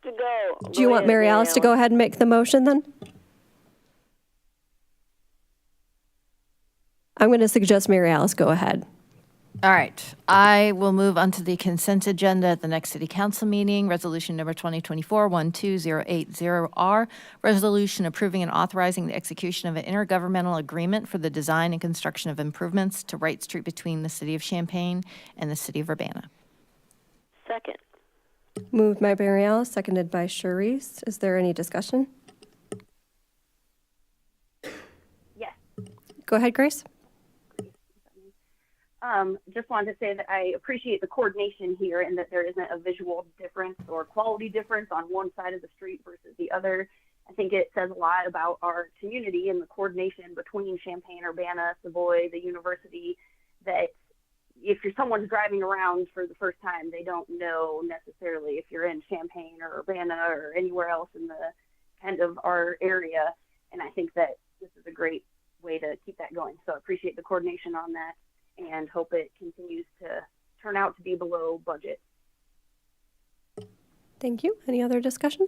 to go. Do you want Mary Alice to go ahead and make the motion then? I'm going to suggest Mary Alice go ahead. All right, I will move on to the consent agenda at the next city council meeting. Resolution number 2024-12080R, resolution approving and authorizing the execution of an intergovernmental agreement for the design and construction of improvements to Wright Street between the city of Champaign and the city of Urbana. Second. Moved by Mary Alice, seconded by Sharice. Is there any discussion? Yes. Go ahead, Grace. Just wanted to say that I appreciate the coordination here and that there isn't a visual difference or quality difference on one side of the street versus the other. I think it says a lot about our community and the coordination between Champaign, Urbana, Savoy, the university, that if someone's driving around for the first time, they don't know necessarily if you're in Champaign or Urbana or anywhere else in the kind of our area. And I think that this is a great way to keep that going. So I appreciate the coordination on that and hope it continues to turn out to be below budget. Thank you. Any other discussion?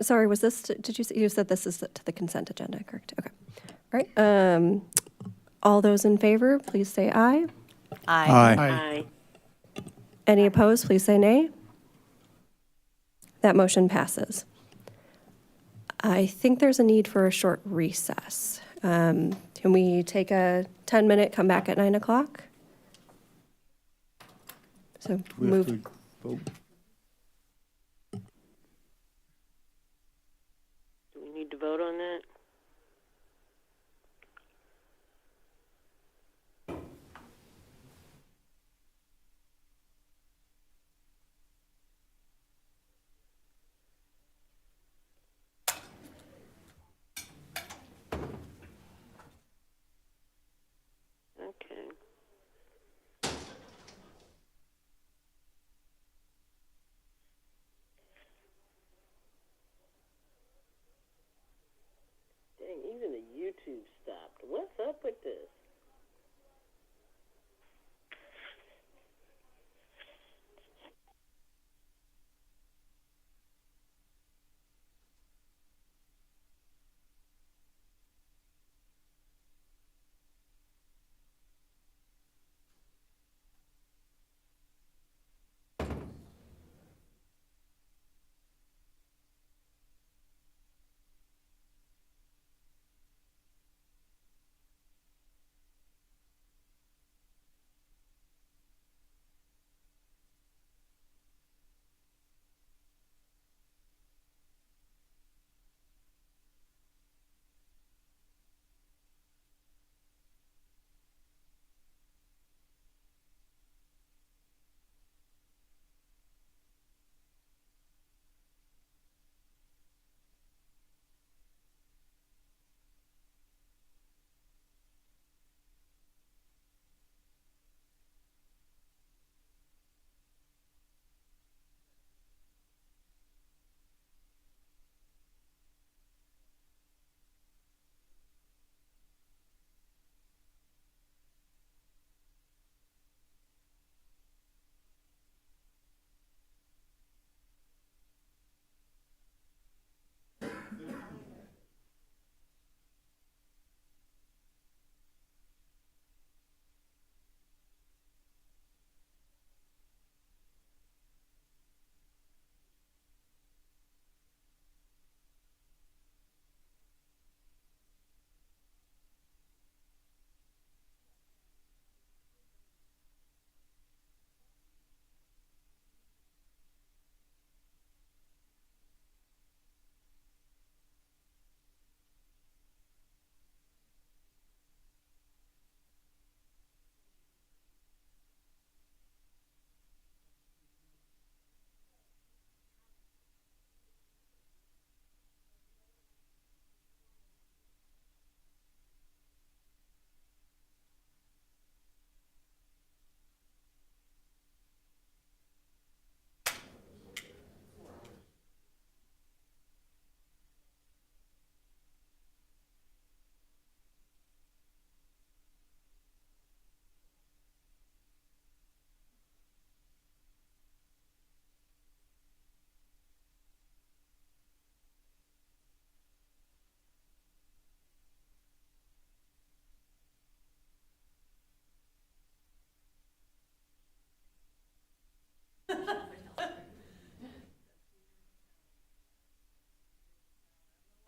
Sorry, was this, did you say, you said this is to the consent agenda, correct? Okay. All right. All those in favor, please say aye. Aye. Aye. Any opposed, please say nay. That motion passes. I think there's a need for a short recess. Can we take a 10-minute, come back at 9 o'clock? So move. Do we need to vote on that? Okay.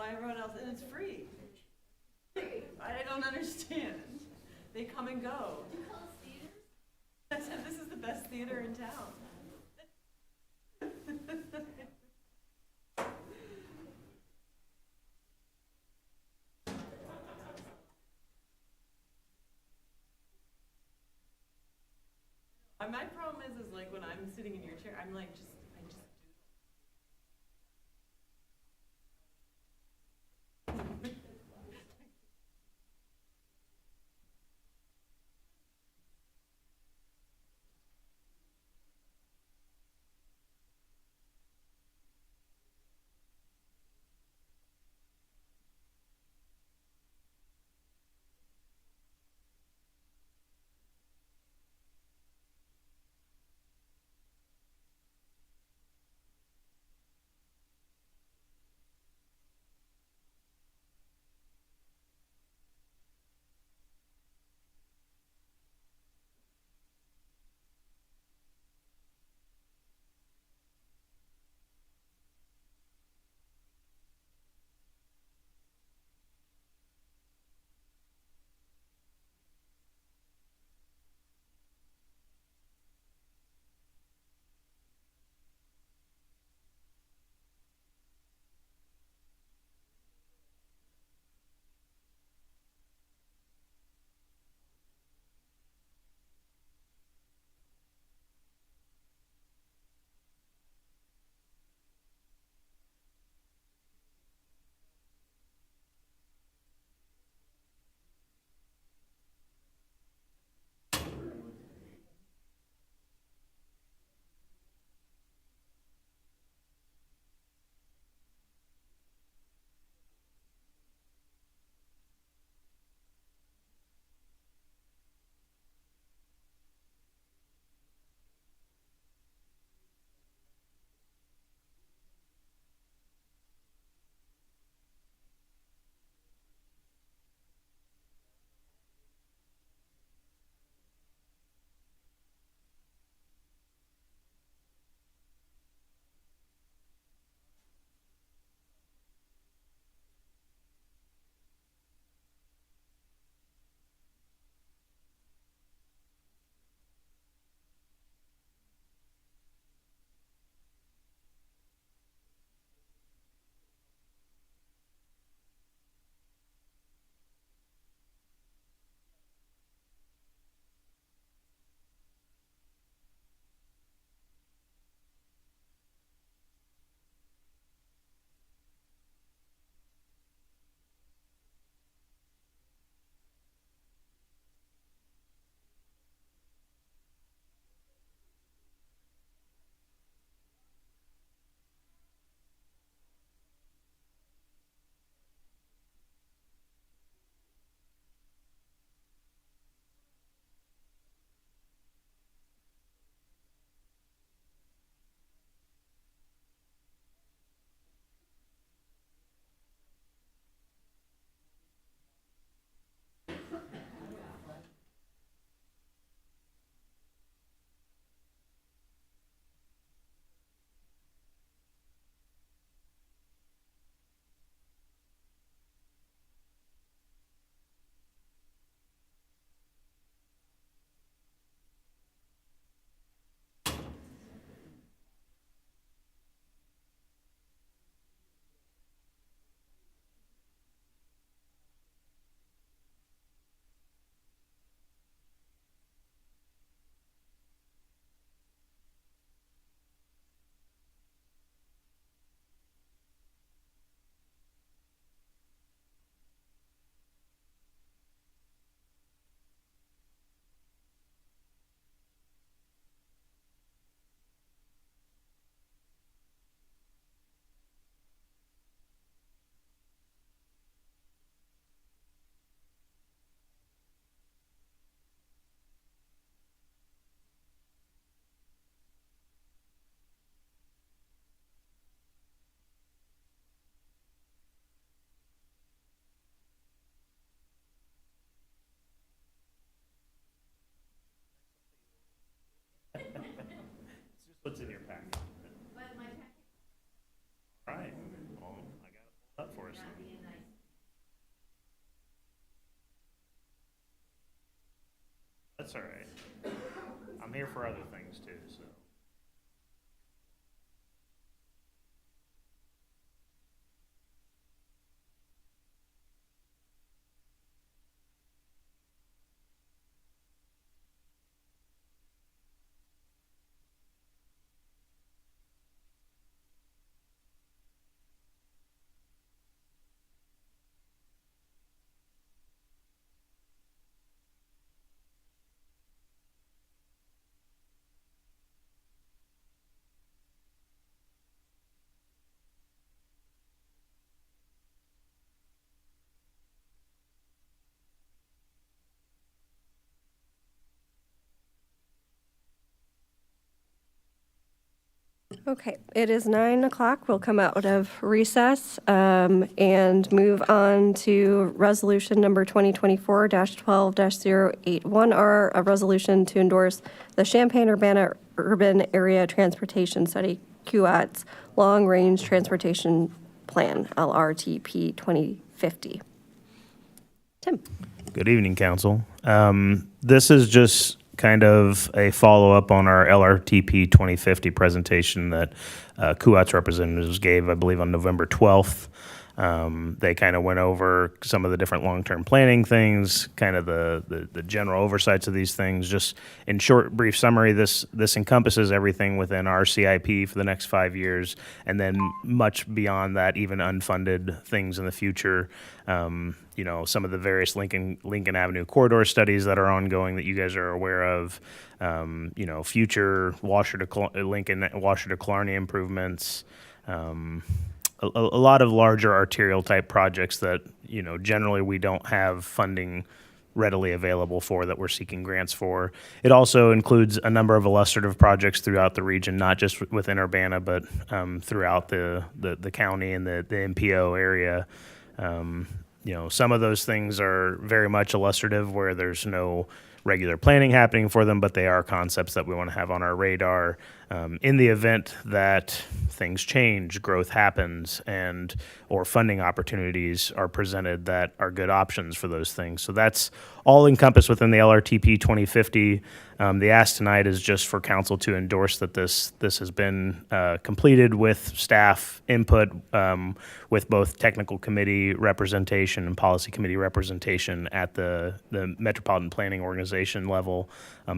Why everyone else, and it's free. I don't understand. They come and go. I said, this is the best theater in town. My problem is like when I'm sitting in your chair, I'm like just, I just What's in your packet? All right. Well, I got it pulled up for us. That's all right. I'm here for other things too, so. Okay, it is 9 o'clock. We'll come out of recess and move on to resolution number 2024-12-081R, a resolution to endorse the Champaign-Urbana Urban Area Transportation Study, QATS, Long Range Transportation Plan, LRTP 2050. Tim. Good evening, Council. This is just kind of a follow-up on our LRTP 2050 presentation that QATS representatives gave, I believe, on November 12th. They kind of went over some of the different long-term planning things, kind of the general oversights of these things. Just in short, brief summary, this encompasses everything within our CIP for the next 5 years, and then much beyond that, even unfunded things in the future. You know, some of the various Lincoln Avenue corridor studies that are ongoing that you guys are aware of. You know, future Lincoln Washer to Killarney improvements. A lot of larger arterial type projects that, you know, generally we don't have funding readily available for, that we're seeking grants for. It also includes a number of illustrative projects throughout the region, not just within Urbana, but throughout the county and the MPO area. You know, some of those things are very much illustrative where there's no regular planning happening for them, but they are concepts that we want to have on our radar in the event that things change, growth happens, and or funding opportunities are presented that are good options for those things. So that's all encompassed within the LRTP 2050. The ask tonight is just for council to endorse that this has been completed with staff input, with both technical committee representation and policy committee representation at the Metropolitan Planning Organization level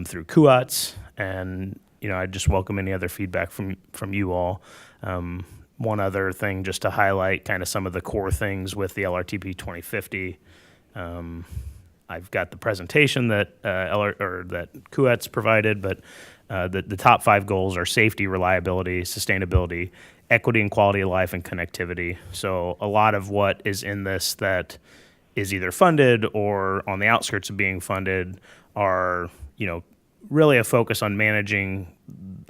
through QATS. And you know, I just welcome any other feedback from you all. One other thing, just to highlight kind of some of the core things with the LRTP 2050. I've got the presentation that that QATS provided, but the top 5 goals are safety, reliability, sustainability, equity and quality of life, and connectivity. So a lot of what is in this that is either funded or on the outskirts of being funded are, you know, really a focus on managing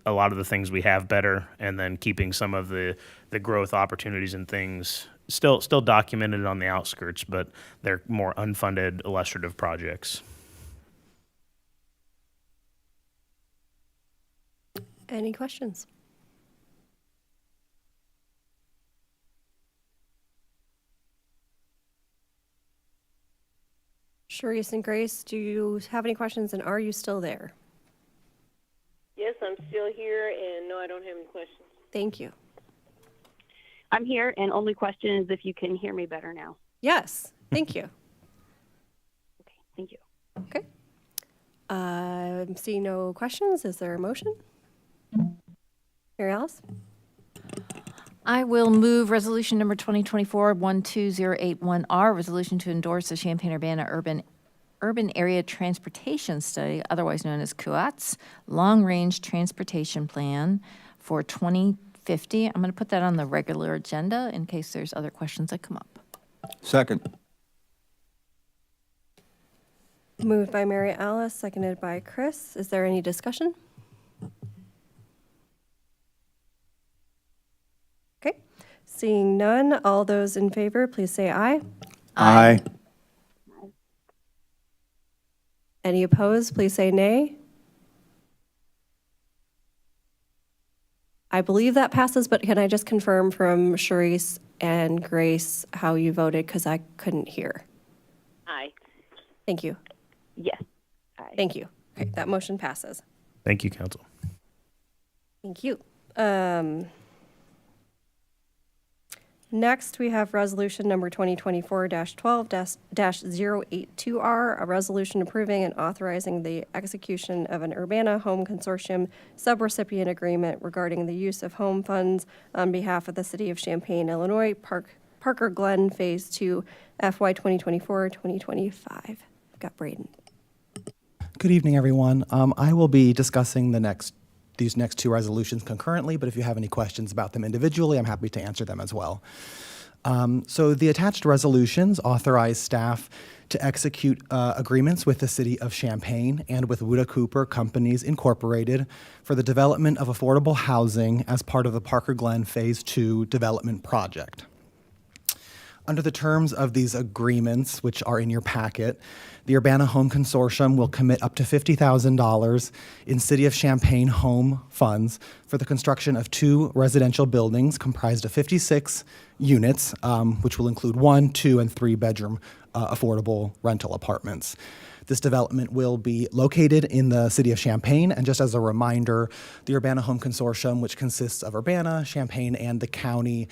a lot of the things we have better, and then keeping some of the growth opportunities and things still documented on the outskirts, but they're more unfunded illustrative projects. Any questions? Sharice and Grace, do you have any questions, and are you still there? Yes, I'm still here, and no, I don't have any questions. Thank you. I'm here, and only question is if you can hear me better now. Yes, thank you. Okay, thank you. Okay. I'm seeing no questions. Is there a motion? Mary Alice? I will move resolution number 2024-12081R, resolution to endorse the Champaign-Urbana Urban Area Transportation Study, otherwise known as QATS, Long Range Transportation Plan for 2050. I'm going to put that on the regular agenda in case there's other questions that come up. Second. Moved by Mary Alice, seconded by Chris. Is there any discussion? Okay. Seeing none, all those in favor, please say aye. Aye. Any opposed, please say nay. I believe that passes, but can I just confirm from Sharice and Grace how you voted, because I couldn't hear? Aye. Thank you. Yes. Aye. Thank you. Okay, that motion passes. Thank you, council. Thank you. Next, we have resolution number 2024-12-082R, a resolution approving and authorizing the execution of an Urbana Home Consortium subrecipient agreement regarding the use of home funds on behalf of the City of Champaign, Illinois, Parker Glen Phase 2, FY 2024-2025. I've got Braden. Good evening, everyone. I will be discussing these next two resolutions concurrently, but if you have any questions about them individually, I'm happy to answer them as well. So the attached resolutions authorize staff to execute agreements with the City of Champaign and with Wuda Cooper Companies Incorporated for the development of affordable housing as part of the Parker Glen Phase 2 development project. Under the terms of these agreements, which are in your packet, the Urbana Home Consortium will commit up to $50,000 in City of Champaign home funds for the construction of 2 residential buildings comprised of 56 units, which will include 1, 2, and 3 bedroom affordable rental apartments. This development will be located in the City of Champaign, and just as a reminder, the Urbana Home Consortium, which consists of Urbana, Champaign, and the county,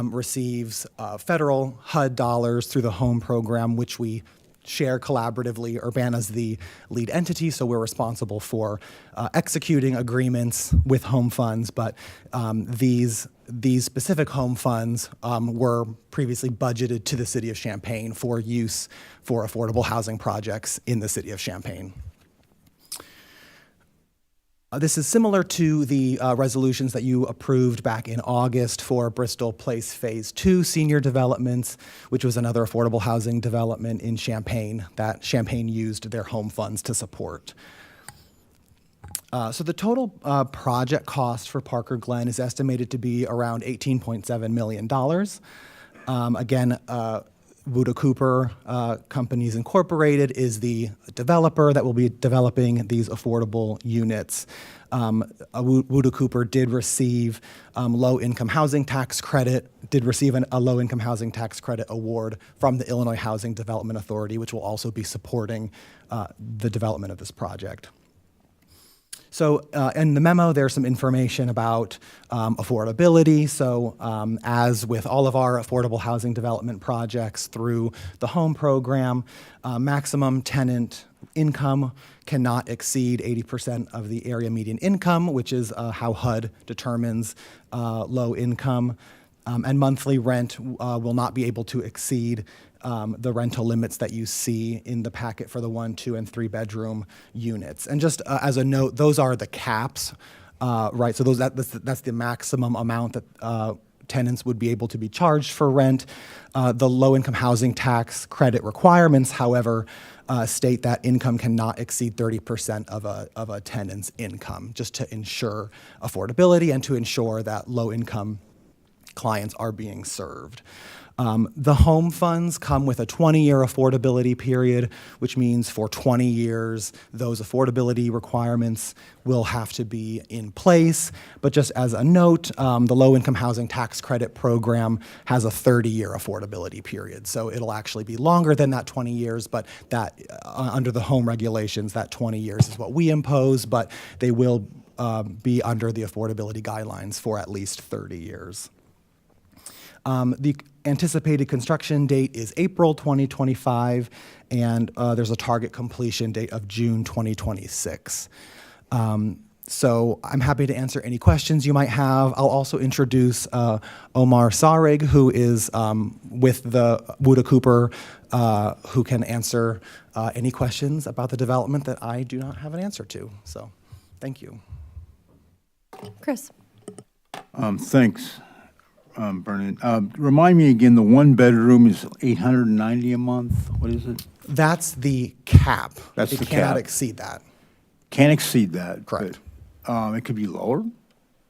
receives federal HUD dollars through the HOME program, which we share collaboratively. Urbana's the lead entity, so we're responsible for executing agreements with home funds, but these specific home funds were previously budgeted to the City of Champaign for use for affordable housing projects in the City of Champaign. This is similar to the resolutions that you approved back in August for Bristol Place Phase 2 senior developments, which was another affordable housing development in Champaign that Champaign used their home funds to support. So the total project cost for Parker Glen is estimated to be around $18.7 million. Again, Wuda Cooper Companies Incorporated is the developer that will be developing these affordable units. Wuda Cooper did receive low-income housing tax credit, a low-income housing tax credit award from the Illinois Housing Development Authority, which will also be supporting the development of this project. So in the memo, there's some information about affordability. So as with all of our affordable housing development projects through the HOME program, maximum tenant income cannot exceed 80% of the area median income, which is how HUD determines low income. And monthly rent will not be able to exceed the rental limits that you see in the packet for the 1, 2, and 3 bedroom units. And just as a note, those are the caps, right? So that's the maximum amount that tenants would be able to be charged for rent. The low-income housing tax credit requirements, however, state that income cannot exceed 30% of a tenant's income, just to ensure affordability and to ensure that low-income clients are being served. The home funds come with a 20-year affordability period, which means for 20 years, those affordability requirements will have to be in place. But just as a note, the low-income housing tax credit program has a 30-year affordability period. So it'll actually be longer than that 20 years, but that under the home regulations, that 20 years is what we impose, but they will be under the affordability guidelines for at least 30 years. The anticipated construction date is April 2025, and there's a target completion date of June 2026. So I'm happy to answer any questions you might have. I'll also introduce Omar Sarig, who is with the Wuda Cooper, who can answer any questions about the development that I do not have an answer to. So thank you. Chris. Thanks. Bernard, remind me again, the 1 bedroom is $890 a month? What is it? That's the cap. That's it the cannot cap. exceed that. Can't exceed that. Correct. But, it could be lower?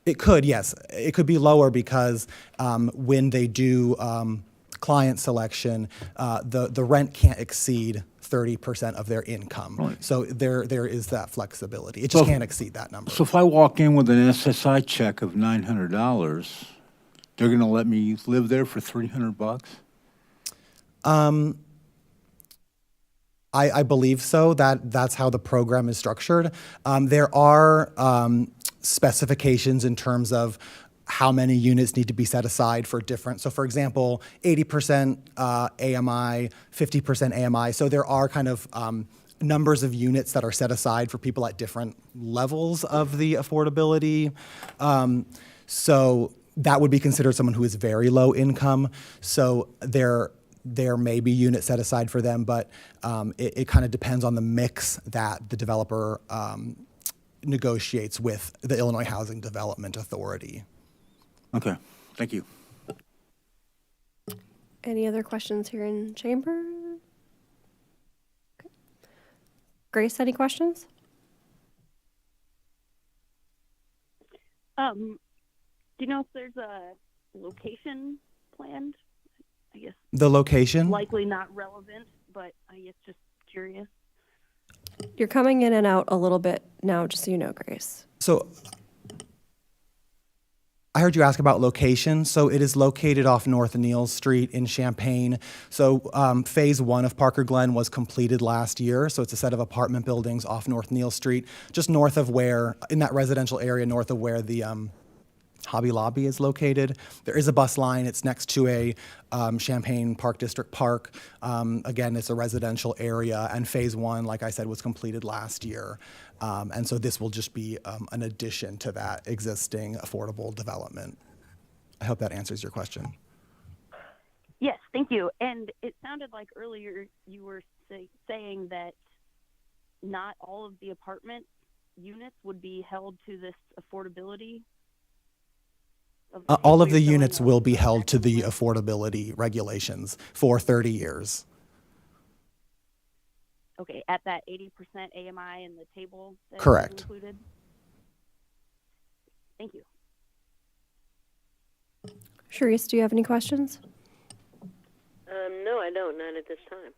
It could, yes. It could be lower because when they do client selection, the rent can't exceed 30% of their income. Right. So there is that flexibility. It just can't exceed that number. So if I walk in with an SSI check of $900, they're going to let me live there for $300? I believe so. That's how the program is structured. There are specifications in terms of how many units need to be set aside for different. So, for example, 80% AMI, 50% AMI. So there are kind of numbers of units that are set aside for people at different levels of the affordability. So that would be considered someone who is very low income. So there may be units set aside for them, but it kind of depends on the mix that the developer negotiates with the Illinois Housing Development Authority. Okay, thank you. Any other questions here in chamber? Okay. Grace, any questions? Do you know if there's a location planned? I guess The location? likely not relevant, but I guess just curious. You're coming in and out a little bit now, just so you know, Grace. So I heard you ask about location. So it is located off North Neal Street in Champaign. So phase 1 of Parker Glen was completed last year. So it's a set of apartment buildings off North Neal Street, just north of where, in that residential area, north of where the Hobby Lobby is located. There is a bus line. It's next to a Champaign Park District Park. Again, it's a residential area, and phase 1, like I said, was completed last year. And so this will just be an addition to that existing affordable development. I hope that answers your question. Yes, thank you. And it sounded like earlier you were saying that not all of the apartment units would be held to this affordability. All of the units will be held to the affordability regulations for 30 years. Okay, at that 80% AMI in the table that Correct. is included? Thank you. Sharice, do you have any questions? No, I don't. Not at this time.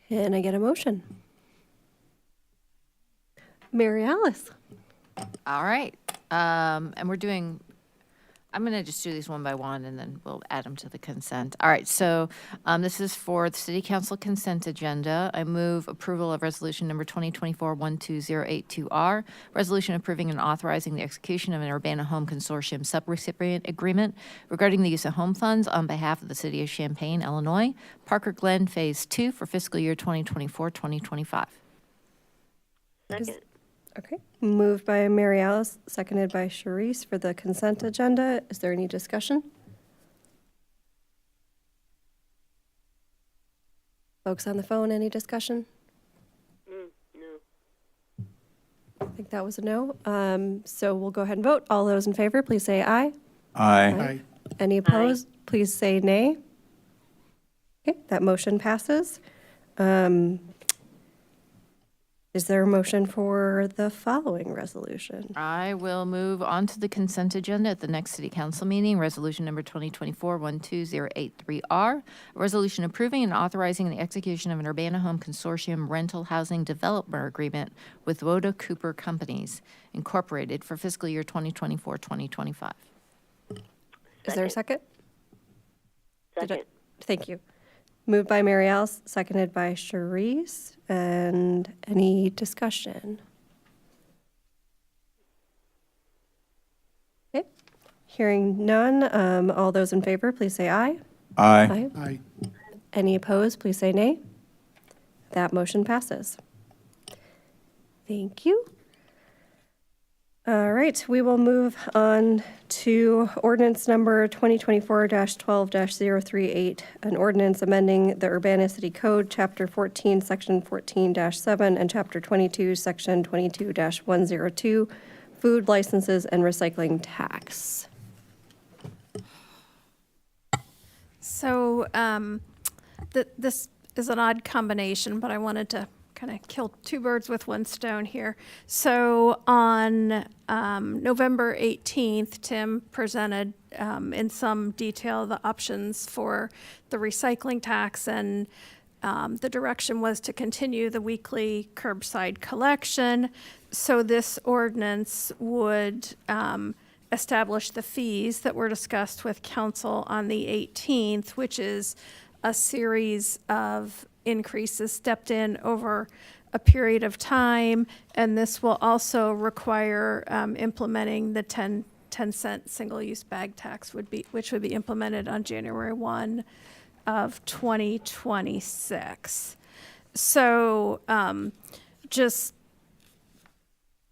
Can I get a motion? Mary Alice. All right. And we're doing, I'm going to just do these one by one, and then we'll add them to the consent. All right, so this is for the City Council consent agenda. I move approval of resolution number 2024-12082R, resolution approving and authorizing the execution of an Urbana Home Consortium subrecipient agreement regarding the use of home funds on behalf of the City of Champaign, Illinois, Parker Glen Phase 2 for fiscal year 2024-2025. Second. Okay, moved by Mary Alice, seconded by Sharice for the consent agenda. Is there any discussion? Folks on the phone, any discussion? No. I think that was a no. So we'll go ahead and vote. All those in favor, please say aye. Aye. Any opposed, please say nay. Okay, that motion passes. Is there a motion for the following resolution? I will move on to the consent agenda at the next City Council meeting, resolution number 2024-12083R, a resolution approving and authorizing the execution of an Urbana Home Consortium rental housing developer agreement with Woda Cooper Companies, Incorporated for fiscal year 2024-2025. Is there a second? Second. Thank you. Moved by Mary Alice, seconded by Sharice. And any discussion? Okay. Hearing none, all those in favor, please say aye. Aye. Aye. Any opposed, please say nay. That motion passes. Thank you. All right, we will move on to ordinance number 2024-12-038, an ordinance amending the Urbana City Code, Chapter 14, Section 14-7, and Chapter 22, Section 22-102, food licenses and recycling tax. So this is an odd combination, but I wanted to kind of kill two birds with one stone here. So on November 18th, Tim presented in some detail the options for the recycling tax, and the direction was to continue the weekly curbside collection. So this ordinance would establish the fees that were discussed with council on the 18th, which is a series of increases stepped in over a period of time, and this will also require implementing the 10-cent single-use bag tax which would be implemented on January 1 of 2026. So just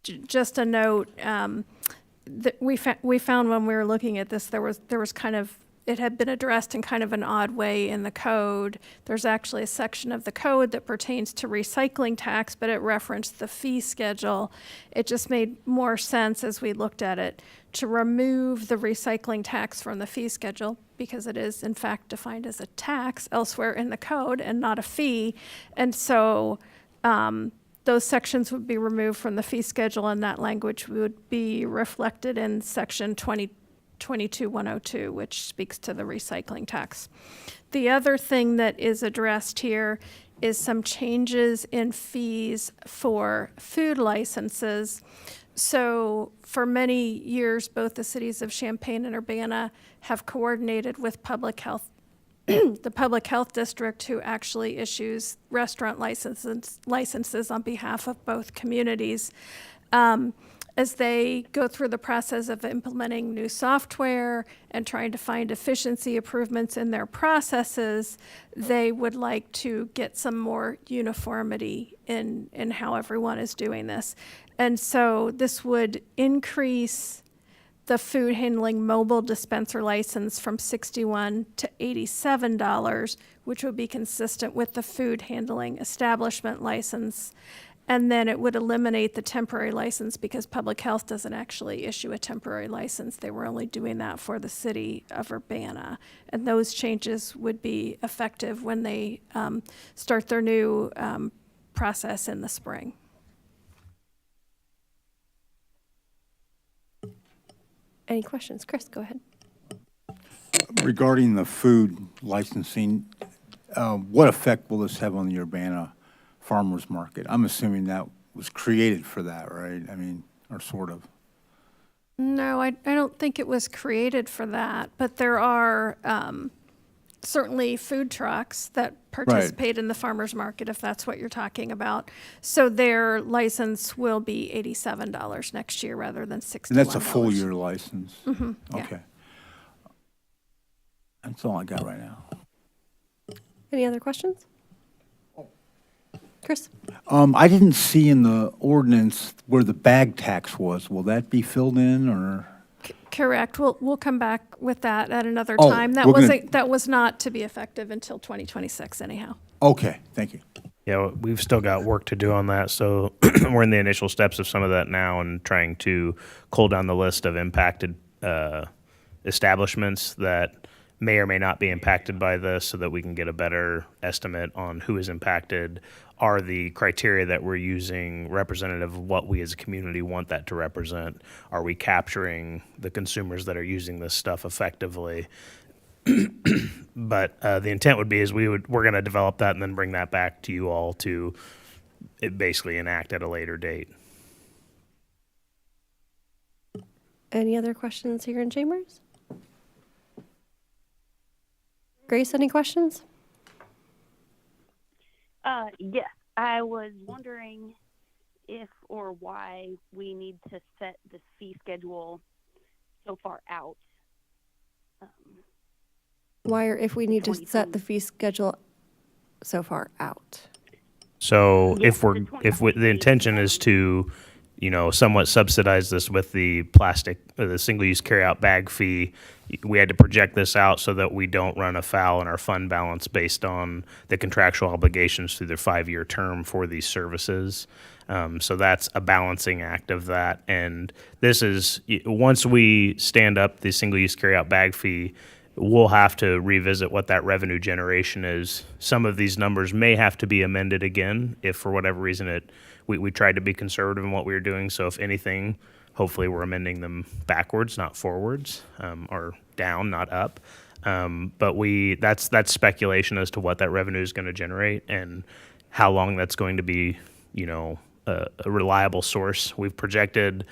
a note, that we found when we were looking at this, there was kind of, it had been addressed in kind of an odd way in the code. There's actually a section of the code that pertains to recycling tax, but it referenced the fee schedule. It just made more sense as we looked at it to remove the recycling tax from the fee schedule, because it is in fact defined as a tax elsewhere in the code and not a fee. And so those sections would be removed from the fee schedule, and that language would be reflected in section 22-102, which speaks to the recycling tax. The other thing that is addressed here is some changes in fees for food licenses. So for many years, both the cities of Champaign and Urbana have coordinated with public health, the public health district, who actually issues restaurant licenses on behalf of both communities. As they go through the process of implementing new software and trying to find efficiency improvements in their processes, they would like to get some more uniformity in how everyone is doing this. And so this would increase the food handling mobile dispenser license from $61 to $87, which would be consistent with the food handling establishment license. And then it would eliminate the temporary license, because public health doesn't actually issue a temporary license. They were only doing that for the city of Urbana. And those changes would be effective when they start their new process in the spring. Any questions? Chris, go ahead. Regarding the food licensing, what effect will this have on the Urbana farmers market? I'm assuming that was created for that, right? I mean, or sort of. No, I don't think it was created for that, but there are certainly food trucks that participate in the farmers market, if that's what you're talking about. So their license will be $87 next year rather than $61. And that's a full year license? Mm-hmm, yeah. Okay. That's all I got right now. Any other questions? Chris? I didn't see in the ordinance where the bag tax was. Will that be filled in, or? Correct. We'll come back with that at another Oh, time. That we're gonna- wasn't, that was not to be effective until 2026 anyhow. Okay, thank you. Yeah, we've still got work to do on that, so we're in the initial steps of some of that now and trying to cull down the list of impacted establishments that may or may not be impacted by this, so that we can get a better estimate on who is impacted. Are the criteria that we're using representative of what we as a community want that to represent? Are we capturing the consumers that are using this stuff effectively? But the intent would be is we're going to develop that and then bring that back to you all to basically enact at a later date. Any other questions here in Chambers? Grace, any questions? Yes, I was wondering if or why we need to set the fee schedule so far out. Why, or if we need to set the fee schedule so far out? So Yes, the intention is to, somewhat subsidize this with the plastic, the single-use carryout bag fee. We had to project this out so that we don't run afoul in our fund balance based on the contractual obligations through their 5-year term for these services. So that's a balancing act of that. And this is, once we stand up the single-use carryout bag fee, we'll have to revisit what that revenue generation is. Some of these numbers may have to be amended again if for whatever reason we tried to be conservative in what we were doing. So if anything, hopefully we're amending them backwards, not forwards, or down, not up. But that's speculation as to what that revenue is going to generate and how long that's going to be, a reliable source. We've projected,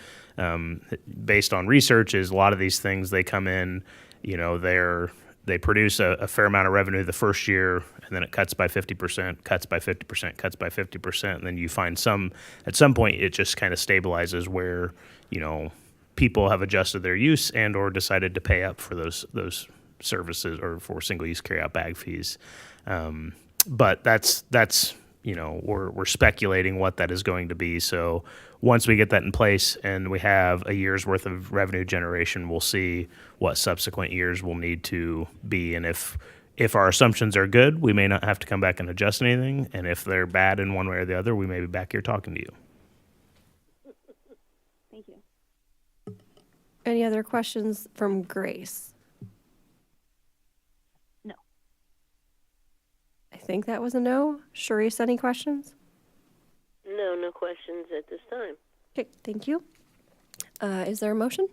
based on research, is a lot of these things, they come in, they're they produce a fair amount of revenue the first year, and then it cuts by 50%, cuts by 50%, cuts by 50%, and then you find at some point it just kind of stabilizes where, people have adjusted their use and or decided to pay up for those services or for single-use carryout bag fees. But that's we're speculating what that is going to be. So once we get that in place and we have a year's worth of revenue generation, we'll see what subsequent years will need to be. And if our assumptions are good, we may not have to come back and adjust anything. And if they're bad in one way or the other, we may be back here talking to you. Thank you. Any other questions from Grace? No. I think that was a no. Sharice, any questions? No questions at this time. Okay, thank you. Is there a motion?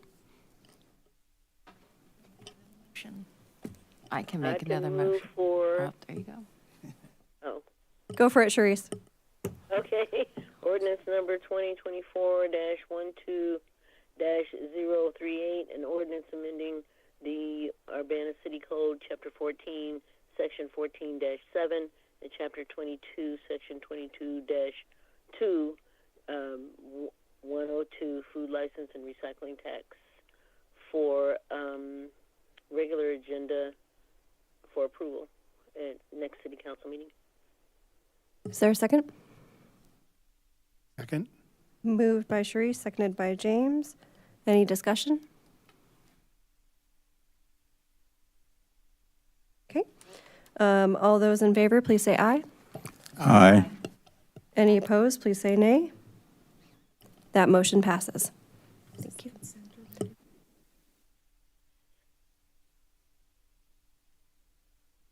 I can make I can another move motion. for. Oh, there you go. Oh, Go for it, Sharice. okay. Ordinance number 2024-12-038, an ordinance amending the Urbana City Code, Chapter 14, Section 14-7, and Chapter 22, Section 22-2, 102, Food License and Recycling Tax for regular agenda for approval at next City Council meeting. Is there a second? Second? Moved by Sharice, seconded by James. Any discussion? Okay. All those in favor, please say aye. Aye. Any opposed, please say nay. That motion passes. Thank you.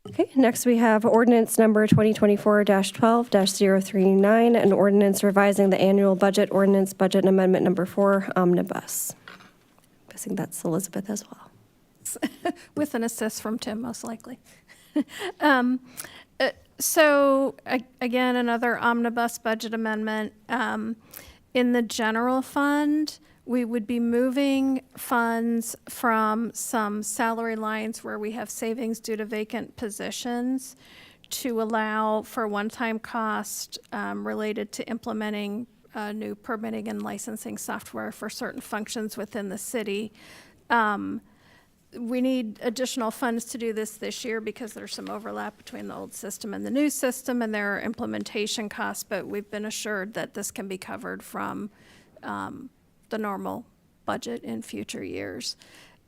Okay, next we have ordinance number 2024-12-039, an ordinance revising the annual budget ordinance, budget amendment number 4, omnibus. Guessing that's Elizabeth as well. With an assist from Tim, most likely. So again, another omnibus budget amendment. In the general fund, we would be moving funds from some salary lines where we have savings due to vacant positions to allow for one-time cost related to implementing new permitting and licensing software for certain functions within the city. We need additional funds to do this year because there's some overlap between the old system and the new system, and there are implementation costs, but we've been assured that this can be covered from the normal budget in future years.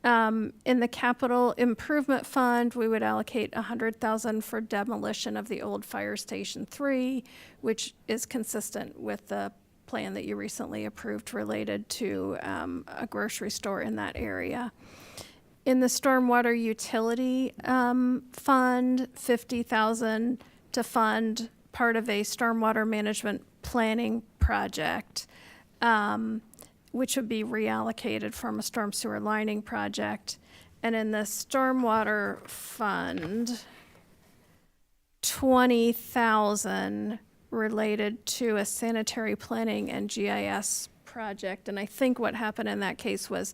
In the capital improvement fund, we would allocate $100,000 for demolition of the old Fire Station 3, which is consistent with the plan that you recently approved related to a grocery store in that area. In the stormwater utility fund, $50,000 to fund part of a stormwater management planning project, which would be reallocated from a storm sewer lining project. And in the stormwater fund, $20,000 related to a sanitary planning and GIS project. And I think what happened in that case was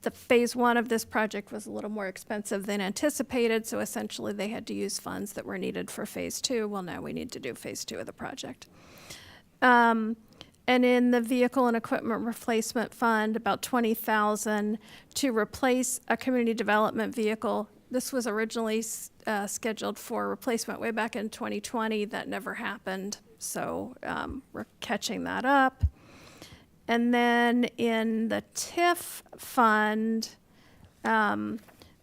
the phase 1 of this project was a little more expensive than anticipated, so essentially they had to use funds that were needed for phase 2. Well, now we need to do phase 2 of the project. And in the vehicle and equipment replacement fund, about $20,000 to replace a community development vehicle. This was originally scheduled for replacement way back in 2020. That never happened, so we're catching that up. And then in the TIF fund,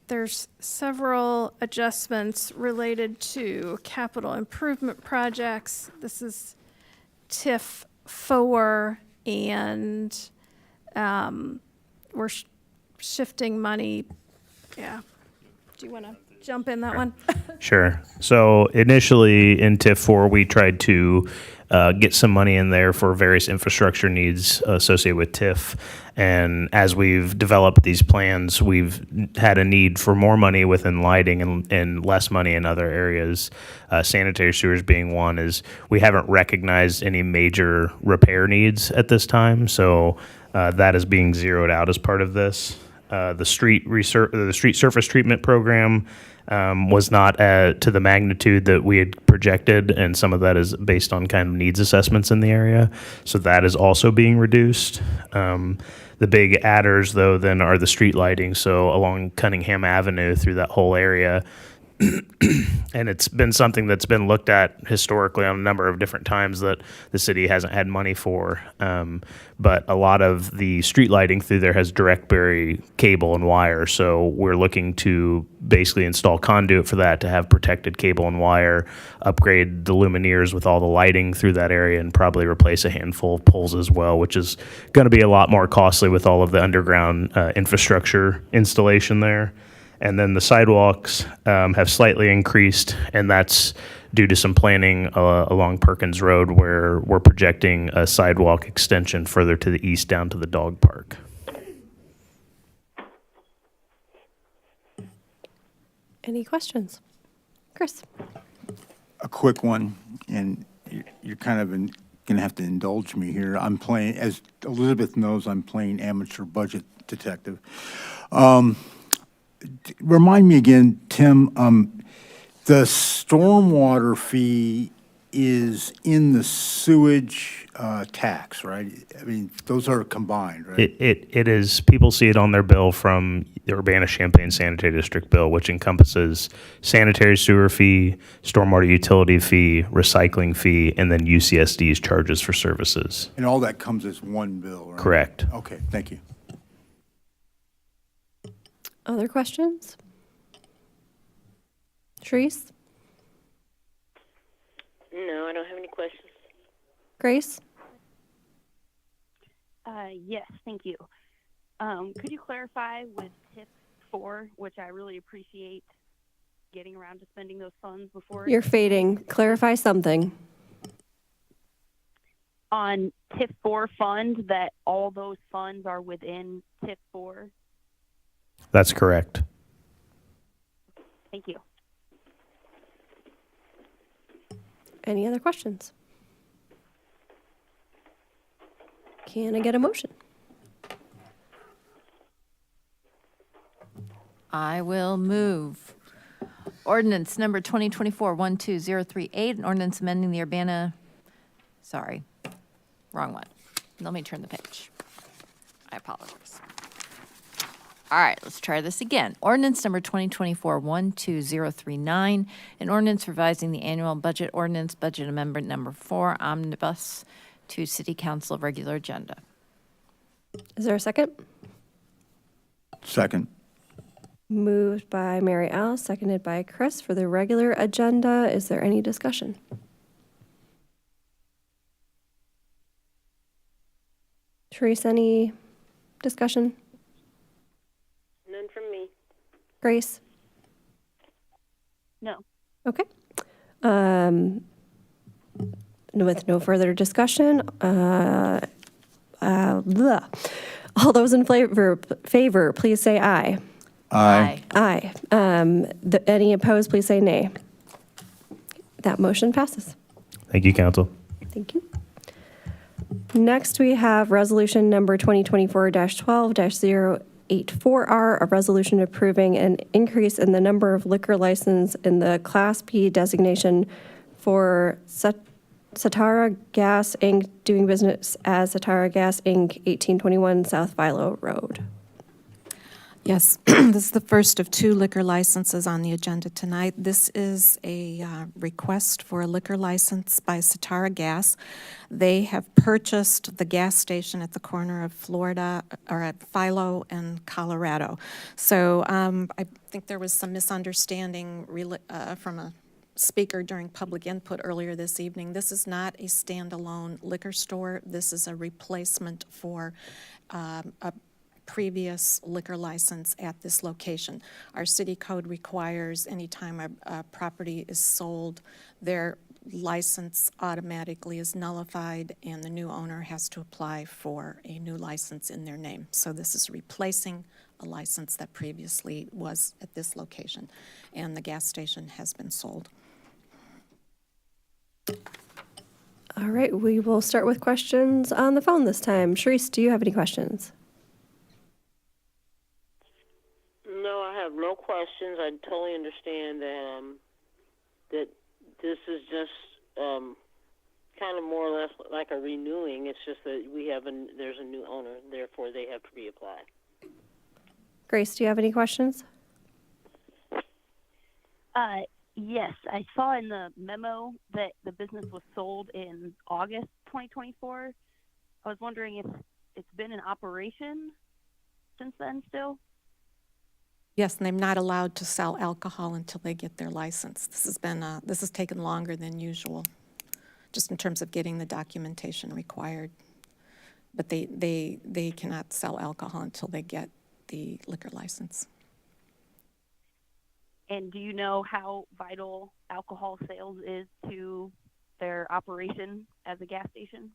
there's several adjustments related to capital improvement projects. This is TIF 4, and we're shifting money. Yeah. Do you want to jump in that one? Sure. So initially in TIF 4, we tried to get some money in there for various infrastructure needs associated with TIF. And as we've developed these plans, we've had a need for more money within lighting and less money in other areas. Sanitary sewers being one, is we haven't recognized any major repair needs at this time. So that is being zeroed out as part of this. The street surface treatment program was not to the magnitude that we had projected, and some of that is based on kind of needs assessments in the area. So that is also being reduced. The big adders, though, then are the street lighting. So along Cunningham Avenue through that whole area. And it's been something that's been looked at historically on a number of different times that the city hasn't had money for. But a lot of the street lighting through there has direct bury cable and wire. So we're looking to basically install conduit for that, to have protected cable and wire, upgrade the luminaires with all the lighting through that area, and probably replace a handful of poles as well, which is going to be a lot more costly with all of the underground infrastructure installation there. And then the sidewalks have slightly increased, and that's due to some planning along Perkins Road, where we're projecting a sidewalk extension further to the east down to the dog park. Any questions? Chris? A quick one, and you're kind of going to have to indulge me here. I'm playing, as Elizabeth knows, I'm playing amateur budget detective. Remind me again, Tim, the stormwater fee is in the sewage tax, right? I mean, those are combined, right? It is. People see it on their bill from the Urbana-Champaign Sanitary District bill, which encompasses sanitary sewer fee, stormwater utility fee, recycling fee, and then UCSD's charges for services. And all that comes as one bill, right? Correct. Okay, thank you. Other questions? Therese? No, I don't have any questions. Grace? Yes, thank you. Could you clarify with TIF 4, which I really appreciate getting around to spending those funds before? You're fading. Clarify something. On TIF 4 fund, that all those funds are within TIF 4? That's correct. Thank you. Any other questions? Can I get a motion? I will move. Ordinance number 2024-12038, an ordinance amending the Urbana, sorry, wrong one. Let me turn the page. I apologize. All right, let's try this again. Ordinance number 2024-12039, an ordinance revising the annual budget ordinance, budget amendment number 4, omnibus, to City Council regular agenda. Is there a second? Second. Moved by Mary Alice, seconded by Chris for the regular agenda. Is there any discussion? Therese, any discussion? None from me. Grace? No. Okay. With no further discussion, blah. All those in favor, please say aye. Aye. Aye. Any opposed, please say nay. That motion passes. Thank you, Council. Thank you. Next, we have resolution number 2024-12-084R, a resolution approving an increase in the number of liquor license in the Class B designation for Satara Gas, Inc., doing business as Satara Gas, Inc., 1821 South Philo Road. Yes, this is the first of 2 liquor licenses on the agenda tonight. This is a request for a liquor license by Satara Gas. They have purchased the gas station at the corner of Florida, or at Philo and Colorado. So I think there was some misunderstanding from a speaker during public input earlier this evening. This is not a standalone liquor store. This is a replacement for a previous liquor license at this location. Our city code requires anytime a property is sold, their license automatically is nullified and the new owner has to apply for a new license in their name. So this is replacing a license that previously was at this location, and the gas station has been sold. All right, we will start with questions on the phone this time. Sharice, do you have any questions? kind of more or less like a renewing. It's just that there's a new owner, therefore they have to reapply. Grace, do you have any questions? Yes, I saw in the memo that the business was sold in August 2024. I was wondering if it's been in operation since then still? Yes, and they're not allowed to sell alcohol until they get their license. This has taken longer than usual, just in terms of getting the documentation required. But they cannot sell alcohol until they get the liquor license. And do you know how vital alcohol sales is to their operation as a gas station?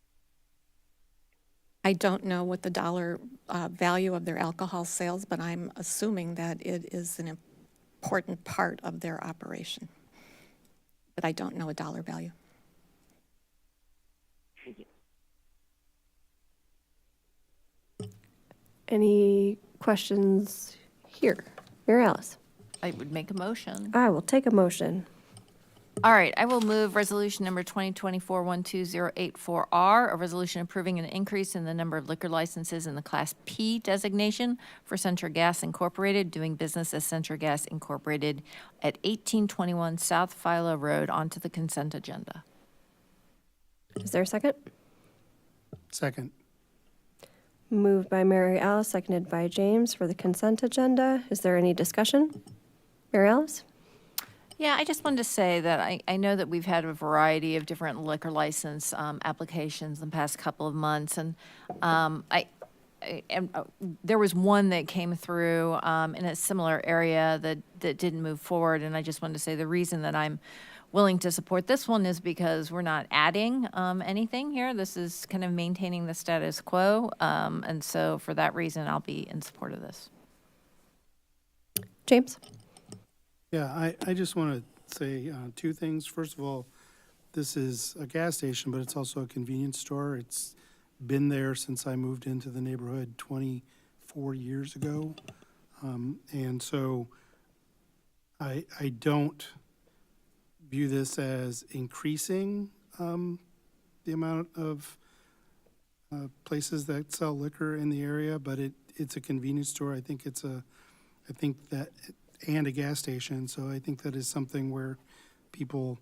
I don't know what the dollar value of their alcohol sales, but I'm assuming that it is an important part of their operation. But I don't know a dollar value. Any questions here? Mary Alice? I would make a motion. I will take a motion. All right, I will move resolution number 2024-12084R, a resolution approving an increase in the number of liquor licenses in the Class P designation for Centra Gas Incorporated, doing business as Centra Gas Incorporated at 1821 South Philo Road onto the consent agenda. Is there a second? Second. Moved by Mary Alice, seconded by James for the consent agenda. Is there any discussion? Mary Alice? Yeah, I just wanted to say that I know that we've had a variety of different liquor license applications in the past couple of months, and there was one that came through in a similar area that didn't move forward, and I just wanted to say the reason that I'm willing to support this one is because we're not adding anything here. This is kind of maintaining the status quo, and so for that reason, I'll be in support of this. James? Yeah, I just want to say two things. First of all, this is a gas station, but it's also a convenience store. It's been there since I moved into the neighborhood 24 years ago. And so I don't view this as increasing the amount of places that sell liquor in the area, but it's a convenience store. I think and a gas station. So I think that is something where people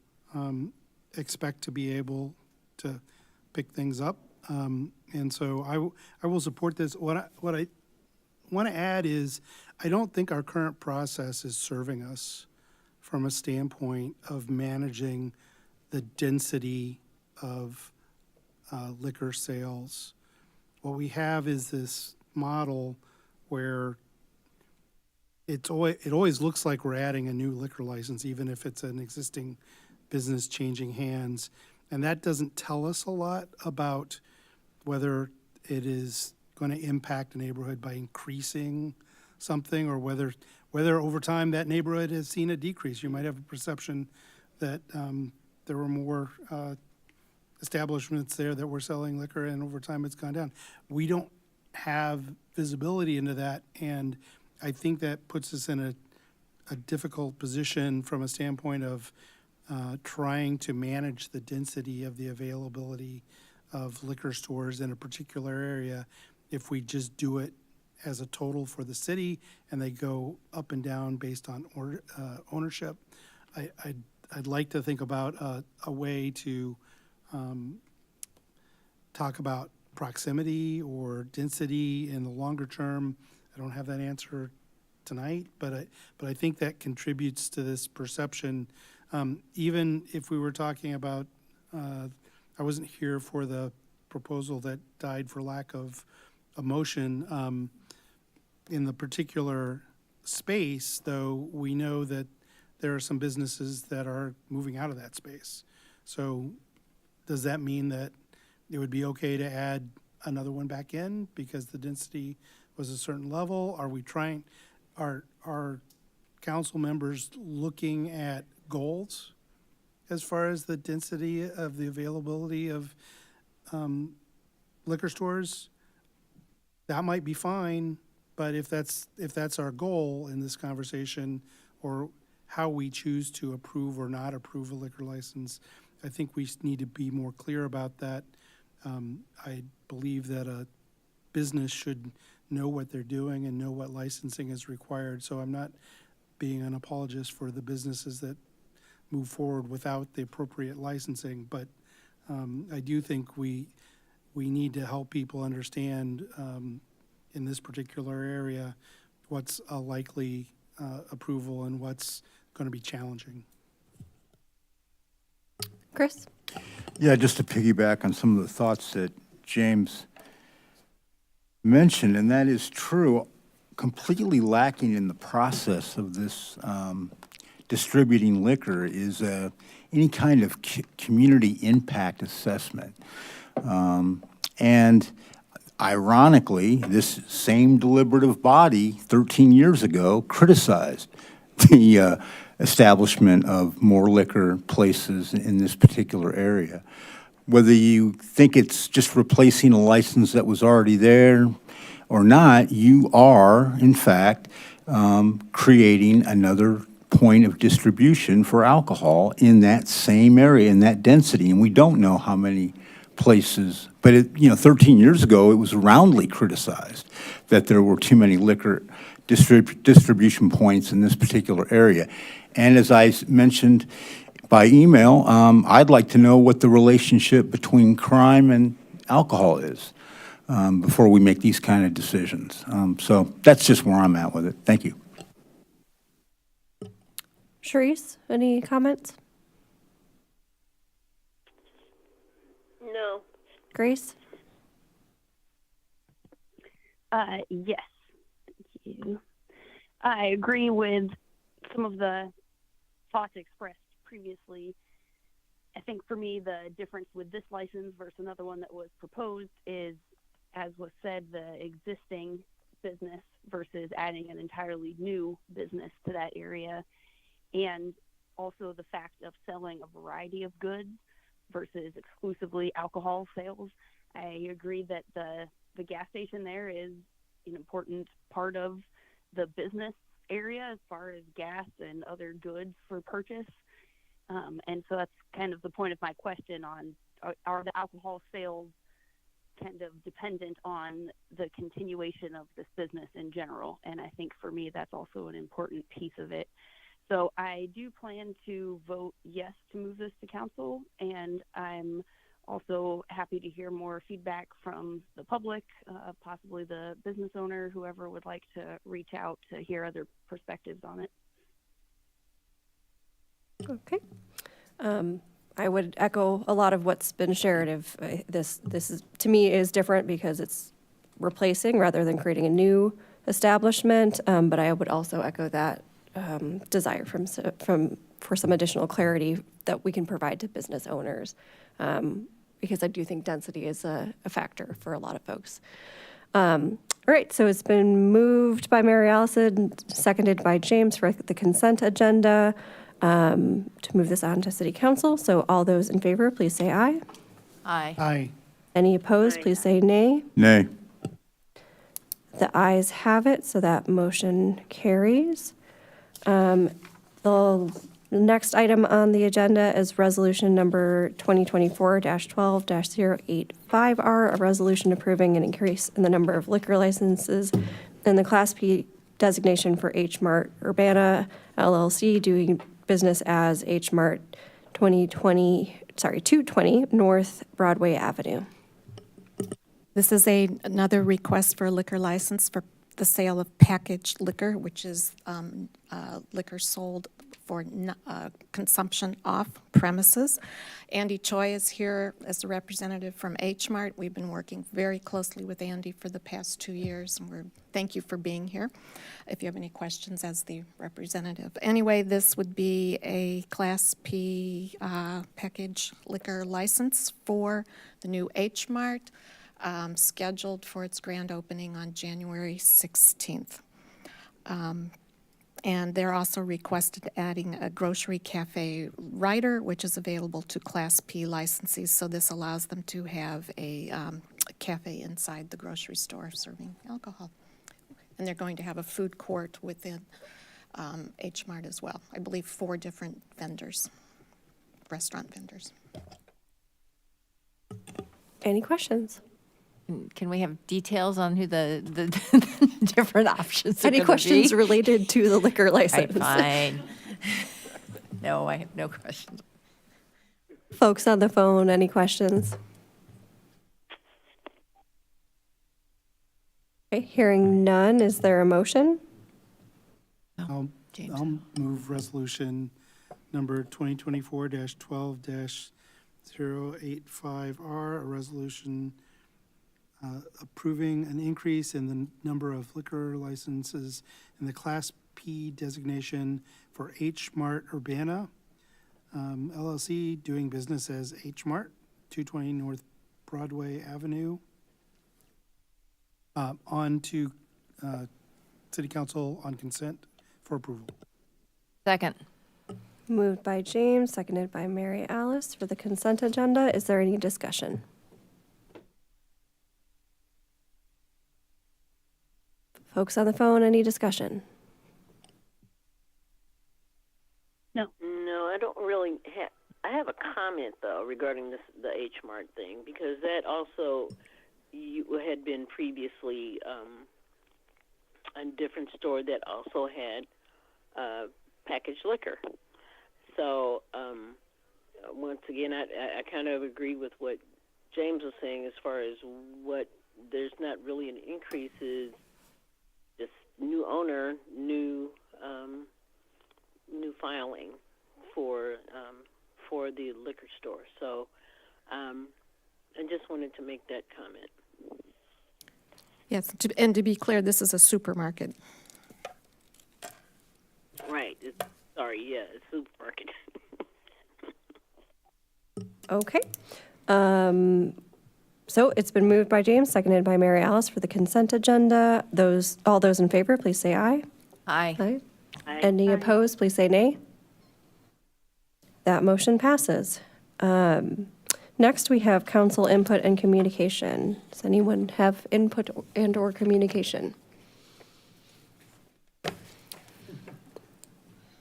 expect to be able to pick things up. And so I will support this. What I want to add is I don't think our current process is serving us from a standpoint of managing the density of liquor sales. What we have is this model where it always looks like we're adding a new liquor license, even if it's an existing business changing hands. And that doesn't tell us a lot about whether it is going to impact a neighborhood by increasing something, or whether over time that neighborhood has seen a decrease. You might have a perception that there were more establishments there that were selling liquor, and over time it's gone down. We don't have visibility into that, and I think that puts us in a difficult position from a standpoint of trying to manage the density of the availability of liquor stores in a particular area if we just do it as a total for the city and they go up and down based on ownership. I'd like to think about a way to talk about proximity or density in the longer term. I don't have that answer tonight, but I think that contributes to this perception. Even if we were talking about, I wasn't here for the proposal that died for lack of a motion. In the particular space, though, we know that there are some businesses that are moving out of that space. So does that mean that it would be okay to add another one back in because the density was a certain level? Are we trying, are council members looking at goals as far as the density of the availability of liquor stores? That might be fine, but if that's our goal in this conversation, or how we choose to approve or not approve a liquor license, I think we need to be more clear about that. I believe that a business should know what they're doing and know what licensing is required. So I'm not being an apologist for the businesses that move forward without the appropriate licensing, but I do think we need to help people understand in this particular area what's a likely approval and what's going to be challenging. Chris? Yeah, just to piggyback on some of the thoughts that James mentioned, and that is true, completely lacking in the process of this distributing liquor is any kind of community impact assessment. And ironically, this same deliberative body 13 years ago criticized the establishment of more liquor places in this particular area. Whether you think it's just replacing a license that was already there or not, you are, in fact, creating another point of distribution for alcohol in that same area, in that density. And we don't know how many places, but 13 years ago, it was roundly criticized that there were too many liquor distribution points in this particular area. And as I mentioned by email, I'd like to know what the relationship between crime and alcohol is before we make these kind of decisions. So that's just where I'm at with it. Thank you. Charisse, any comments? No. Grace? Yes. Thank you. I agree with some of the thoughts expressed previously. I think for me, the difference with this license versus another one that was proposed is, as was said, the existing business versus adding an entirely new business to that area, and also the fact of selling a variety of goods versus exclusively alcohol sales. I agree that the gas station there is an important part of the business area as far as gas and other goods for purchase. And so that's kind of the point of my question on, are the alcohol sales kind of dependent on the continuation of this business in general? And I think for me, that's also an important piece of it. So I do plan to vote yes to move this to council, and I'm also happy to hear more feedback from the public, possibly the business owner, whoever would like to reach out to hear other perspectives on it. Okay. I would echo a lot of what's been shared. If this is, to me, is different because it's replacing rather than creating a new establishment. But I would also echo that desire for some additional clarity that we can provide to business owners, because I do think density is a factor for a lot of folks. All right, so it's been moved by Mary Allison, seconded by James for the consent agenda, to move this on to City Council. So all those in favor, please say aye. Aye. Aye. Any opposed, please say nay. Nay. The ayes have it, so that motion carries. The next item on the agenda is resolution number 2024-12-085R, a resolution approving an increase in the number of liquor licenses in the Class P designation for H Mart Urbana LLC, doing business as H Mart 220 North Broadway Avenue. This is another request for a liquor license for the sale of packaged liquor, which is liquor sold for consumption off premises. Andy Choi is here as the representative from H Mart. We've been working very closely with Andy for the past 2 years, and thank you for being here. If you have any questions as the representative. Anyway, this would be a Class P package liquor license for the new H Mart, scheduled for its grand opening on January 16th. And they're also requested adding a grocery cafe rider, which is available to Class P licensees. So this allows them to have a cafe inside the grocery store serving alcohol. And they're going to have a food court within H Mart as well. I believe 4 different vendors. restaurant vendors. Any questions? Can we have details on who the different options are Any gonna questions be? related to the liquor Right, license? fine. No, I have no questions. Folks on the phone, any questions? Okay, hearing none, is there a motion? I'll move resolution number 2024-12-085R, a resolution approving an increase in the number of liquor licenses in the Class P designation for H Mart Urbana, LLC, doing business as H Mart, 220 North Broadway Avenue, on to City Council on consent for approval. Second. Moved by James, seconded by Mary Alice for the consent agenda. Is there any discussion? Folks on the phone, any discussion? No, I don't really have. I have a comment though regarding the H Mart thing, because that also had been previously a different store that also had packaged liquor. So once again, I kind of agree with what James was saying as far as what there's not really an increase, is just new owner, new filing for the liquor store. So I just wanted to make that comment. Yes, and to be clear, this is a supermarket. Right. It's supermarket. Okay. So it's been moved by James, seconded by Mary Alice for the consent agenda. All those in favor, please say aye. Aye. Aye. Any opposed, please say nay. That motion passes. Next, we have council input and communication. Does anyone have input and/or communication?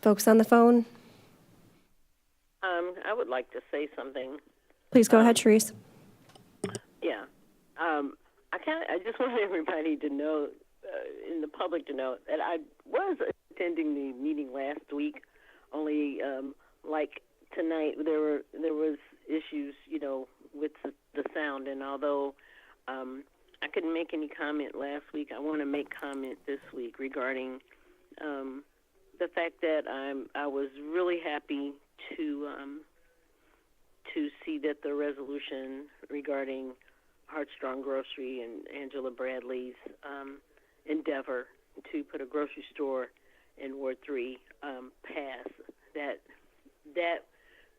Folks on the phone, I would like to say something. please go ahead, Sharice. Yeah. I just want everybody to know, in the public to know, that I was attending the meeting last week. Only, like tonight, there was issues, with the sound. And although I couldn't make any comment last week, I want to make comment this week regarding the fact that I was really happy to see that the resolution regarding Heartstrong Grocery and Angela Bradley's endeavor to put a grocery store in Ward 3 passed. That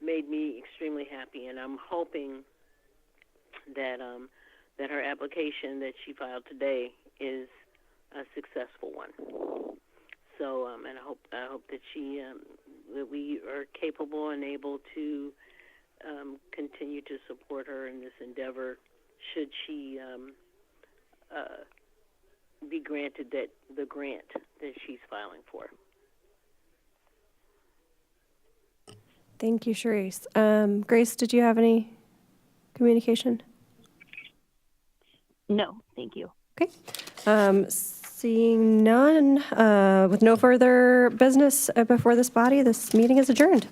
made me extremely happy, and I'm hoping that that her application that she filed today is a successful one. So, and I hope that that we are capable and able to continue to support her in this endeavor, should she be granted the grant that she's filing for. Thank you, Sharice. Grace, did you have any communication? No, thank you. Okay. Seeing none, with no further business before this body, this meeting is adjourned.